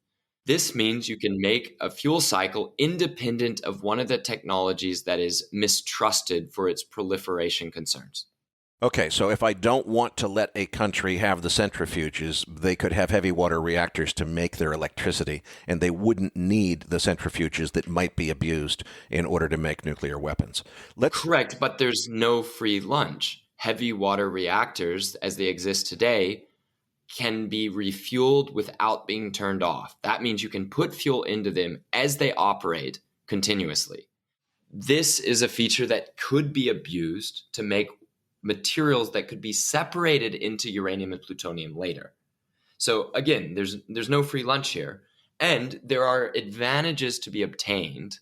This means you can make a fuel cycle independent of one of the technologies that is mistrusted for its proliferation concerns. Okay, so if I don't want to let a country have the centrifuges, they could have heavy water reactors to make their electricity, and they wouldn't need the centrifuges that might be abused in order to make nuclear weapons. Correct, but there's no free lunch. Heavy water reactors, as they exist today, can be refueled without being turned off. That means you can put fuel into them as they operate continuously. This is a feature that could be abused to make materials that could be separated into uranium and plutonium later. So again, there's no free lunch here. And there are advantages to be obtained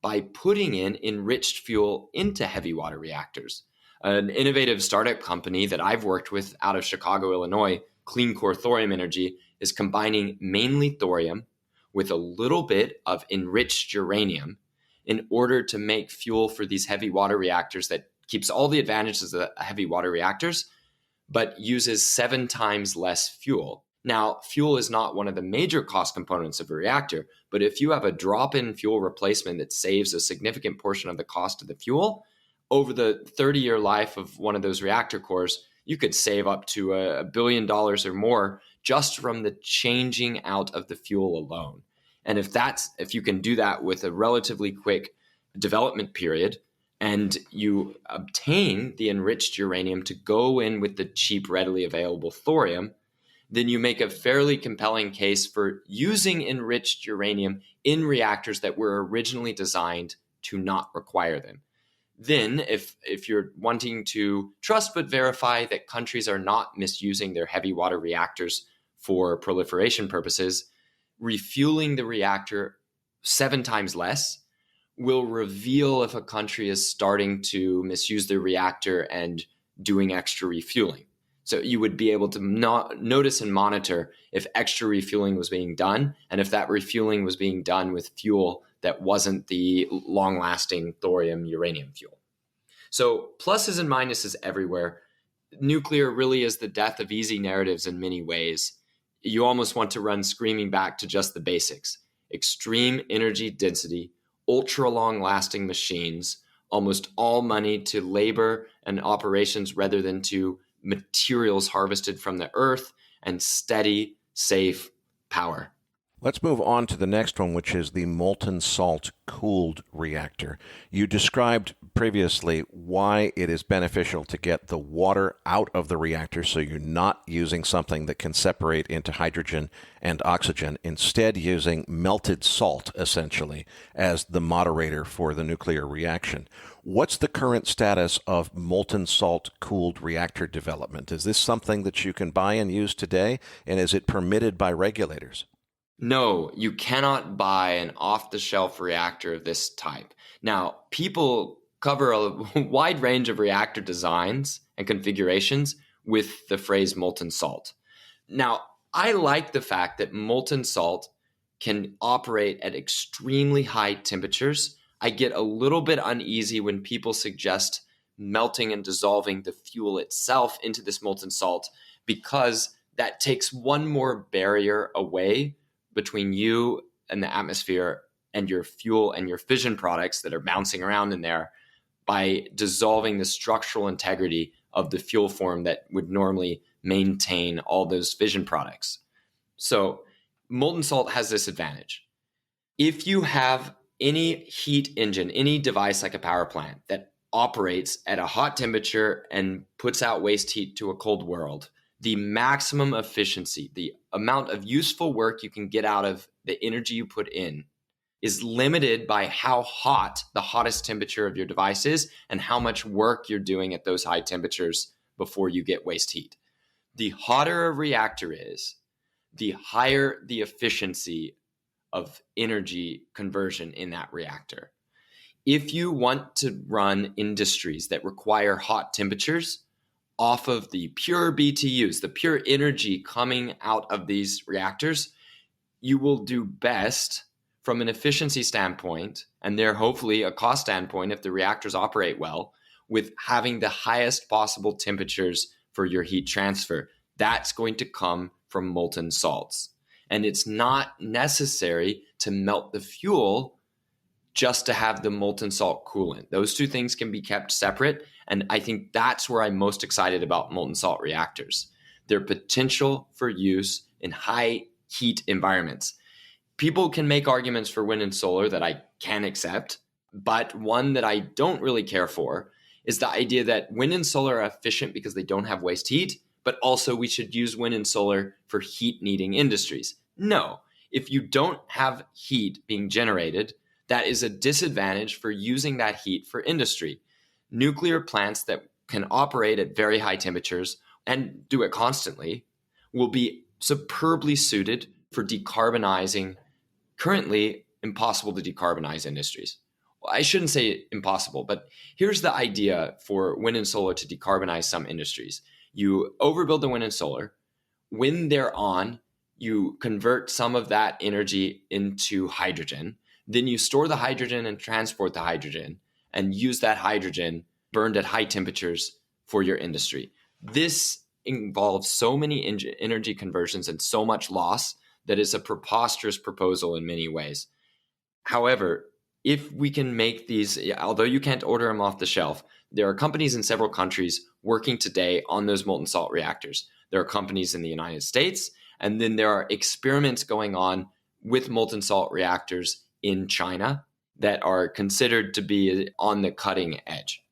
by putting in enriched fuel into heavy water reactors. An innovative startup company that I've worked with out of Chicago, Illinois, Clean Core Thorium Energy, is combining mainly thorium with a little bit of enriched uranium in order to make fuel for these heavy water reactors that keeps all the advantages of heavy water reactors, but uses 7 times less fuel. Now, fuel is not one of the major cost components of a reactor, but if you have a drop-in fuel replacement that saves a significant portion of the cost of the fuel, over the 30-year life of one of those reactor cores, you could save up to $1 billion or more just from the changing out of the fuel alone. And if you can do that with a relatively quick development period, and you obtain the enriched uranium to go in with the cheap, readily available thorium, then you make a fairly compelling case for using enriched uranium in reactors that were originally designed to not require them. Then, if you're wanting to trust but verify that countries are not misusing their heavy water reactors for proliferation purposes, refueling the reactor 7 times less will reveal if a country is starting to misuse their reactor and doing extra refueling. So you would be able to notice and monitor if extra refueling was being done, and if that refueling was being done with fuel that wasn't the long-lasting thorium-uranium fuel. So pluses and minuses everywhere. Nuclear really is the death of easy narratives in many ways. You almost want to run screaming back to just the basics. Extreme energy density, ultra long lasting machines, almost all money to labor and operations rather than to materials harvested from the earth, and steady, safe power. Let's move on to the next one, which is the molten salt cooled reactor. You described previously why it is beneficial to get the water out of the reactor so you're not using something that can separate into hydrogen and oxygen, instead using melted salt, essentially, as the moderator for the nuclear reaction. What's the current status of molten salt cooled reactor development? Is this something that you can buy and use today, and is it permitted by regulators? No, you cannot buy an off-the-shelf reactor of this type. Now, people cover a wide range of reactor designs and configurations with the phrase molten salt. Now, I like the fact that molten salt can operate at extremely high temperatures. I get a little bit uneasy when people suggest melting and dissolving the fuel itself into this molten salt, because that takes one more barrier away between you and the atmosphere and your fuel and your fission products that are bouncing around in there by dissolving the structural integrity of the fuel form that would normally maintain all those fission products. So molten salt has this advantage. If you have any heat engine, any device like a power plant that operates at a hot temperature and puts out waste heat to a cold world, the maximum efficiency, the amount of useful work you can get out of the energy you put in, is limited by how hot the hottest temperature of your device is and how much work you're doing at those high temperatures before you get waste heat. The hotter a reactor is, the higher the efficiency of energy conversion in that reactor. If you want to run industries that require hot temperatures, off of the pure BTUs, the pure energy coming out of these reactors, you will do best from an efficiency standpoint, and there hopefully a cost standpoint if the reactors operate well, with having the highest possible temperatures for your heat transfer. That's going to come from molten salts. And it's not necessary to melt the fuel just to have the molten salt coolant. Those two things can be kept separate. And I think that's where I'm most excited about molten salt reactors. Their potential for use in high heat environments. People can make arguments for wind and solar that I can accept, but one that I don't really care for is the idea that wind and solar are efficient because they don't have waste heat, but also we should use wind and solar for heat needing industries. No, if you don't have heat being generated, that is a disadvantage for using that heat for industry. Nuclear plants that can operate at very high temperatures and do it constantly will be superbly suited for decarbonizing currently impossible to decarbonize industries. Well, I shouldn't say impossible, but here's the idea for wind and solar to decarbonize some industries. You overbuild the wind and solar. When they're on, you convert some of that energy into hydrogen. Then you store the hydrogen and transport the hydrogen and use that hydrogen burned at high temperatures for your industry. This involves so many energy conversions and so much loss that is a preposterous proposal in many ways. However, if we can make these, although you can't order them off the shelf, there are companies in several countries working today on those molten salt reactors. There are companies in the United States, and then there are experiments going on with molten salt reactors in China that are considered to be on the cutting edge.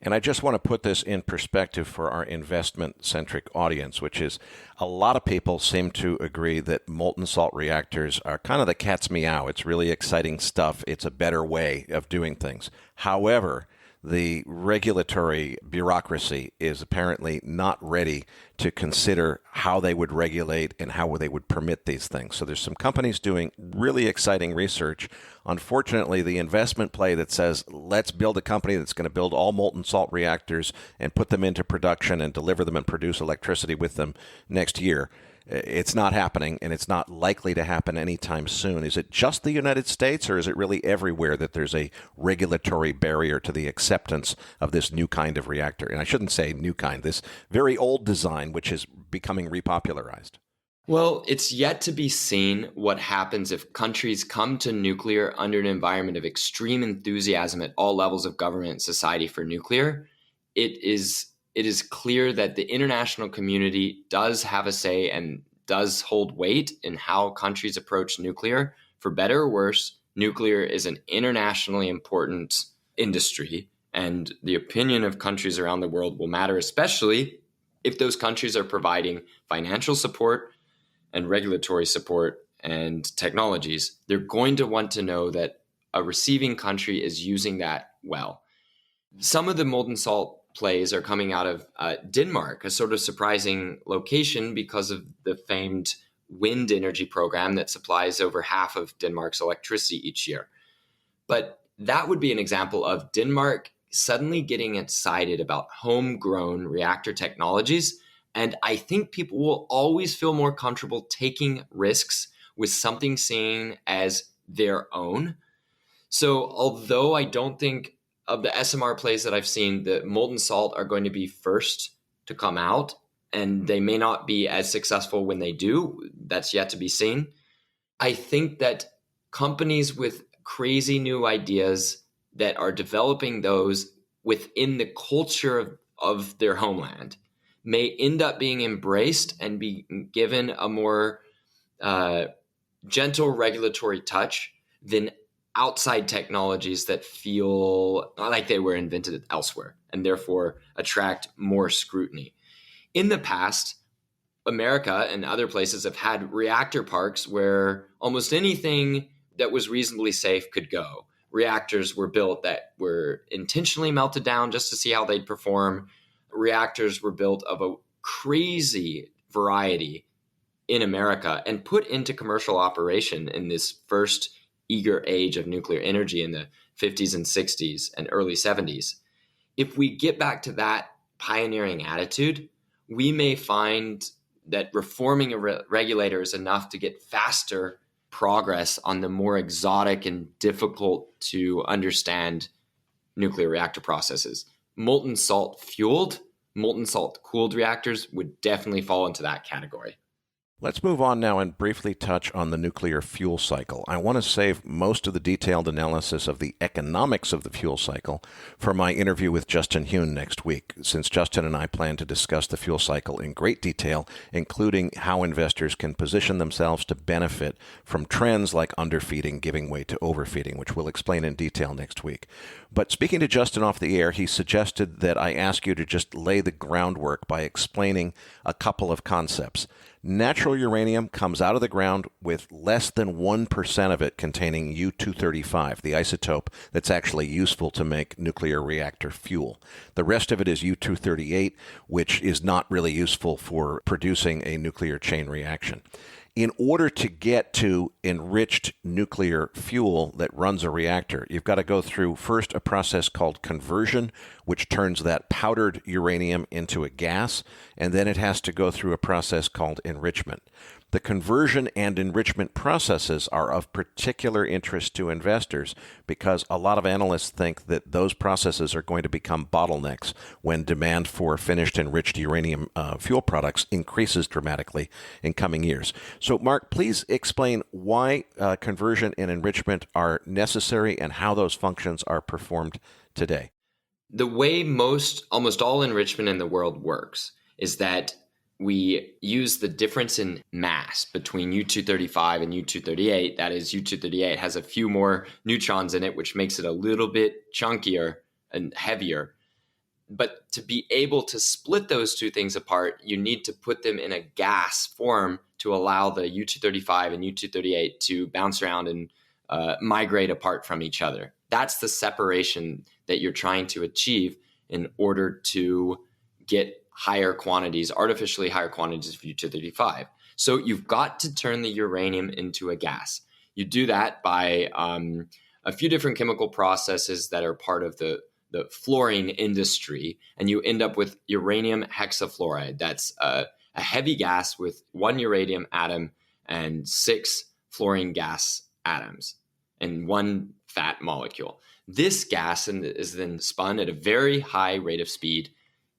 And I just want to put this in perspective for our investment-centric audience, which is a lot of people seem to agree that molten salt reactors are kind of the cat's meow. It's really exciting stuff. It's a better way of doing things. However, the regulatory bureaucracy is apparently not ready to consider how they would regulate and how they would permit these things. So there's some companies doing really exciting research. Unfortunately, the investment play that says, let's build a company that's going to build all molten salt reactors and put them into production and deliver them and produce electricity with them next year, it's not happening, and it's not likely to happen anytime soon. Is it just the United States, or is it really everywhere that there's a regulatory barrier to the acceptance of this new kind of reactor? And I shouldn't say new kind, this very old design, which is becoming repopularized. Well, it's yet to be seen what happens if countries come to nuclear under an environment of extreme enthusiasm at all levels of government and society for nuclear. It is clear that the international community does have a say and does hold weight in how countries approach nuclear. For better or worse, nuclear is an internationally important industry, and the opinion of countries around the world will matter, especially if those countries are providing financial support and regulatory support and technologies. They're going to want to know that a receiving country is using that well. Some of the molten salt plays are coming out of Denmark, a sort of surprising location because of the famed wind energy program that supplies over half of Denmark's electricity each year. But that would be an example of Denmark suddenly getting excited about homegrown reactor technologies. And I think people will always feel more comfortable taking risks with something seen as their own. So although I don't think of the SMR plays that I've seen, the molten salt are going to be first to come out, and they may not be as successful when they do. That's yet to be seen. I think that companies with crazy new ideas that are developing those within the culture of their homeland may end up being embraced and be given a more gentle regulatory touch than outside technologies that feel like they were invented elsewhere and therefore attract more scrutiny. In the past, America and other places have had reactor parks where almost anything that was reasonably safe could go. Reactors were built that were intentionally melted down just to see how they'd perform. Reactors were built of a crazy variety in America and put into commercial operation in this first eager age of nuclear energy in the 50s and 60s and early 70s. If we get back to that pioneering attitude, we may find that reforming a regulator is enough to get faster progress on the more exotic and difficult to understand nuclear reactor processes. Molten salt fueled, molten salt cooled reactors would definitely fall into that category. Let's move on now and briefly touch on the nuclear fuel cycle. I want to save most of the detailed analysis of the economics of the fuel cycle for my interview with Justin Hune next week, since Justin and I plan to discuss the fuel cycle in great detail, including how investors can position themselves to benefit from trends like underfeeding giving way to overfeeding, which we'll explain in detail next week. But speaking to Justin off the air, he suggested that I ask you to just lay the groundwork by explaining a couple of concepts. Natural uranium comes out of the ground with less than 1% of it containing U-235, the isotope that's actually useful to make nuclear reactor fuel. The rest of it is U-238, which is not really useful for producing a nuclear chain reaction. In order to get to enriched nuclear fuel that runs a reactor, you've got to go through first a process called conversion, which turns that powdered uranium into a gas, and then it has to go through a process called enrichment. The conversion and enrichment processes are of particular interest to investors because a lot of analysts think that those processes are going to become bottlenecks when demand for finished enriched uranium fuel products increases dramatically in coming years. So, Mark, please explain why conversion and enrichment are necessary and how those functions are performed today. The way almost all enrichment in the world works is that we use the difference in mass between U-235 and U-238. That is, U-238 has a few more neutrons in it, which makes it a little bit chunkier and heavier. But to be able to split those two things apart, you need to put them in a gas form to allow the U-235 and U-238 to bounce around and migrate apart from each other. That's the separation that you're trying to achieve in order to get artificially higher quantities of U-235. So you've got to turn the uranium into a gas. You do that by a few different chemical processes that are part of the fluorine industry, and you end up with uranium hexafluoride. That's a heavy gas with one uranium atom and 6 fluorine gas atoms and one fat molecule. This gas is then spun at a very high rate of speed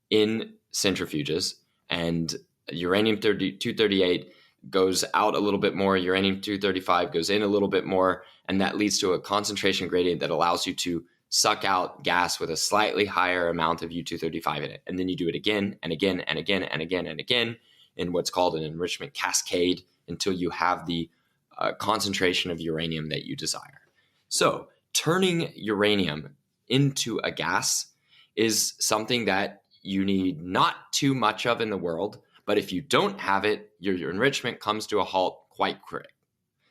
in centrifuges, and uranium-238 goes out a little bit more, uranium-235 goes in a little bit more, and that leads to a concentration gradient that allows you to suck out gas with a slightly higher amount of U-235 in it. And then you do it again and again and again and again and again in what's called an enrichment cascade until you have the concentration of uranium that you desire. So turning uranium into a gas is something that you need not too much of in the world, but if you don't have it, your enrichment comes to a halt quite quick.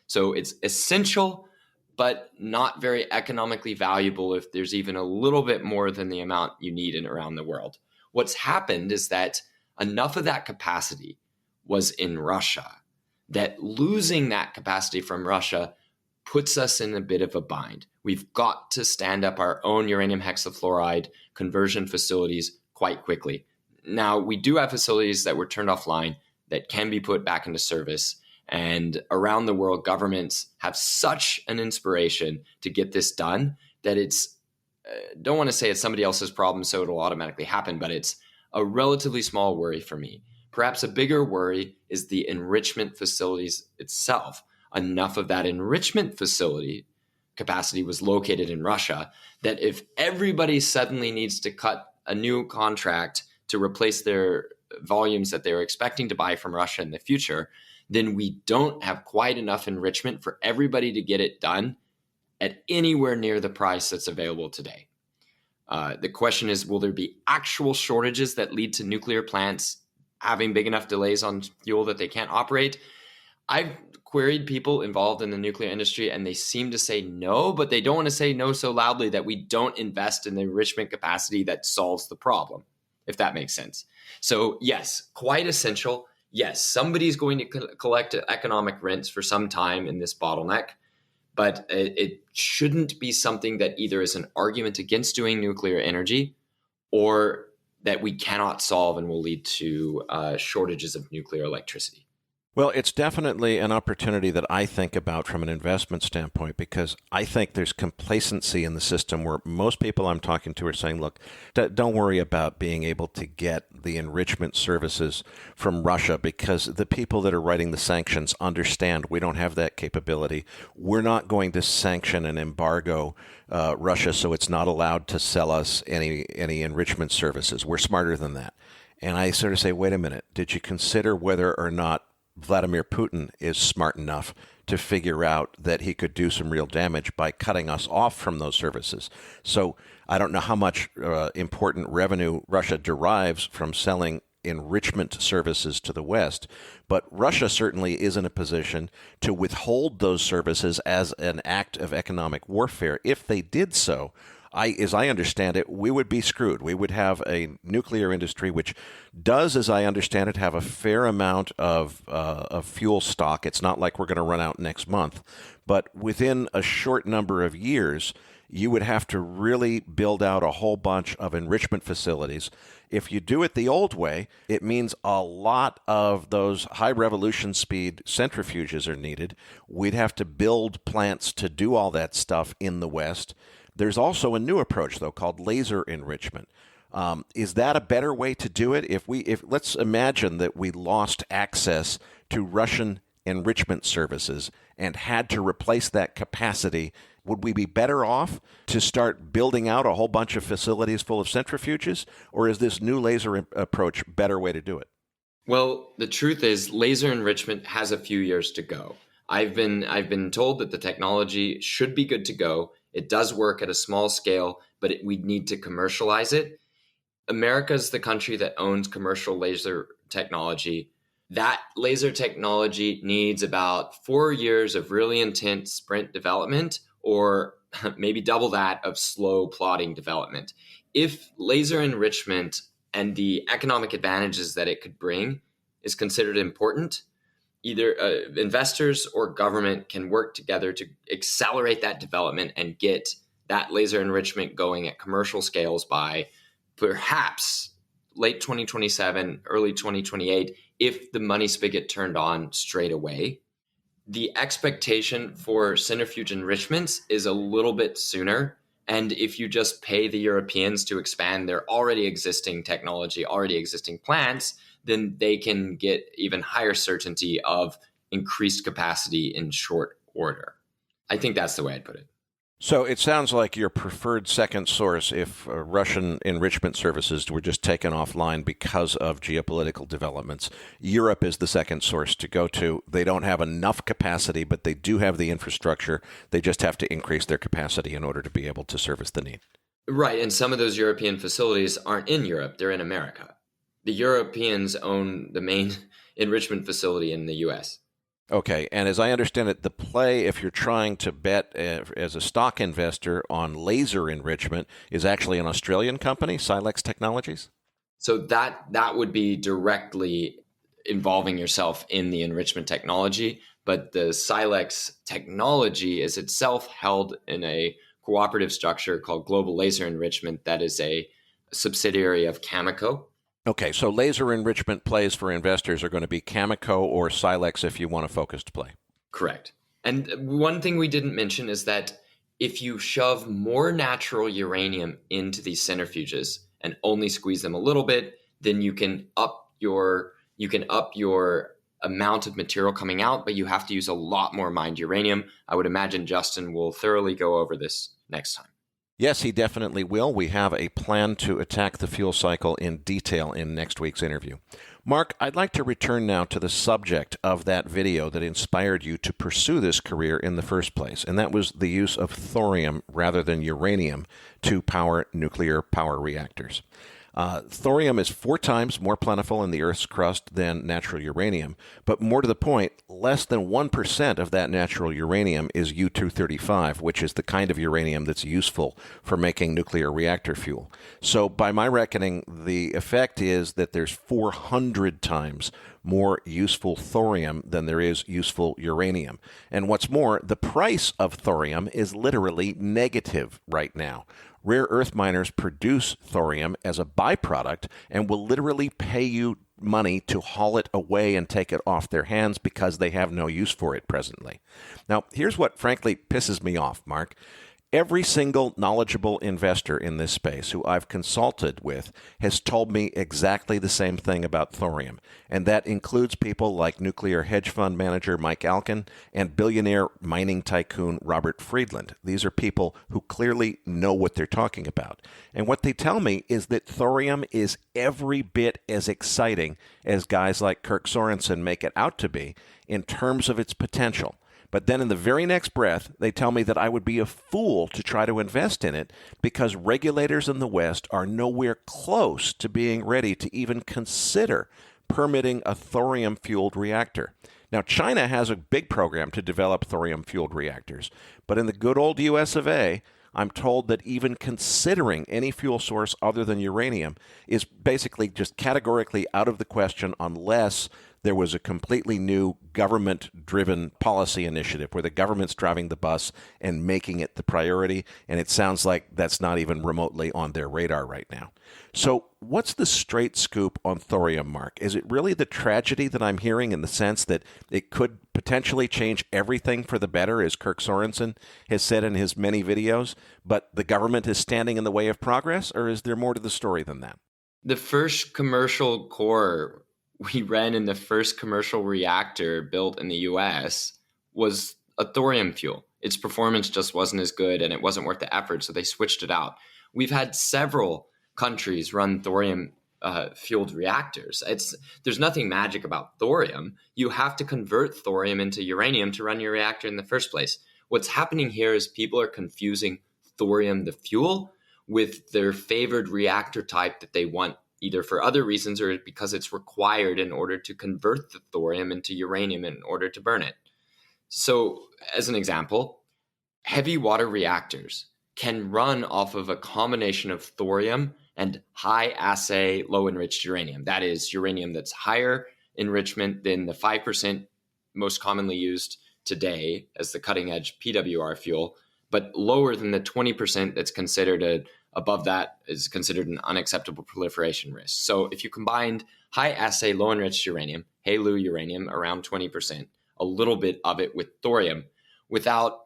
So it's essential, but not very economically valuable if there's even a little bit more than the amount you need in around the world. What's happened is that enough of that capacity was in Russia that losing that capacity from Russia puts us in a bit of a bind. We've got to stand up our own uranium hexafluoride conversion facilities quite quickly. Now, we do have facilities that were turned offline that can be put back into service. And around the world, governments have such an inspiration to get this done that it's, don't want to say it's somebody else's problem, so it'll automatically happen, but it's a relatively small worry for me. Perhaps a bigger worry is the enrichment facilities itself. Enough of that enrichment facility capacity was located in Russia that if everybody suddenly needs to cut a new contract to replace their volumes that they were expecting to buy from Russia in the future, then we don't have quite enough enrichment for everybody to get it done at anywhere near the price that's available today. The question is, will there be actual shortages that lead to nuclear plants having big enough delays on fuel that they can't operate? I've queried people involved in the nuclear industry, and they seem to say no, but they don't want to say no so loudly that we don't invest in the enrichment capacity that solves the problem, if that makes sense. So yes, quite essential. Yes, somebody's going to collect economic rents for some time in this bottleneck, but it shouldn't be something that either is an argument against doing nuclear energy or that we cannot solve and will lead to shortages of nuclear electricity. Well, it's definitely an opportunity that I think about from an investment standpoint, because I think there's complacency in the system where most people I'm talking to are saying, look, don't worry about being able to get the enrichment services from Russia, because the people that are writing the sanctions understand we don't have that capability. We're not going to sanction and embargo Russia so it's not allowed to sell us any enrichment services. We're smarter than that. And I sort of say, wait a minute, did you consider whether or not Vladimir Putin is smart enough to figure out that he could do some real damage by cutting us off from those services? So I don't know how much important revenue Russia derives from selling enrichment services to the West, but Russia certainly is in a position to withhold those services as an act of economic warfare. If they did so, as I understand it, we would be screwed. We would have a nuclear industry which does, as I understand it, have a fair amount of fuel stock. It's not like we're going to run out next month. But within a short number of years, you would have to really build out a whole bunch of enrichment facilities. If you do it the old way, it means a lot of those high revolution speed centrifuges are needed. We'd have to build plants to do all that stuff in the West. There's also a new approach, though, called laser enrichment. Is that a better way to do it? If let's imagine that we lost access to Russian enrichment services and had to replace that capacity, would we be better off to start building out a whole bunch of facilities full of centrifuges, or is this new laser approach a better way to do it? Well, the truth is laser enrichment has a few years to go. I've been told that the technology should be good to go. It does work at a small scale, but we need to commercialize it. America is the country that owns commercial laser technology. That laser technology needs about 4 years of really intense sprint development, or maybe double that of slow plodding development. If laser enrichment and the economic advantages that it could bring is considered important, either investors or government can work together to accelerate that development and get that laser enrichment going at commercial scales by perhaps late 2027, early 2028, if the money spigot turned on straight away. The expectation for centrifuge enrichments is a little bit sooner. And if you just pay the Europeans to expand their already existing technology, already existing plants, then they can get even higher certainty of increased capacity in short order. I think that's the way I'd put it. So it sounds like your preferred second source, if Russian enrichment services were just taken offline because of geopolitical developments, Europe is the second source to go to. They don't have enough capacity, but they do have the infrastructure. They just have to increase their capacity in order to be able to service the need. Right. And some of those European facilities aren't in Europe. They're in America. The Europeans own the main enrichment facility in the U.S. Okay, and as I understand it, the play, if you're trying to bet as a stock investor on laser enrichment, is actually an Australian company, Silex Technologies? So that would be directly involving yourself in the enrichment technology, but the Silex technology is itself held in a cooperative structure called Global Laser Enrichment that is a subsidiary of Cameco. Okay, so laser enrichment plays for investors are going to be Cameco or Silex if you want a focused play. Correct. And one thing we didn't mention is that if you shove more natural uranium into these centrifuges and only squeeze them a little bit, then you can up your amount of material coming out, but you have to use a lot more mined uranium. I would imagine Justin will thoroughly go over this next time. Yes, he definitely will. We have a plan to attack the fuel cycle in detail in next week's interview. Mark, I'd like to return now to the subject of that video that inspired you to pursue this career in the first place, and that was the use of thorium rather than uranium to power nuclear power reactors. Thorium is 4 times more plentiful in the Earth's crust than natural uranium, but more to the point, less than 1% of that natural uranium is U-235, which is the kind of uranium that's useful for making nuclear reactor fuel. So by my reckoning, the effect is that there's 400 times more useful thorium than there is useful uranium. And what's more, the price of thorium is literally negative right now. Rare earth miners produce thorium as a byproduct and will literally pay you money to haul it away and take it off their hands because they have no use for it presently. Now, here's what frankly pisses me off, Mark. Every single knowledgeable investor in this space who I've consulted with has told me exactly the same thing about thorium, and that includes people like nuclear hedge fund manager Mike Alkin and billionaire mining tycoon Robert Friedland. These are people who clearly know what they're talking about. And what they tell me is that thorium is every bit as exciting as guys like Kirk Sorensen make it out to be in terms of its potential. But then in the very next breath, they tell me that I would be a fool to try to invest in it because regulators in the West are nowhere close to being ready to even consider permitting a thorium-fuelled reactor. Now, China has a big program to develop thorium-fuelled reactors, but in the good old US of A, I'm told that even considering any fuel source other than uranium is basically just categorically out of the question unless there was a completely new government-driven policy initiative where the government's driving the bus and making it the priority, and it sounds like that's not even remotely on their radar right now. So what's the straight scoop on thorium, Mark? Is it really the tragedy that I'm hearing in the sense that it could potentially change everything for the better, as Kirk Sorensen has said in his many videos, but the government is standing in the way of progress, or is there more to the story than that? The first commercial core we ran in the first commercial reactor built in the US was a thorium fuel. Its performance just wasn't as good and it wasn't worth the effort, so they switched it out. We've had several countries run thorium fueled reactors. There's nothing magic about thorium. You have to convert thorium into uranium to run your reactor in the first place. What's happening here is people are confusing thorium, the fuel, with their favored reactor type that they want either for other reasons or because it's required in order to convert the thorium into uranium in order to burn it. So, as an example, heavy water reactors can run off of a combination of thorium and high assay, low enriched uranium. That is uranium that's higher enrichment than the 5% most commonly used today as the cutting edge PWR fuel, but lower than the 20% that's considered above that is considered an unacceptable proliferation risk. So if you combined high assay, low enriched uranium, HALEU uranium, around 20%, a little bit of it with thorium, without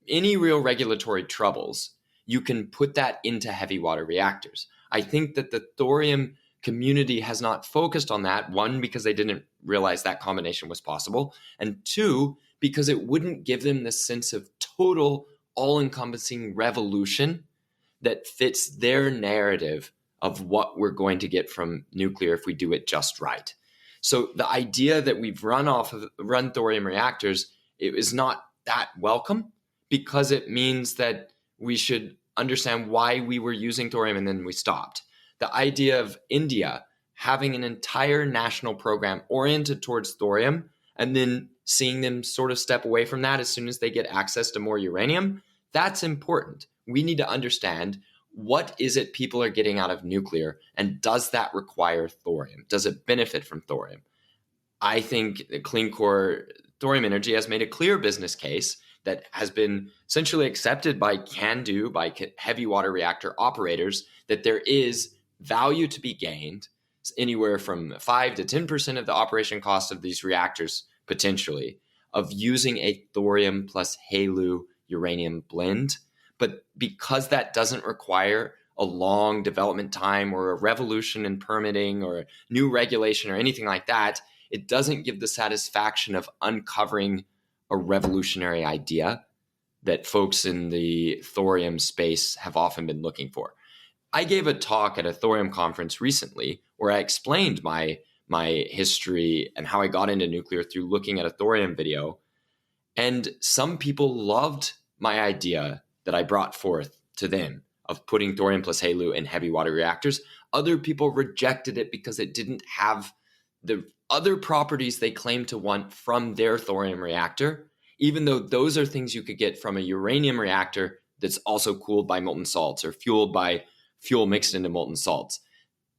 any real regulatory troubles, you can put that into heavy water reactors. I think that the thorium community has not focused on that, one, because they didn't realize that combination was possible, and two, because it wouldn't give them the sense of total, all-encompassing revolution that fits their narrative of what we're going to get from nuclear if we do it just right. So the idea that we've run thorium reactors, it is not that welcome because it means that we should understand why we were using thorium and then we stopped. The idea of India having an entire national program oriented towards thorium and then seeing them sort of step away from that as soon as they get access to more uranium, that's important. We need to understand what is it people are getting out of nuclear, and does that require thorium? Does it benefit from thorium? I think Clean Core Thorium Energy has made a clear business case that has been essentially accepted by heavy water reactor operators, that there is value to be gained anywhere from 5 to 10% of the operation cost of these reactors, potentially, of using a thorium plus HALEU uranium blend. But because that doesn't require a long development time or a revolution in permitting or a new regulation or anything like that, it doesn't give the satisfaction of uncovering a revolutionary idea that folks in the thorium space have often been looking for. I gave a talk at a thorium conference recently where I explained my history and how I got into nuclear through looking at a thorium video. And some people loved my idea that I brought forth to them of putting thorium plus HALEU in heavy water reactors. Other people rejected it because it didn't have the other properties they claim to want from their thorium reactor, even though those are things you could get from a uranium reactor that's also cooled by molten salts or fueled by fuel mixed into molten salts.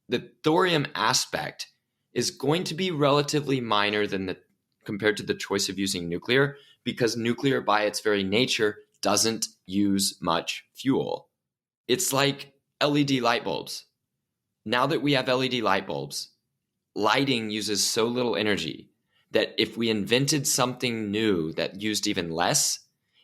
The thorium aspect is going to be relatively minor compared to the choice of using nuclear, because nuclear by its very nature doesn't use much fuel. It's like LED light bulbs. Now that we have LED light bulbs, lighting uses so little energy that if we invented something new that used even less,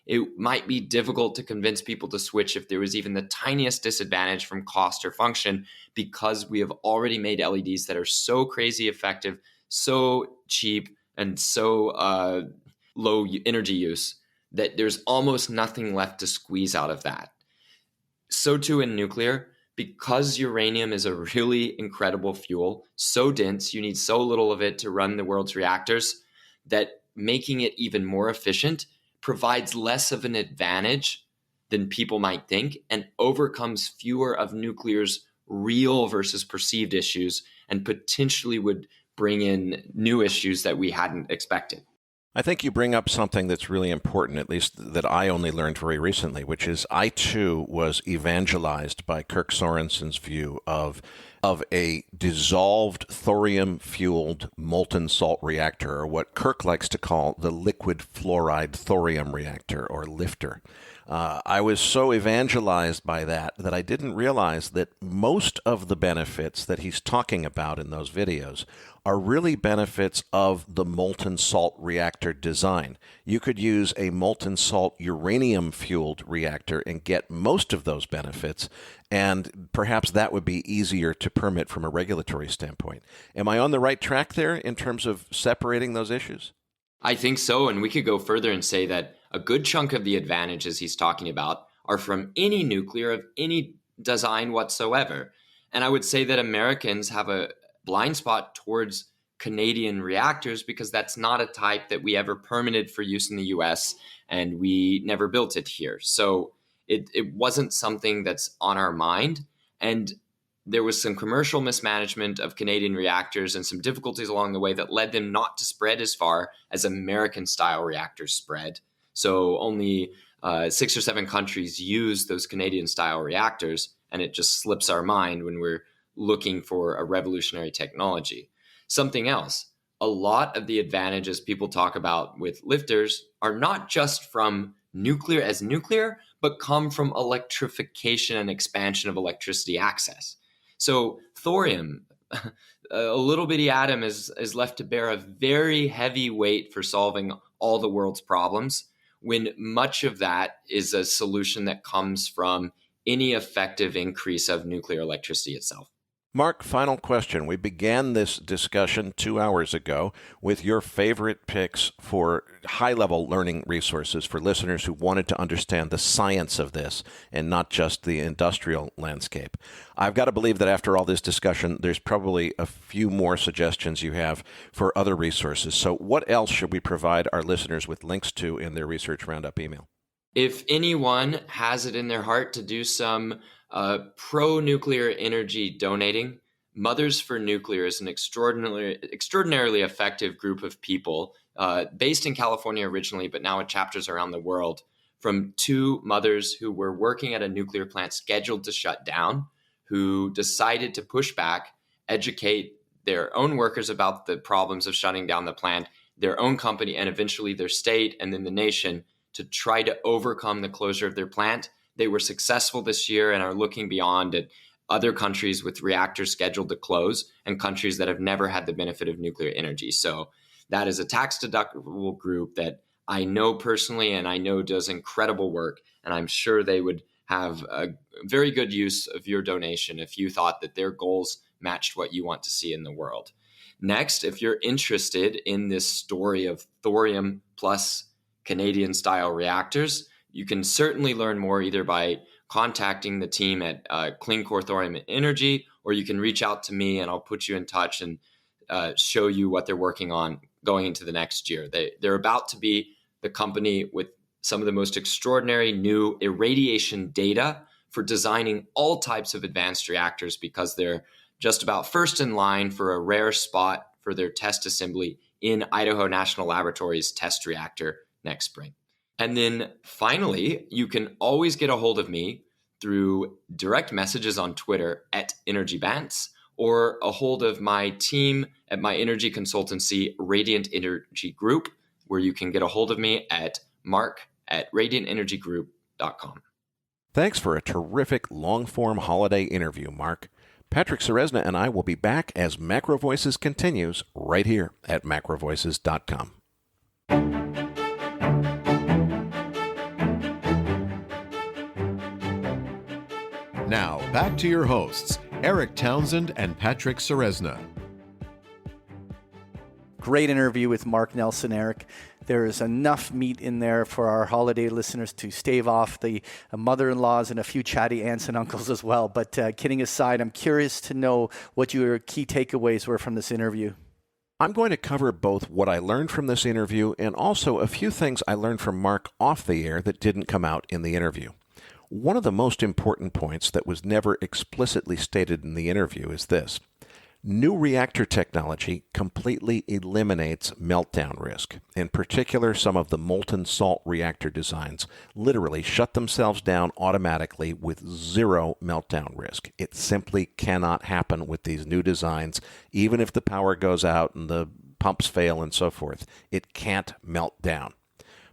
it might be difficult to convince people to switch if there was even the tiniest disadvantage from cost or function, because we have already made LEDs that are so crazy effective, so cheap, and so low energy use that there's almost nothing left to squeeze out of that. So too in nuclear, because uranium is a really incredible fuel, so dense, you need so little of it to run the world's reactors, that making it even more efficient provides less of an advantage than people might think and overcomes fewer of nuclear's real versus perceived issues, and potentially would bring in new issues that we hadn't expected. I think you bring up something that's really important, at least that I only learned very recently, which is I too was evangelized by Kirk Sorensen's view of a dissolved thorium-fueled molten salt reactor, or what Kirk likes to call the liquid fluoride thorium reactor, or LIFTR. I was so evangelized by that I didn't realize that most of the benefits that he's talking about in those videos are really benefits of the molten salt reactor design. You could use a molten salt uranium-fueled reactor and get most of those benefits, and perhaps that would be easier to permit from a regulatory standpoint. Am I on the right track there in terms of separating those issues? I think so, and we could go further and say that a good chunk of the advantages he's talking about are from any nuclear of any design whatsoever. And I would say that Americans have a blind spot towards Canadian reactors because that's not a type that we ever permitted for use in the US, and we never built it here. So it wasn't something that's on our mind. And there was some commercial mismanagement of Canadian reactors and some difficulties along the way that led them not to spread as far as American-style reactors spread. So only 6 or 7 countries use those Canadian-style reactors, and it just slips our mind when we're looking for a revolutionary technology. Something else, a lot of the advantages people talk about with lifters are not just from nuclear as nuclear, but come from electrification and expansion of electricity access. So thorium, a little bitty atom, is left to bear a very heavy weight for solving all the world's problems, when much of that is a solution that comes from any effective increase of nuclear electricity itself. Mark, final question. We began this discussion 2 hours ago with your favorite picks for high-level learning resources for listeners who wanted to understand the science of this and not just the industrial landscape. I've got to believe that after all this discussion, there's probably a few more suggestions you have for other resources. So what else should we provide our listeners with links to in their Research Roundup email? If anyone has it in their heart to do some pro-nuclear energy donating, Mothers for Nuclear is an extraordinarily effective group of people based in California originally, but now with chapters around the world, from 2 mothers who were working at a nuclear plant scheduled to shut down, who decided to push back, educate their own workers about the problems of shutting down the plant, their own company, and eventually their state and then the nation, to try to overcome the closure of their plant. They were successful this year and are looking beyond at other countries with reactors scheduled to close and countries that have never had the benefit of nuclear energy. So that is a tax-deductible group that I know personally and I know does incredible work. And I'm sure they would have a very good use of your donation if you thought that their goals matched what you want to see in the world. Next, if you're interested in this story of thorium plus Canadian-style reactors, you can certainly learn more either by contacting the team at Clean Core Thorium Energy, or you can reach out to me and I'll put you in touch and show you what they're working on going into the next year. They're about to be the company with some of the most extraordinary new irradiation data for designing all types of advanced reactors, because they're just about first in line for a rare spot for their test assembly in Idaho National Laboratory's test reactor next spring. And then finally, you can always get a hold of me through direct messages on Twitter at EnergyBants, or a hold of my team at my energy consultancy, Radiant Energy Group, where you can get a hold of me at mark@radiantenergygroup.com. Thanks for a terrific long-form holiday interview, Mark. Patrick Ceresna and I will be back as MacroVoices continues right here at macrovoices.com. Now, back to your hosts, Erik Townsend and Patrick Ceresna. Great interview with Mark Nelson, Eric. There is enough meat in there for our holiday listeners to stave off the mother-in-laws and a few chatty aunts and uncles as well. But kidding aside, I'm curious to know what your key takeaways were from this interview. I'm going to cover both what I learned from this interview and also a few things I learned from Mark off the air that didn't come out in the interview. One of the most important points that was never explicitly stated in the interview is this. New reactor technology completely eliminates meltdown risk. In particular, some of the molten salt reactor designs literally shut themselves down automatically with zero meltdown risk. It simply cannot happen with these new designs, even if the power goes out and the pumps fail and so forth. It can't melt down.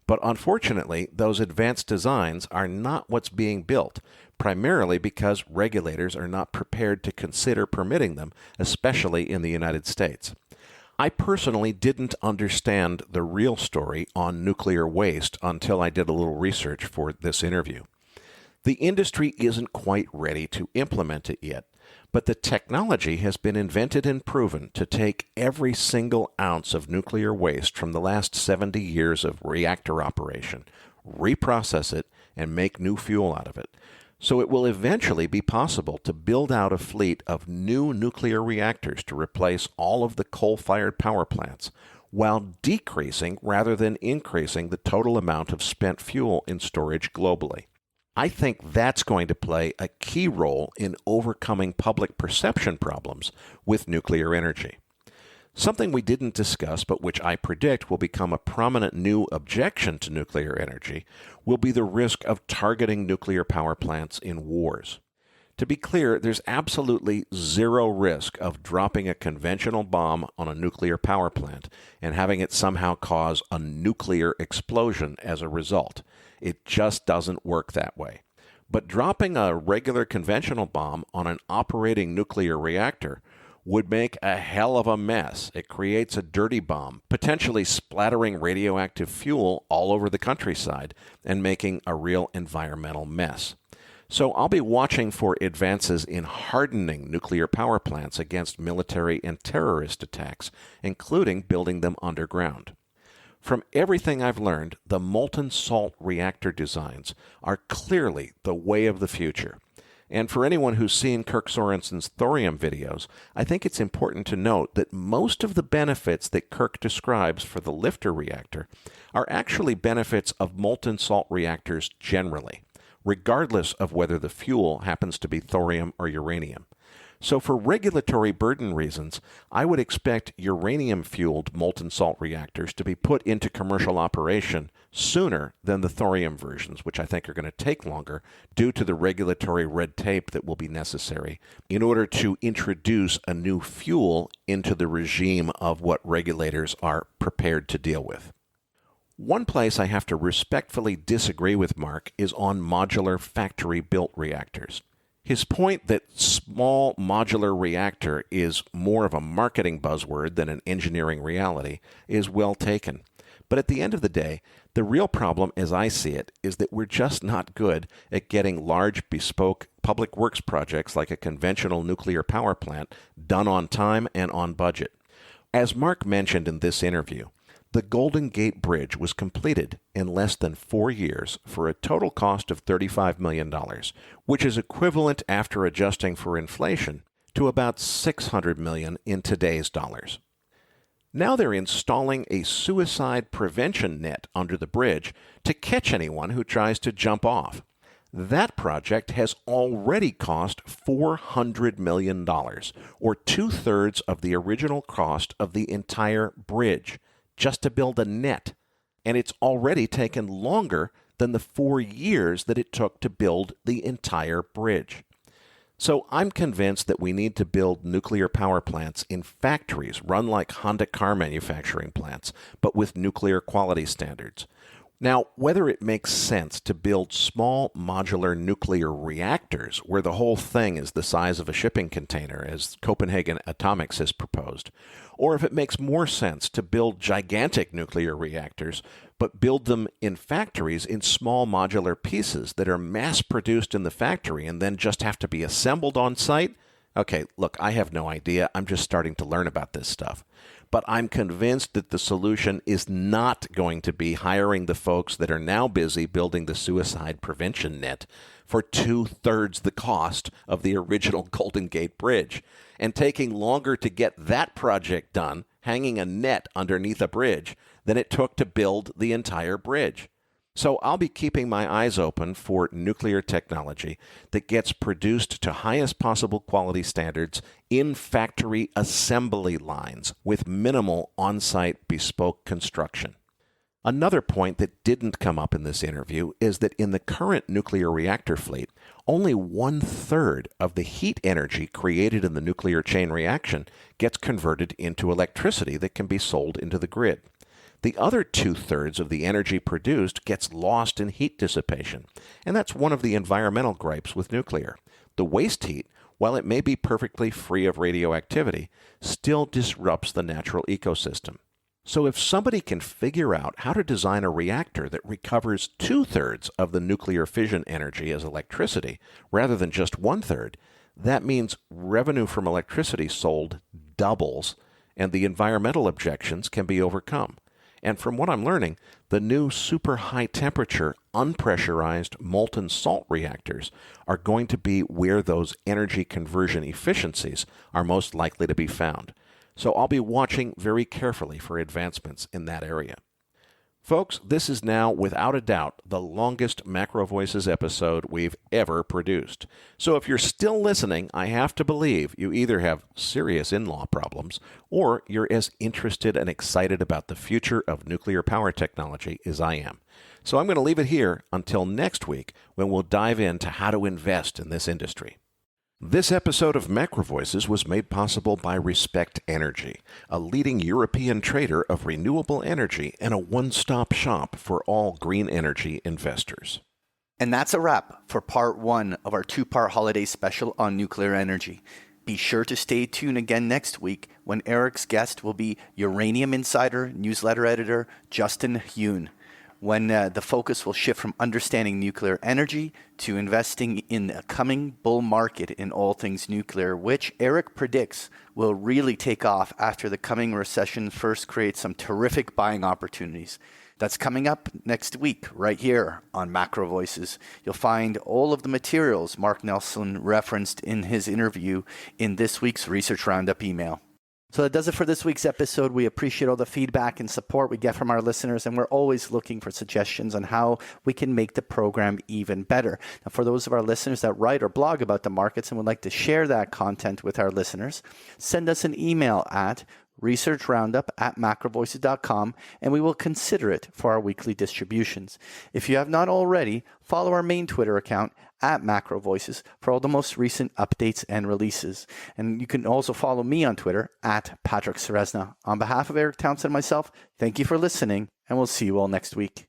But unfortunately, those advanced designs are not what's being built, primarily because regulators are not prepared to consider permitting them, especially in the United States. I personally didn't understand the real story on nuclear waste until I did a little research for this interview. The industry isn't quite ready to implement it yet, but the technology has been invented and proven to take every single ounce of nuclear waste from the last 70 years of reactor operation, reprocess it, and make new fuel out of it. So it will eventually be possible to build out a fleet of new nuclear reactors to replace all of the coal-fired power plants, while decreasing rather than increasing the total amount of spent fuel in storage globally. I think that's going to play a key role in overcoming public perception problems with nuclear energy. Something we didn't discuss, but which I predict will become a prominent new objection to nuclear energy, will be the risk of targeting nuclear power plants in wars. To be clear, there's absolutely zero risk of dropping a conventional bomb on a nuclear power plant and having it somehow cause a nuclear explosion as a result. It just doesn't work that way. But dropping a regular conventional bomb on an operating nuclear reactor would make a hell of a mess. It creates a dirty bomb, potentially splattering radioactive fuel all over the countryside and making a real environmental mess. So I'll be watching for advances in hardening nuclear power plants against military and terrorist attacks, including building them underground. From everything I've learned, the molten salt reactor designs are clearly the way of the future. And for anyone who's seen Kirk Sorensen's thorium videos, I think it's important to note that most of the benefits that Kirk describes for the lifter reactor are actually benefits of molten salt reactors generally, regardless of whether the fuel happens to be thorium or uranium. So for regulatory burden reasons, I would expect uranium-fueled molten salt reactors to be put into commercial operation sooner than the thorium versions, which I think are going to take longer due to the regulatory red tape that will be necessary in order to introduce a new fuel into the regime of what regulators are prepared to deal with. One place I have to respectfully disagree with Mark is on modular factory-built reactors. His point that small modular reactor is more of a marketing buzzword than an engineering reality is well taken. But at the end of the day, the real problem, as I see it, is that we're just not good at getting large, bespoke public works projects like a conventional nuclear power plant done on time and on budget. As Mark mentioned in this interview, the Golden Gate Bridge was completed in less than 4 years for a total cost of $35 million, which is equivalent, after adjusting for inflation, to about $600 million in today's dollars. Now they're installing a suicide prevention net under the bridge to catch anyone who tries to jump off. That project has already cost $400 million, or two-thirds of the original cost of the entire bridge, just to build a net, and it's already taken longer than the 4 years that it took to build the entire bridge. So I'm convinced that we need to build nuclear power plants in factories run like Honda car manufacturing plants, but with nuclear quality standards. Now, whether it makes sense to build small modular nuclear reactors where the whole thing is the size of a shipping container, as Copenhagen Atomics has proposed, or if it makes more sense to build gigantic nuclear reactors, but build them in factories in small modular pieces that are mass-produced in the factory and then just have to be assembled on site. Okay, look, I have no idea. I'm just starting to learn about this stuff. But I'm convinced that the solution is not going to be hiring the folks that are now busy building the suicide prevention net for 2/3 the cost of the original Golden Gate Bridge, and taking longer to get that project done, hanging a net underneath a bridge, than it took to build the entire bridge. So I'll be keeping my eyes open for nuclear technology that gets produced to highest possible quality standards in factory assembly lines with minimal on-site bespoke construction. Another point that didn't come up in this interview is that in the current nuclear reactor fleet, only 1/3 of the heat energy created in the nuclear chain reaction gets converted into electricity that can be sold into the grid. The other 2/3 of the energy produced gets lost in heat dissipation, and that's one of the environmental gripes with nuclear. The waste heat, while it may be perfectly free of radioactivity, still disrupts the natural ecosystem. So if somebody can figure out how to design a reactor that recovers 2/3 of the nuclear fission energy as electricity, rather than just 1/3, that means revenue from electricity sold doubles, and the environmental objections can be overcome. And from what I'm learning, the new super high temperature, unpressurized molten salt reactors are going to be where those energy conversion efficiencies are most likely to be found. So I'll be watching very carefully for advancements in that area. Folks, this is now, without a doubt, the longest MacroVoices episode we've ever produced. So if you're still listening, I have to believe you either have serious in-law problems or you're as interested and excited about the future of nuclear power technology as I am. So I'm going to leave it here until next week when we'll dive into how to invest in this industry. This episode of MacroVoices was made possible by Respect Energy, a leading European trader of renewable energy and a one-stop shop for all green energy investors. And that's a wrap for part 1 of our 2-part holiday special on nuclear energy. Be sure to stay tuned again next week when Erik's guest will be Uranium Insider newsletter editor Justin Hune, when the focus will shift from understanding nuclear energy to investing in a coming bull market in all things nuclear, which Erik predicts will really take off after the coming recession first creates some terrific buying opportunities. That's coming up next week, right here on MacroVoices. You'll find all of the materials Mark Nelson referenced in his interview in this week's Research Roundup email. So that does it for this week's episode. We appreciate all the feedback and support we get from our listeners, and we're always looking for suggestions on how we can make the program even better. Now, for those of our listeners that write or blog about the markets and would like to share that content with our listeners, send us an email at researchroundup@macrovoices.com, and we will consider it for our weekly distributions. If you have not already, follow our main Twitter account @MacroVoices for all the most recent updates and releases. And you can also follow me on Twitter @Patrick Serezna. On behalf of Erik Townsend and myself, thank you for listening, and we'll see you all next week.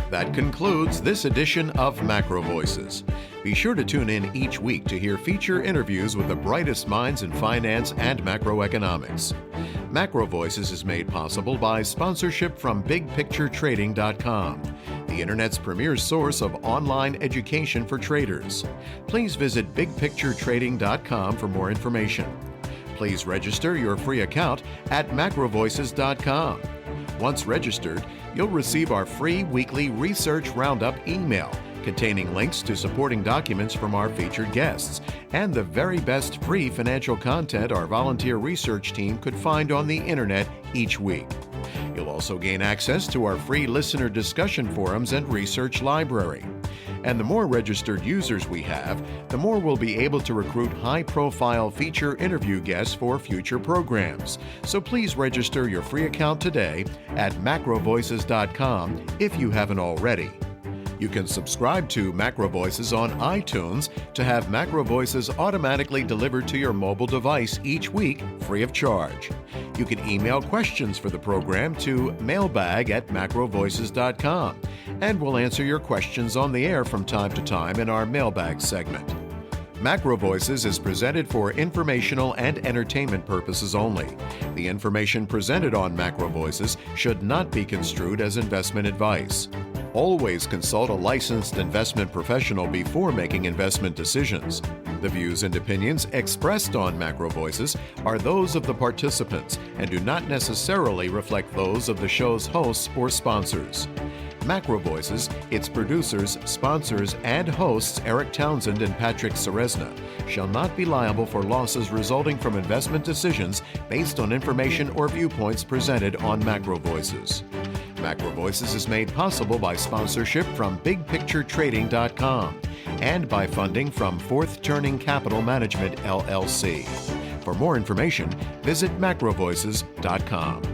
That concludes this edition of MacroVoices. Be sure to tune in each week to hear feature interviews with the brightest minds in finance and macroeconomics. MacroVoices is made possible by sponsorship from BigPictureTrading.com, the Internet's premier source of online education for traders. Please visit BigPictureTrading.com for more information. Please register your free account at MacroVoices.com. Once registered, you'll receive our free weekly Research Roundup email containing links to supporting documents from our featured guests and the very best free financial content our volunteer research team could find on the internet each week. You'll also gain access to our free listener discussion forums and research library. And the more registered users we have, the more we'll be able to recruit high-profile feature interview guests for future programs. So please register your free account today at macrovoices.com if you haven't already. You can subscribe to MacroVoices on iTunes to have MacroVoices automatically delivered to your mobile device each week free of charge. You can email questions for the program to mailbag@macrovoices.com, and we'll answer your questions on the air from time to time in our mailbag segment. MacroVoices is presented for informational and entertainment purposes only. The information presented on MacroVoices should not be construed as investment advice. Always consult a licensed investment professional before making investment decisions. The views and opinions expressed on MacroVoices are those of the participants and do not necessarily reflect those of the show's hosts or sponsors. MacroVoices, its producers, sponsors, and hosts Erik Townsend and Patrick Ceresna shall not be liable for losses resulting from investment decisions based on information or viewpoints presented on MacroVoices. MacroVoices is made possible by sponsorship from BigPictureTrading.com and by funding from Fourth Turning Capital Management, LLC. For more information, visit MacroVoices.com.